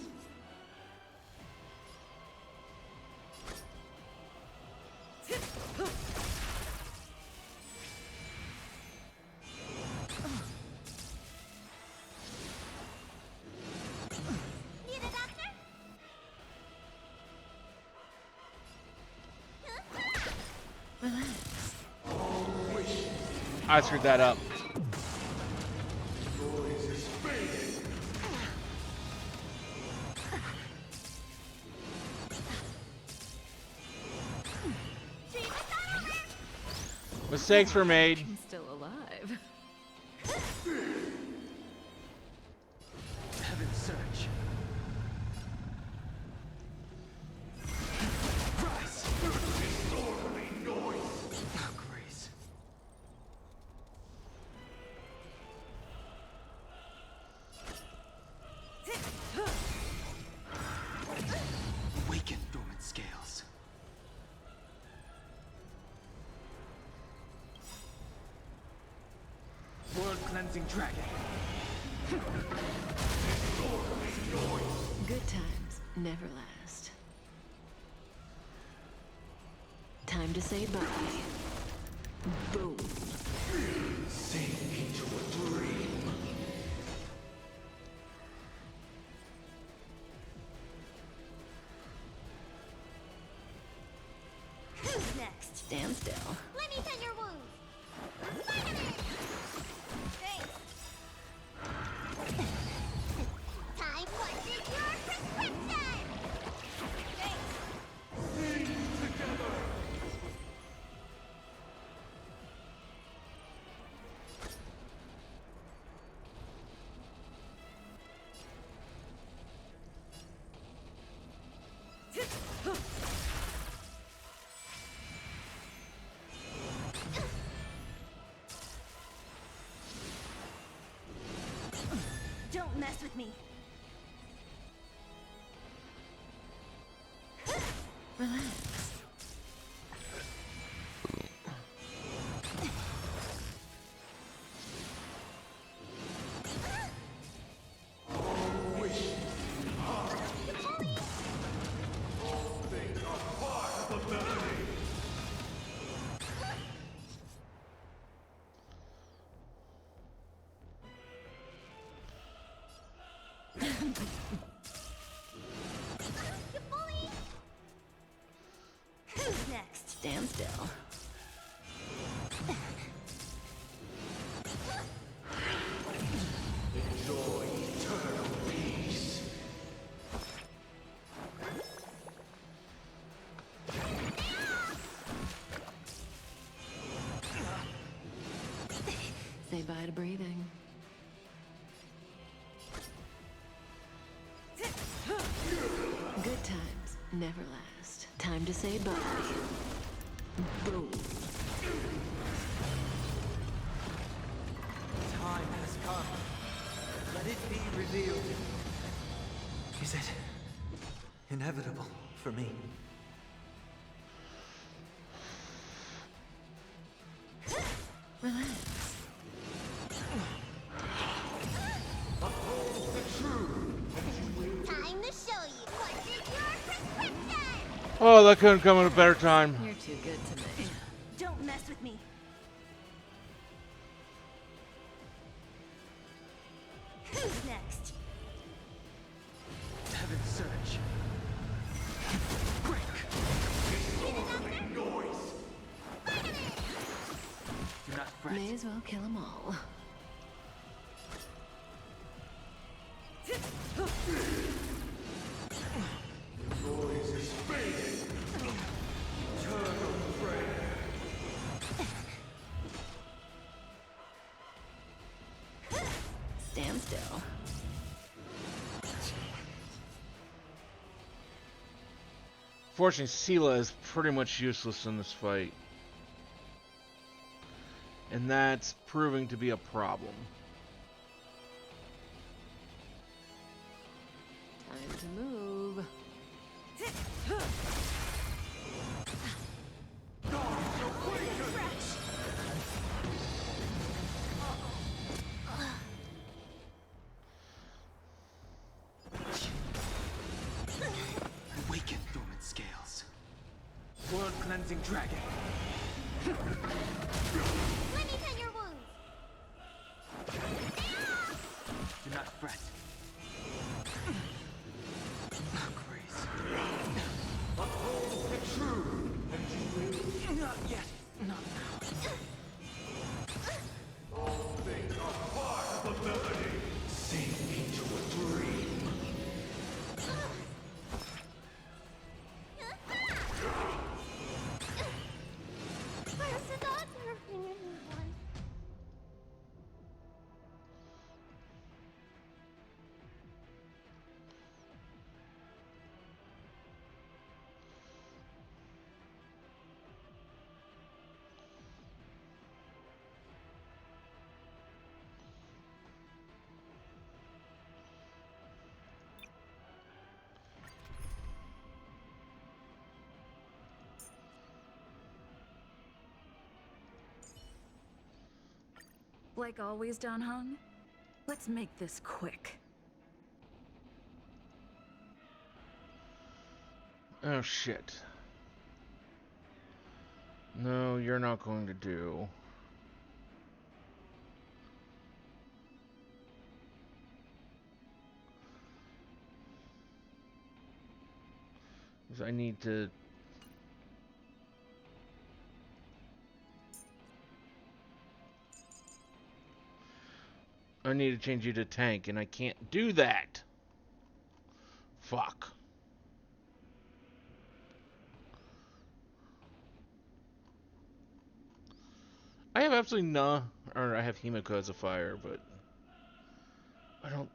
Need a doctor? Relax. I screwed that up. Noise is fading. Mistakes were made. I'm still alive. Heaven's Surge. Rise. Disorderly noise. Oh, grace. Awaken dormant scales. World cleansing dragon. Good times never last. Time to say bye. Boom. Sink into a dream. Who's next? Stand still. Let me tend your wounds. Thanks. Time. What is your prescription? Thanks. Sing together. Don't mess with me. Who's next? Stand still. Enjoy eternal peace. Say bye to breathing. Good times never last. Time to say bye. Boom. Time has come. Let it be revealed. Is it inevitable for me? Relax. Uphold the truth. Time to show you what's in your prescription! Oh, that couldn't come at a better time. You're too good to me. Don't mess with me. Who's next? Heaven's search. Only noise. Do not fret. May as well kill them all. Noise is fading. Eternal prayer. Stand still. Fortunately, Sela is pretty much useless in this fight. And that's proving to be a problem. Time to move. Awaken dormant scales. World cleansing dragon. Let me tend your wounds. Do not fret. Grace. Uphold the truth, and you will. Not yet. Not now. All things are part of the melody. Sink into a dream. Where's the doctor? Anyone? Like always, Don Hung? Let's make this quick. Oh shit. No, you're not going to do. Because I need to... I need to change you to tank, and I can't do that. Fuck. I have absolutely no... Or I have Himiko as a fire, but... I don't...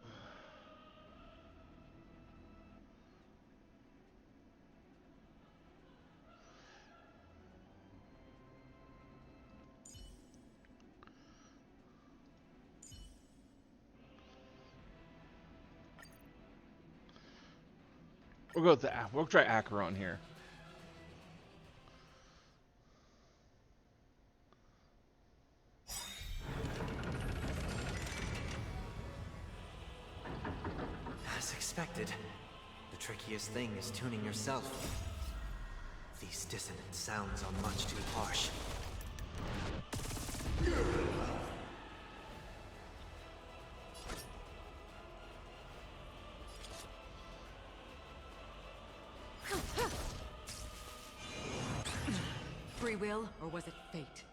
We'll go with that. We'll try Acheron here. As expected, the trickiest thing is tuning yourself. These dissonant sounds are much too harsh. Free will, or was it fate?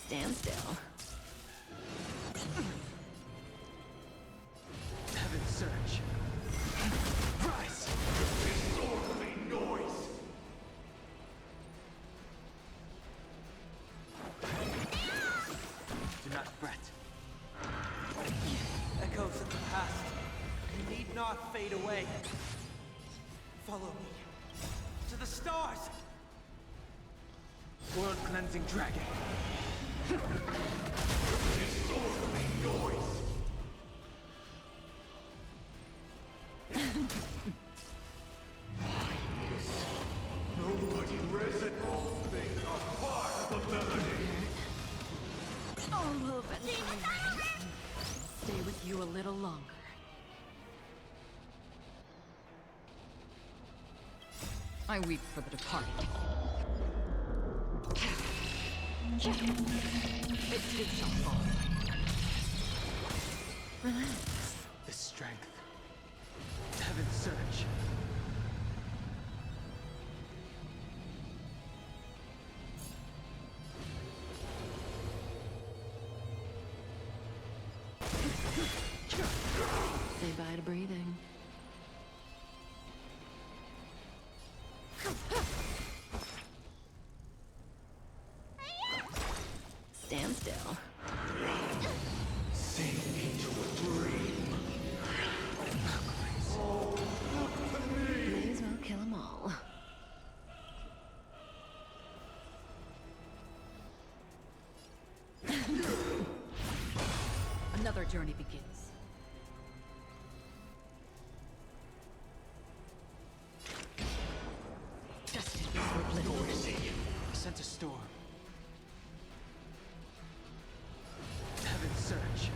Stand still. Heaven's surge. Rise! Disorderly noise! Do not fret. Echoes of the past need not fade away. Follow me to the stars. World-cleansing dragon. Disorderly noise! Nobody resin all things are part of the melody. All over me. Stay with you a little longer. I weep for the departed. It too shall fall. Relax. The strength. Heaven's surge. Say bye to breathing. Stand still. Sink into a dream. Oh, look to me! May as well kill them all. Another journey begins. Destined for oblivion. I sense a storm. Heaven's surge.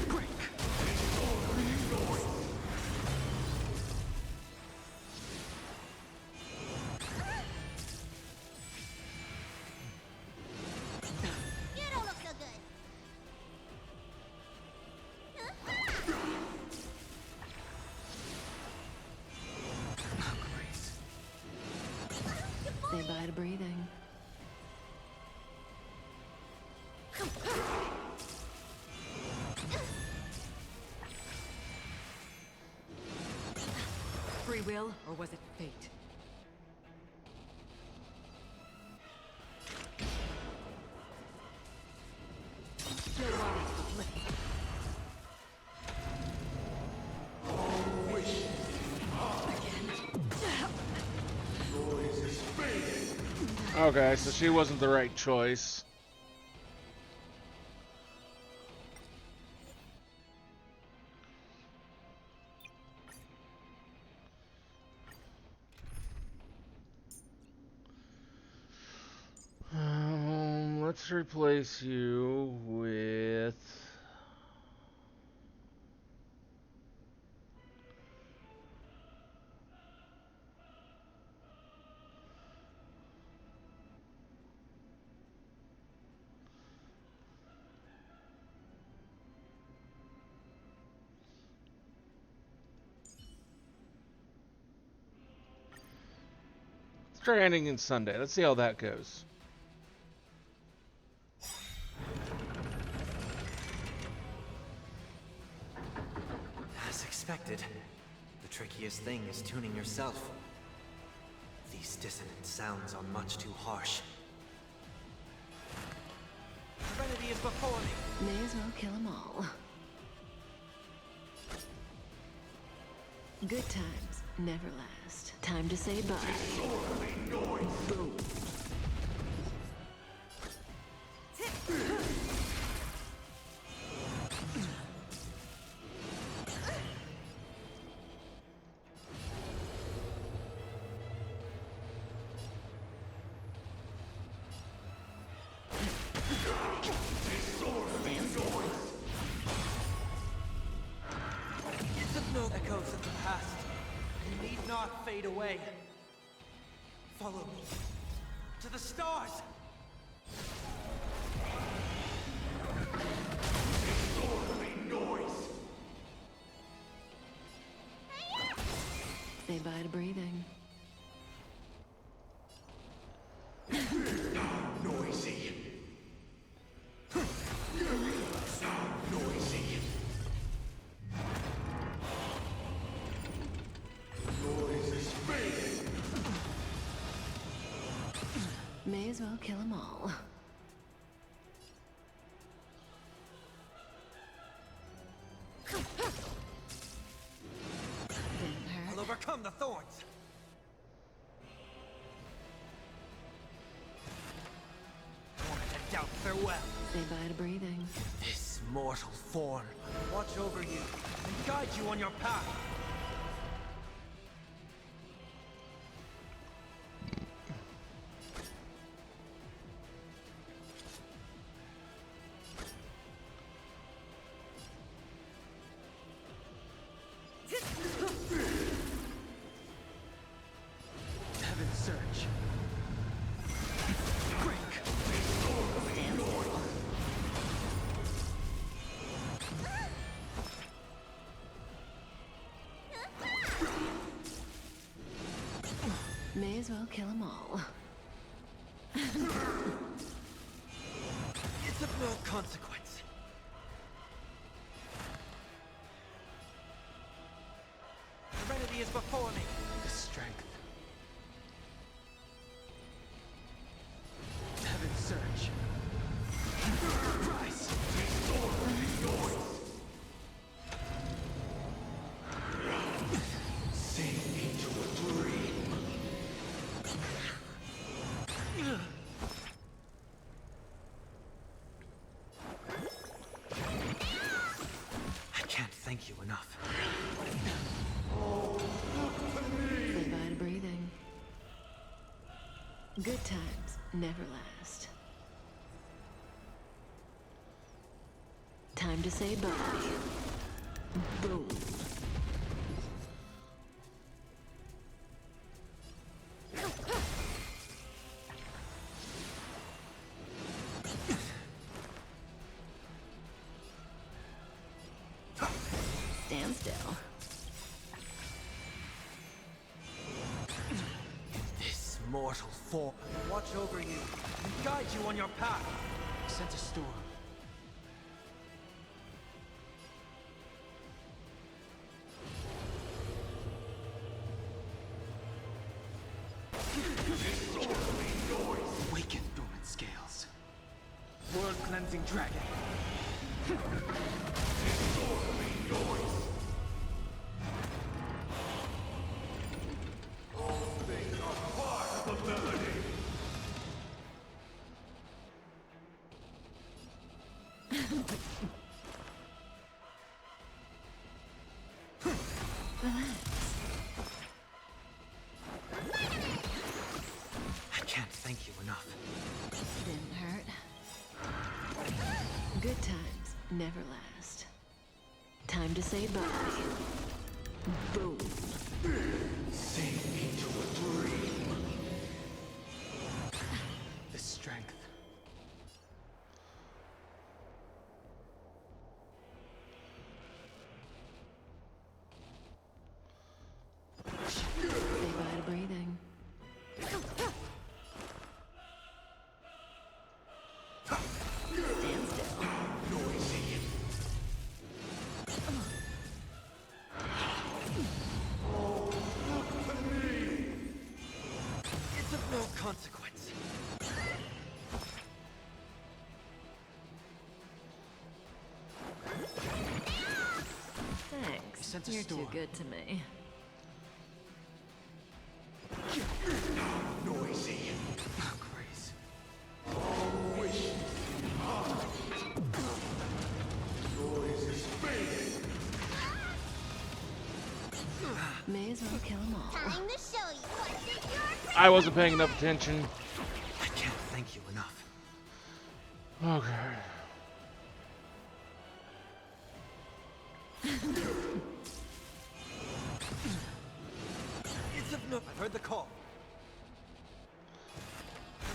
Break. You don't look so good. Say bye to breathing. Free will, or was it fate? No bodies for flipping. Okay, so she wasn't the right choice. Let's replace you with... Let's try ending in Sunday. Let's see how that goes. As expected, the trickiest thing is tuning yourself. These dissonant sounds are much too harsh. Serenity is before me. May as well kill them all. Good times never last. Time to say bye. Disorderly noise! Boom. Disorderly noise! No echoes of the past. You need not fade away. Follow me. To the stars! Say bye to breathing. Noisy. Noisy. Noise is fading. May as well kill them all. I'll overcome the thorns. I want to doubt farewell. Say bye to breathing. This mortal form will watch over you and guide you on your path. Heaven's search. May as well kill them all. It's of no consequence. Serenity is before me. The strength. Heaven's search. Rise. Sink into a dream. I can't thank you enough. Say bye to breathing. Good times never last. Time to say bye. Boom. Stand still. This mortal form will watch over you and guide you on your path. Sense a storm. Awaken dormant scales. World cleansing dragon. All things are part of the melody. I can't thank you enough. Didn't hurt. Good times never last. Time to say bye. Boom. Sink into a dream. The strength. Say bye to breathing. Stand still. Noisy. It's of no consequence. Thanks. Sense a You're too storm. good to me. Noisy. Oh, grace. All wishes in heart. Noise is fading. May as well kill them all. Time to show you what's in your I wasn't paying enough attention. I can't thank you enough. Okay. I've heard the call.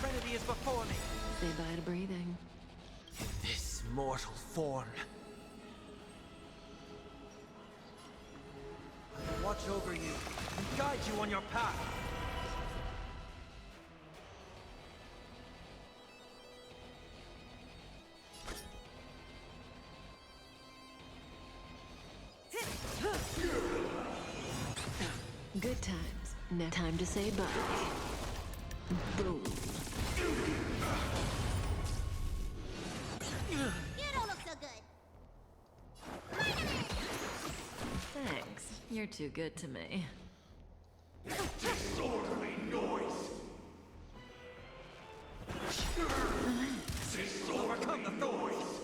Serenity is before me. Say bye to breathing. This mortal form. I will watch over you and guide you on your path. Good times. Now time to say bye. Boom. You don't look so good. Thanks. You're too good to me. Disorderly noise! Disorderly noise!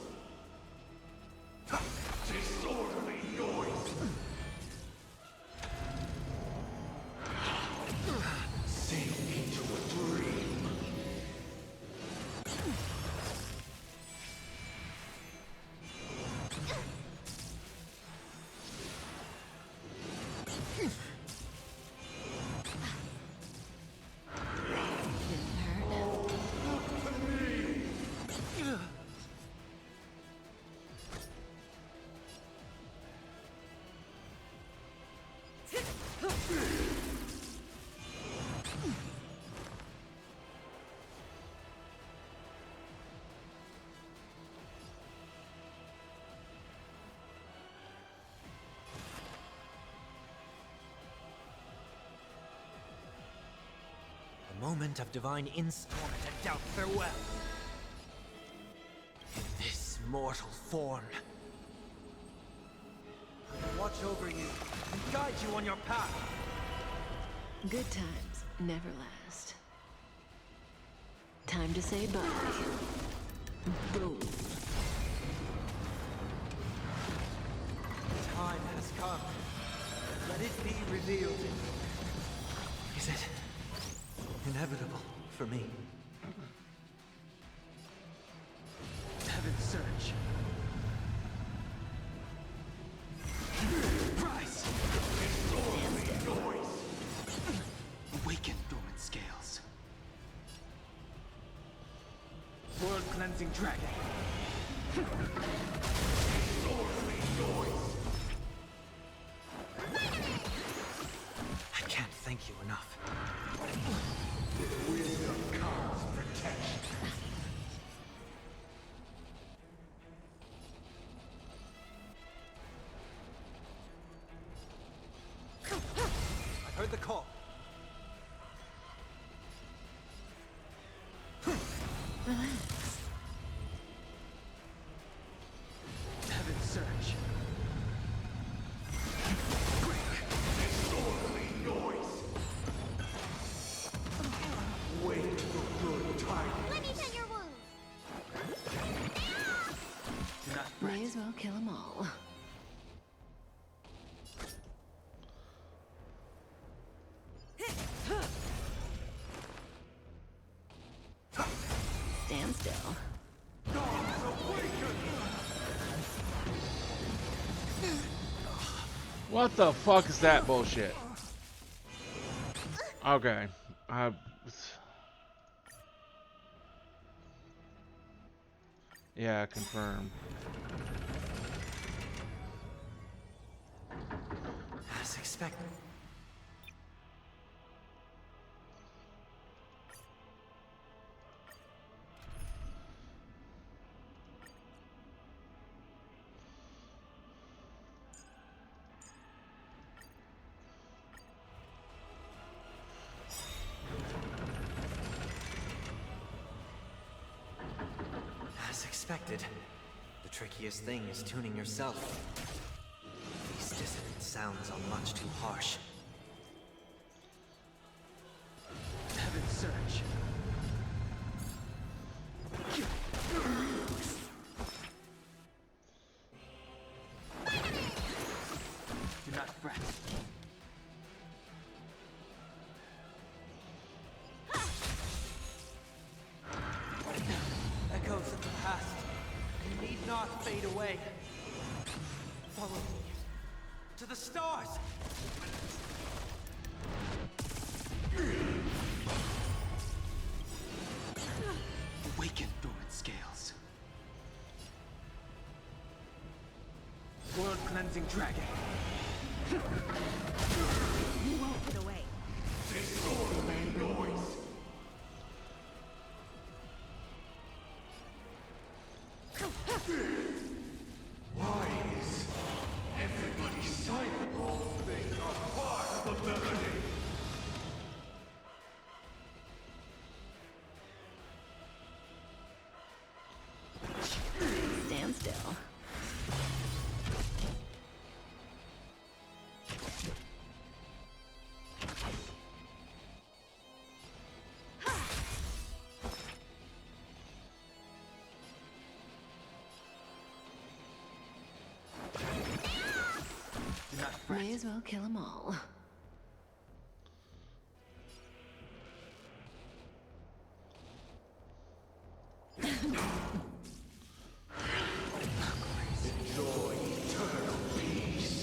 Disorderly noise! Sink into a dream. A moment of divine insight. To doubt farewell. This mortal form. I will watch over you and guide you on your path. Good times never last. Time to say bye. Boom. Time has come. Let it be revealed. Is it inevitable for me? Heaven's search. Rise! Disorderly noise! Awaken dormant scales. World cleansing dragon. Disorderly noise! I can't thank you enough. With wisdom comes protection. I've heard the call. Relax. Heaven's search. Disorderly noise! Wait for good timing. Let me tend your wounds. Do not fret. May as well kill them all. Stand still. What the fuck is that bullshit? Okay. Yeah, confirm. As expected. As expected. The trickiest thing is tuning yourself. These dissonant sounds are much too harsh. Heaven's search. Do not fret. Echoes of the past need not fade away. Follow me to the stars. cleansing dragon. You won't get away. Disorderly noise. Why is everybody silent? They are part of the melody. Stand still. May as well kill them all. Enjoy eternal peace.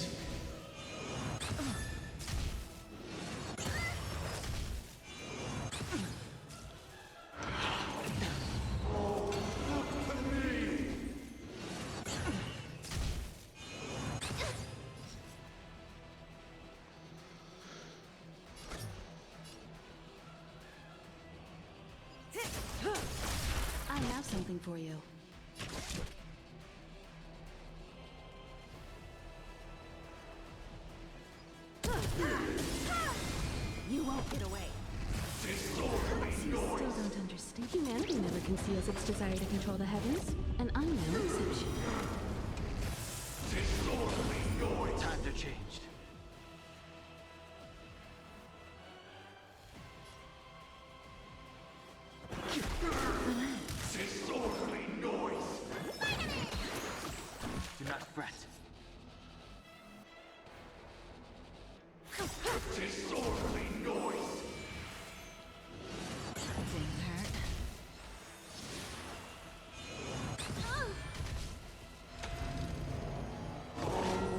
Oh, look at me. I have something for you. You won't get away. Disorderly You still noise. don't understand. Humanity never conceals its desire to control the heavens, and I'm no exception. Disorderly noise. Times are changed. Disorderly noise. Do not fret. Disorderly noise. Didn't hurt.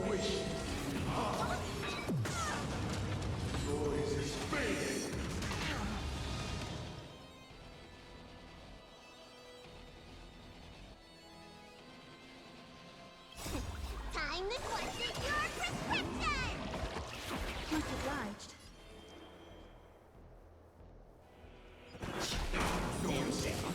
Wish. Noise is fading. Time to question your prescription! Much obliged. Stand still.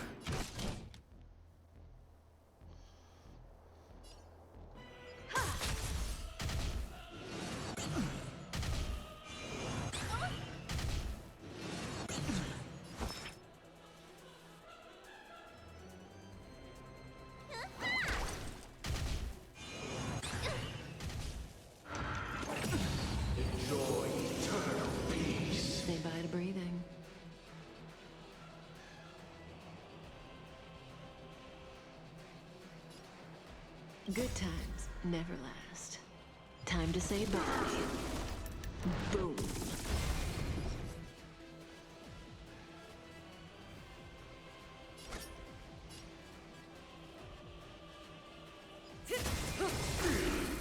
Enjoy eternal peace. Say bye to breathing. Good times never last. Time to say bye. Boom.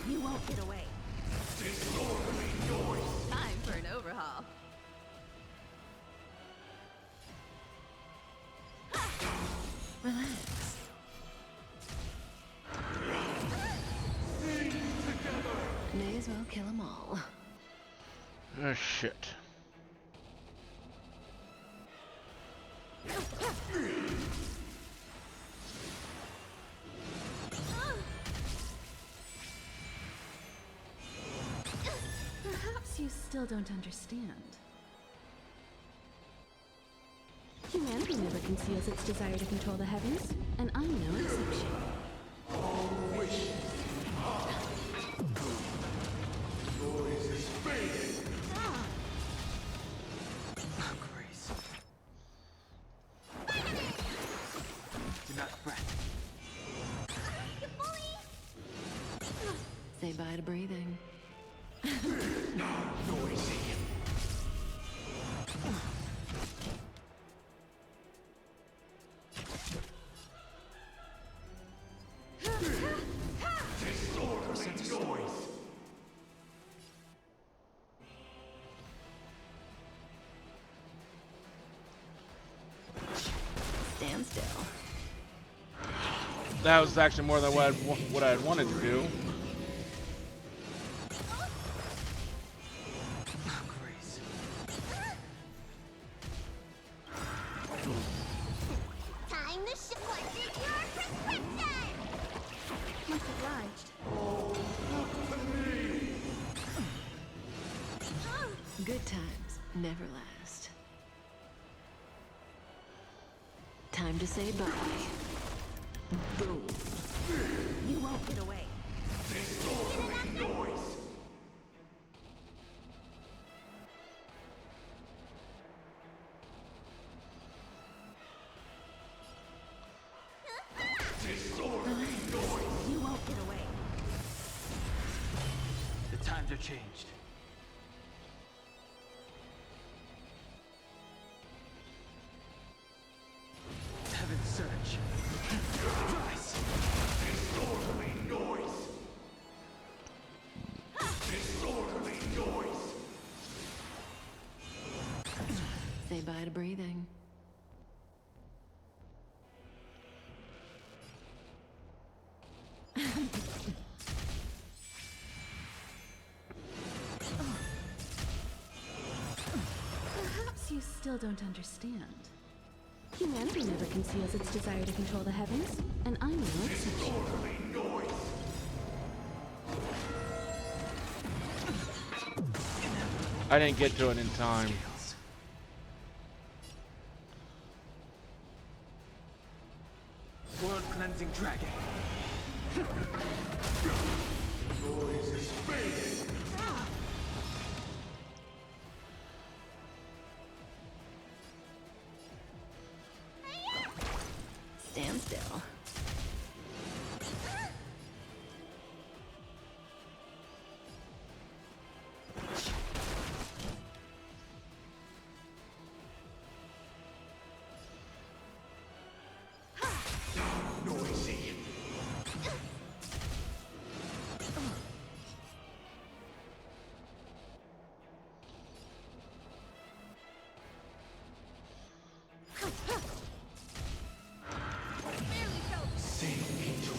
You won't get away. Disorderly noise. Time for an overhaul. Relax. May as well kill them all. Oh, shit. Perhaps you still don't understand. Humanity never conceals its desire to control the heavens, and I'm no exception. Wish. Noise is fading. Grace. Do not fret. Say bye to breathing. Noisy. Disorderly noise. Stand still. That was actually more than what I had wanted to do. Good times never last. Time to say bye. Boom. You won't get away. Disorderly noise. Disorderly noise. You won't get away. The times are changed. Heaven's search. Rise. Disorderly noise. Disorderly noise. Say bye to breathing. Perhaps you still don't understand. Humanity never conceals its desire to control the heavens, and I'm no exception. Disorderly noise. I didn't get to it in time. World cleansing dragon. Noise is fading. Stand still. Noisy. Sink into a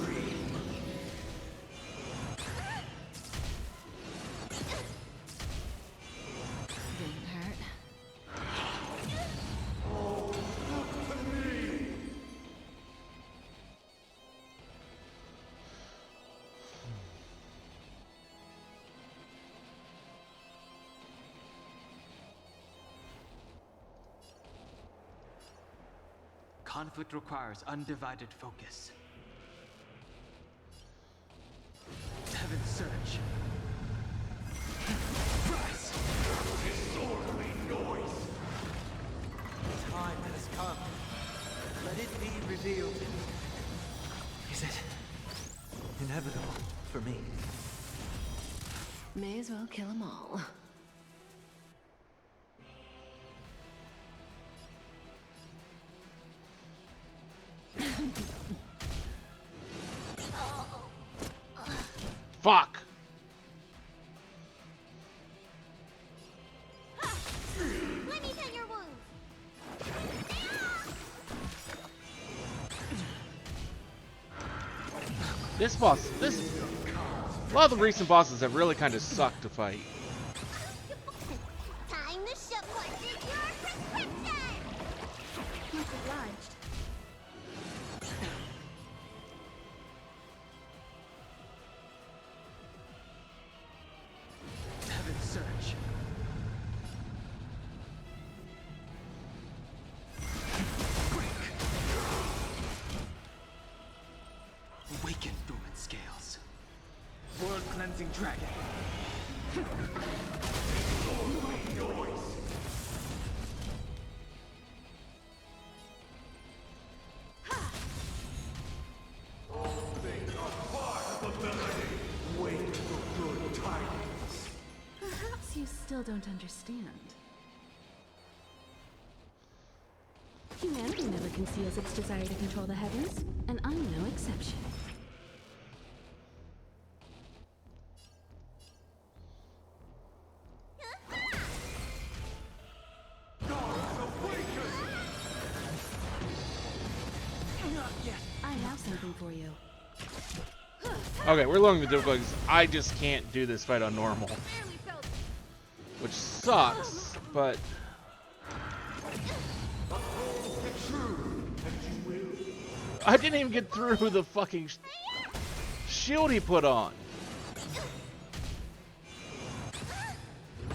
dream. Didn't hurt. Oh, look at me. Conflict requires undivided focus. Heaven's search. Rise! Disorderly noise. Time has come. Let it be revealed. Is it inevitable for me? May as well kill them all. Fuck! Let me tend your wounds. This boss, a lot of the recent bosses have really kind of sucked to fight. Time to support your prescription. Much obliged. Heaven's search. Awaken dormant scales. World cleansing dragon. Disorderly noise. All things are part of the melody. Wait for good tidings. Perhaps you still don't understand. Humanity never conceals its desire to control the heavens, and I'm no exception. I have something for you. Okay, we're lowering the difficulties. I just can't do this fight on normal. Which sucks, but... I didn't even get through the fucking shield he put on.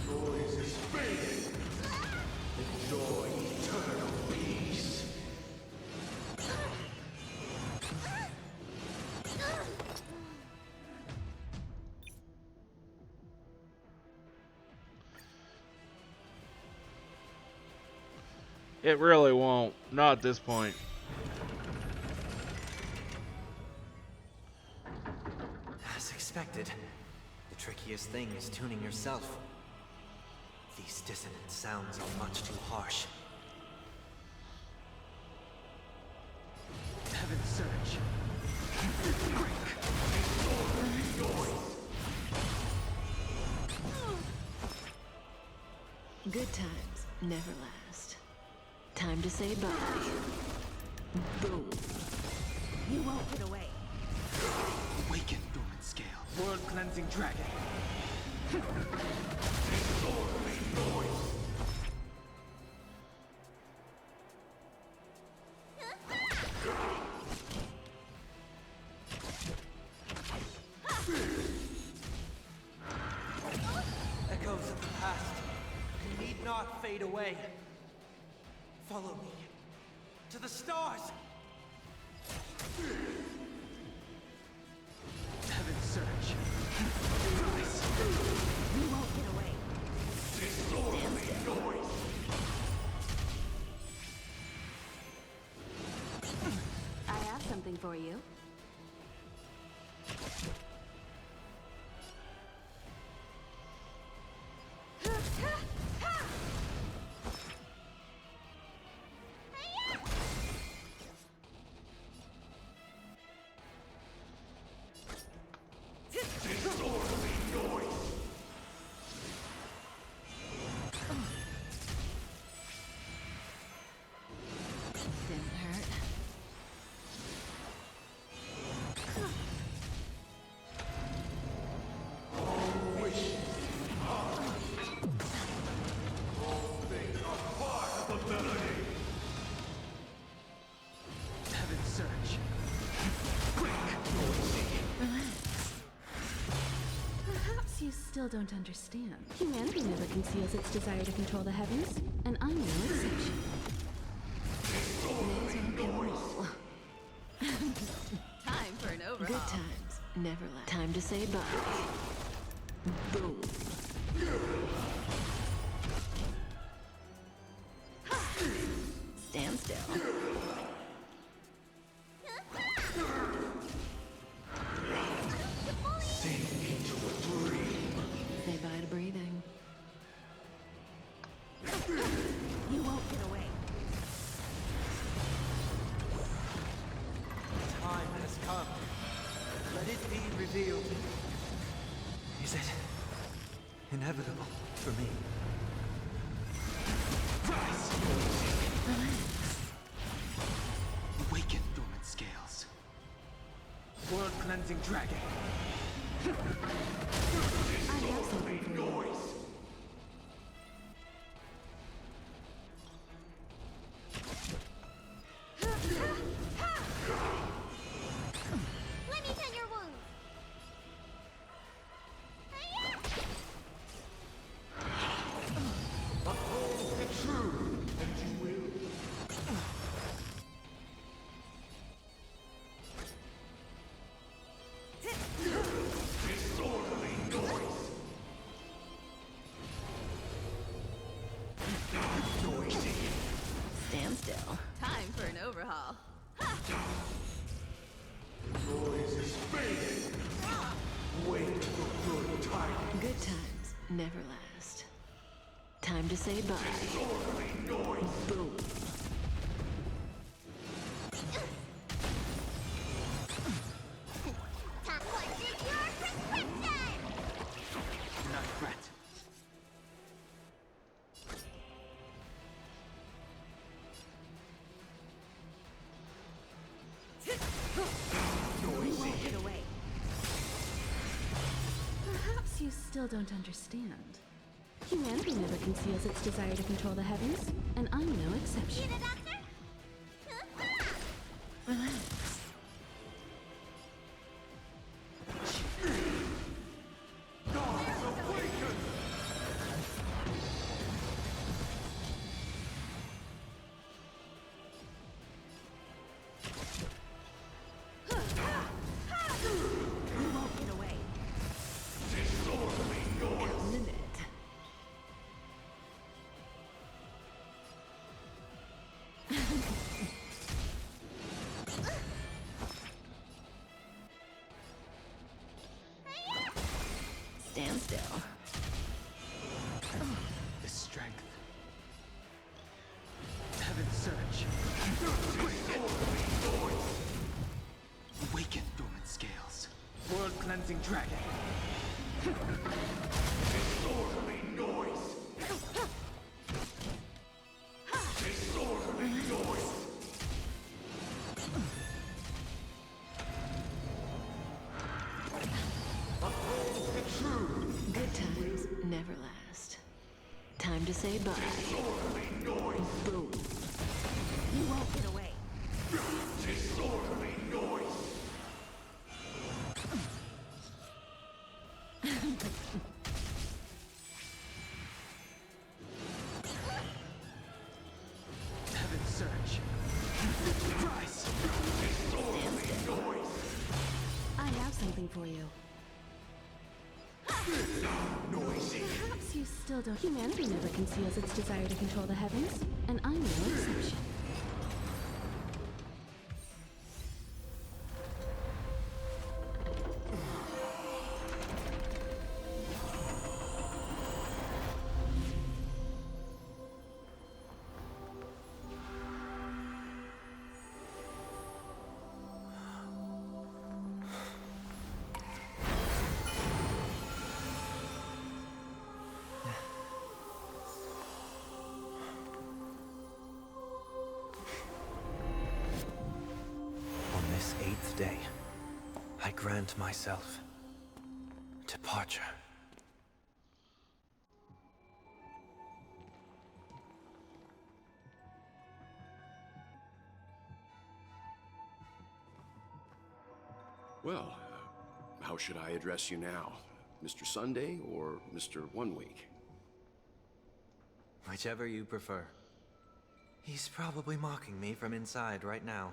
Noise is It really won't. Not at this point. As expected, the trickiest thing is tuning yourself. These dissonant sounds are much too harsh. Heaven's Surge. Good times never last. Time to say bye. Boom. You won't get away. Awaken, dormant scale. World cleansing dragon. Echoes of the past need not fade away. Follow me to the stars. Heaven's Surge. Rise. You won't get away. I have something for you. Didn't hurt. Heaven's Surge. Perhaps you still don't understand. Humanity never conceals its desire to control the heavens, and I'm no exception. Time for an overhaul. Good times never last. Time to say bye. Boom. Stand still. Say bye to breathing. You won't get away. Time has come. Let it be revealed. Is it inevitable for me? Awaken, dormant scales. World cleansing dragon. I have something for you. Let me tend your wounds. Uphold the true, and you will. Disorderly noise. Noisy. Stand still. Time for an overhaul. Noise is fading. Wait for good tidings. Good times never last. Time to say bye. Disorderly noise. Boom. What's your prescription? Do not fret. You won't get away. Perhaps you still don't understand. Humanity never conceals its desire to control the heavens, and I'm no exception. You the doctor? Relax. Gods awaken! You won't get away. Disorderly noise. Limit. still. The strength. Heaven's surge. Awaken dormant scales. World cleansing dragon. Disorderly noise! Disorderly noise! Uphold the truth! Good times never last. Time to say bye. Disorderly noise! Boom. You won't get away. Disorderly noise! Heaven's surge. Rise! Disorderly noise! I have something for you. Noisy! Perhaps you still don't. Humanity never conceals its desire to control the heavens, and I'm no exception. On this 8th day, I grant myself departure. Well, how should I address you now? Mr. Sunday or Mr. One Week? Whichever you prefer. He's probably mocking me from inside right now.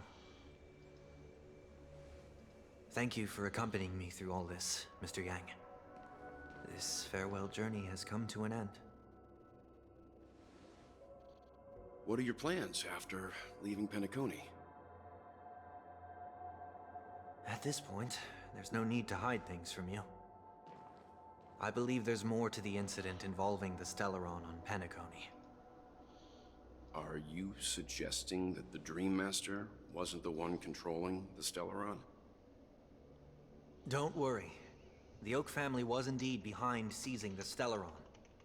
Thank you for accompanying me through all this, Mr. Yang. This farewell journey has come to an end. What are your plans after leaving Penacony? At this point, there's no need to hide things from you. I believe there's more to the incident involving the Stellaron on Penacony. Are you suggesting that the Dream Master wasn't the one controlling the Stellaron? Don't worry. The Oak family was indeed behind seizing the Stellaron,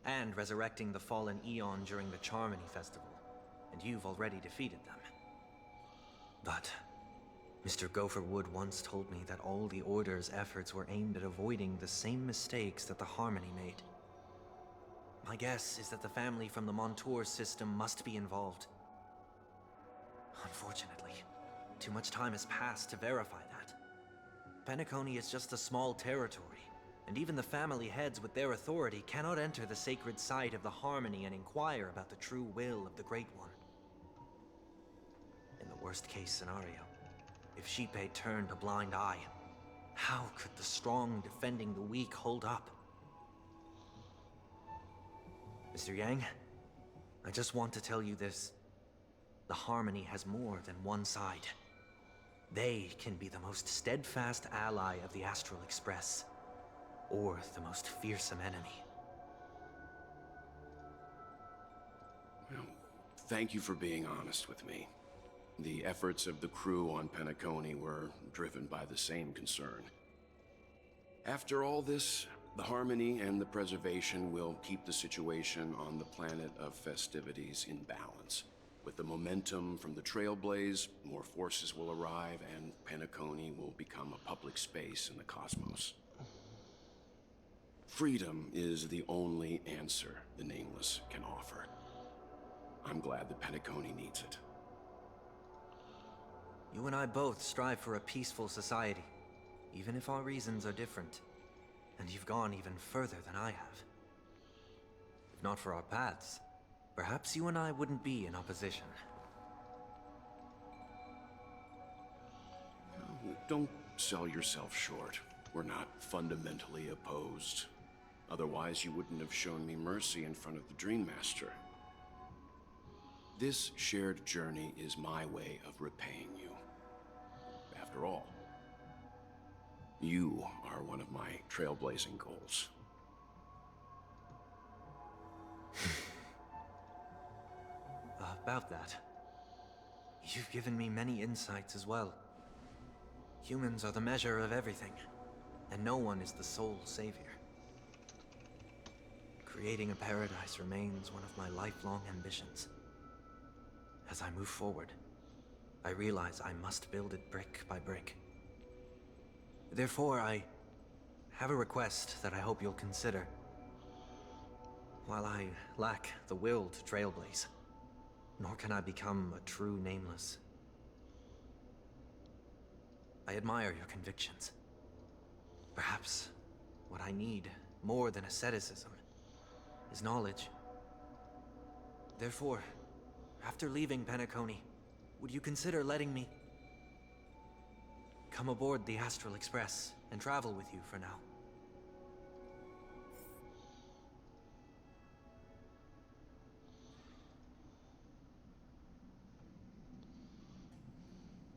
and resurrecting the fallen Eon during the Charmony Festival, and you've already defeated them. But Mr. Gopherwood once told me that all the Order's efforts were aimed at avoiding the same mistakes that the Harmony made. My guess is that the family from the Montour system must be involved. Unfortunately, too much time has passed to verify that. Penacony is just a small territory, and even the family heads with their authority cannot enter the sacred site of the Harmony and inquire about the true will of the Great One. In the worst-case scenario, if Sheepei turned a blind eye, how could the strong defending the weak hold up? Mr. Yang, I just want to tell you this. The Harmony has more than one side. They can be the most steadfast ally of the Astral Express, or the most fearsome enemy. Well, thank you for being honest with me. The efforts of the crew on Penacony were driven by the same concern. After all this, the Harmony and the Preservation will keep the situation on the planet of festivities in balance. With the momentum from the Trailblaze, more forces will arrive, and Penacony will become a public space in the cosmos. Freedom is the only answer the Nameless can offer. I'm glad that Penacony needs it. You and I both strive for a peaceful society, even if our reasons are different. And you've gone even further than I have. If not for our paths, perhaps you and I wouldn't be in opposition. Don't sell yourself short. We're not fundamentally opposed. Otherwise, you wouldn't have shown me mercy in front of the Dream Master. This shared journey is my way of repaying you. After all, you are one of my trailblazing goals. about that. You've given me many insights as well. Humans are the measure of everything, and no one is the sole savior. Creating a paradise remains one of my lifelong ambitions. As I move forward, I realize I must build it brick by brick. Therefore, I have a request that I hope you'll consider. While I lack the will to trailblaze, nor can I become a true nameless, I admire your convictions. Perhaps what I need, more than asceticism, is knowledge. Therefore, after leaving Penacony, would you consider letting me come aboard the Astral Express and travel with you for now?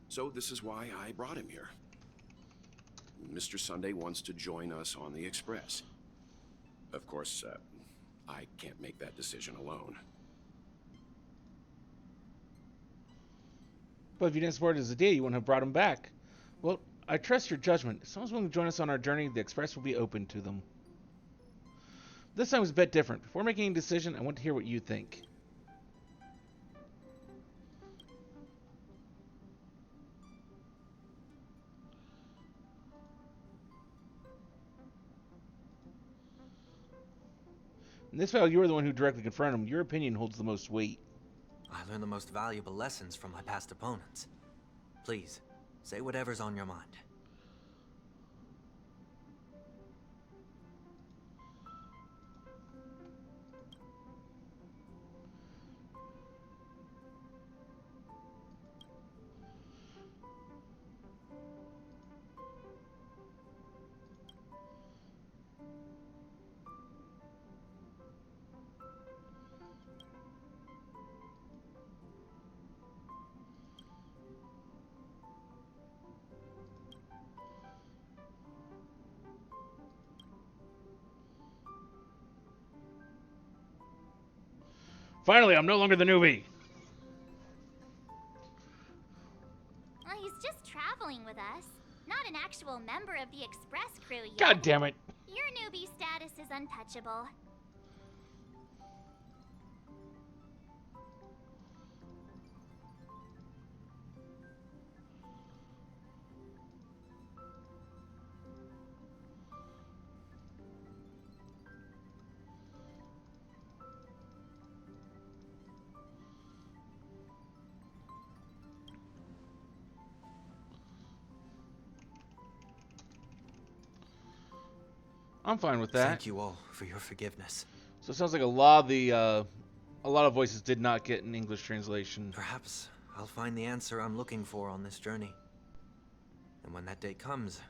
So this is why I brought him here. Mr. Sunday wants to join us on the Express. Of course, I can't make that decision alone. But if you didn't support it as a deal, you wouldn't have brought him back. Well, I trust your judgment. If someone's willing to join us on our journey, the Express will be open to them. This time was a bit different. Before making a decision, I want to hear what you think. In this battle, you were the one who directly confronted him. Your opinion holds the most weight. I learned the most valuable lessons from my past opponents. Please, say whatever's on your mind. Finally, I'm no longer the newbie. Well, he's just traveling with us, not an actual member of the Express crew yet. God damn it. Your newbie status is untouchable. I'm fine with that. Thank you all for your forgiveness. So it sounds like a lot of voices did not get an English translation. Perhaps I'll find the answer I'm looking for on this journey. And when that day comes,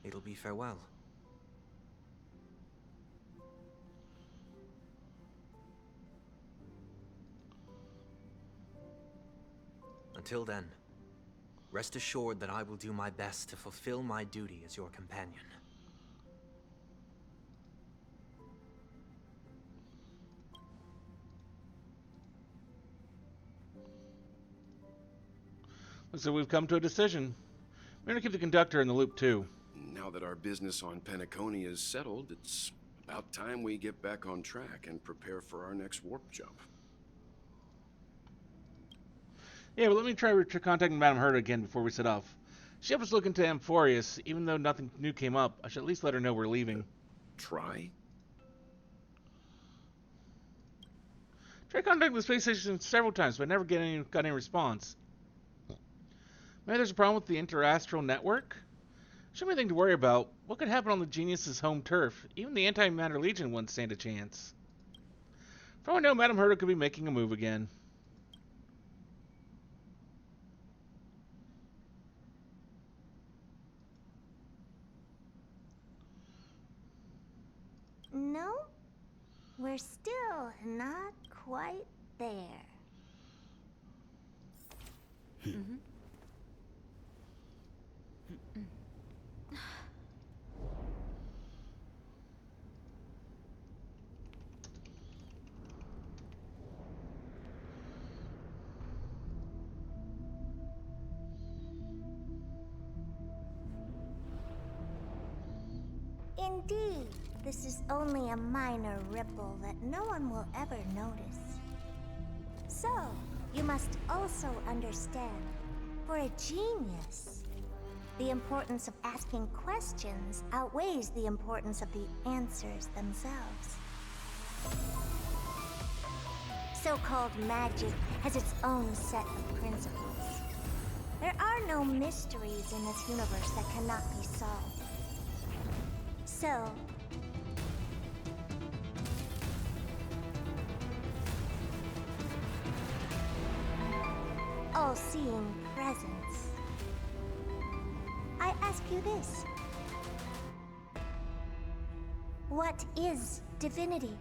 it'll be farewell. Until then, rest assured that I will do my best to fulfill my duty as your companion. So we've come to a decision. We're going to keep the conductor in the loop, too. Now that our business on Penacony is settled, it's about time we get back on track and prepare for our next warp jump. Yeah, but let me try contacting Madame Herta again before we set off. She helped us look into Amphorius. Even though nothing new came up, I should at least let her know we're leaving. Try? Tried contacting the space station several times, but never got any response. Maybe there's a problem with the interastral network? Shouldn't be anything to worry about. What could happen on the Genius's home turf? Even the Antimatter Legion wouldn't stand a chance. For all I know, Madame Herta could be making a move again. No, we're still not quite there. Mm-hmm. Indeed, this is only a minor ripple that no one will ever notice. So, you must also understand, for a genius, the importance of asking questions outweighs the importance of the answers themselves. So-called magic has its own set of principles. There are no mysteries in this universe that cannot be solved. So, all-seeing presence, I ask you this. What is divinity?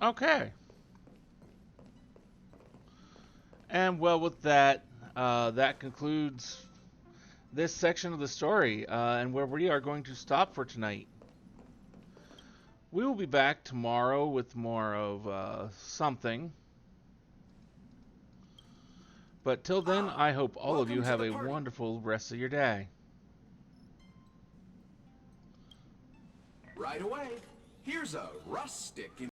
Okay. And well, with that, that concludes this section of the story, and where we are going to stop for tonight. We will be back tomorrow with more of something. But till then, I hope all of you have a wonderful rest of your day. Right away. Here's a rustic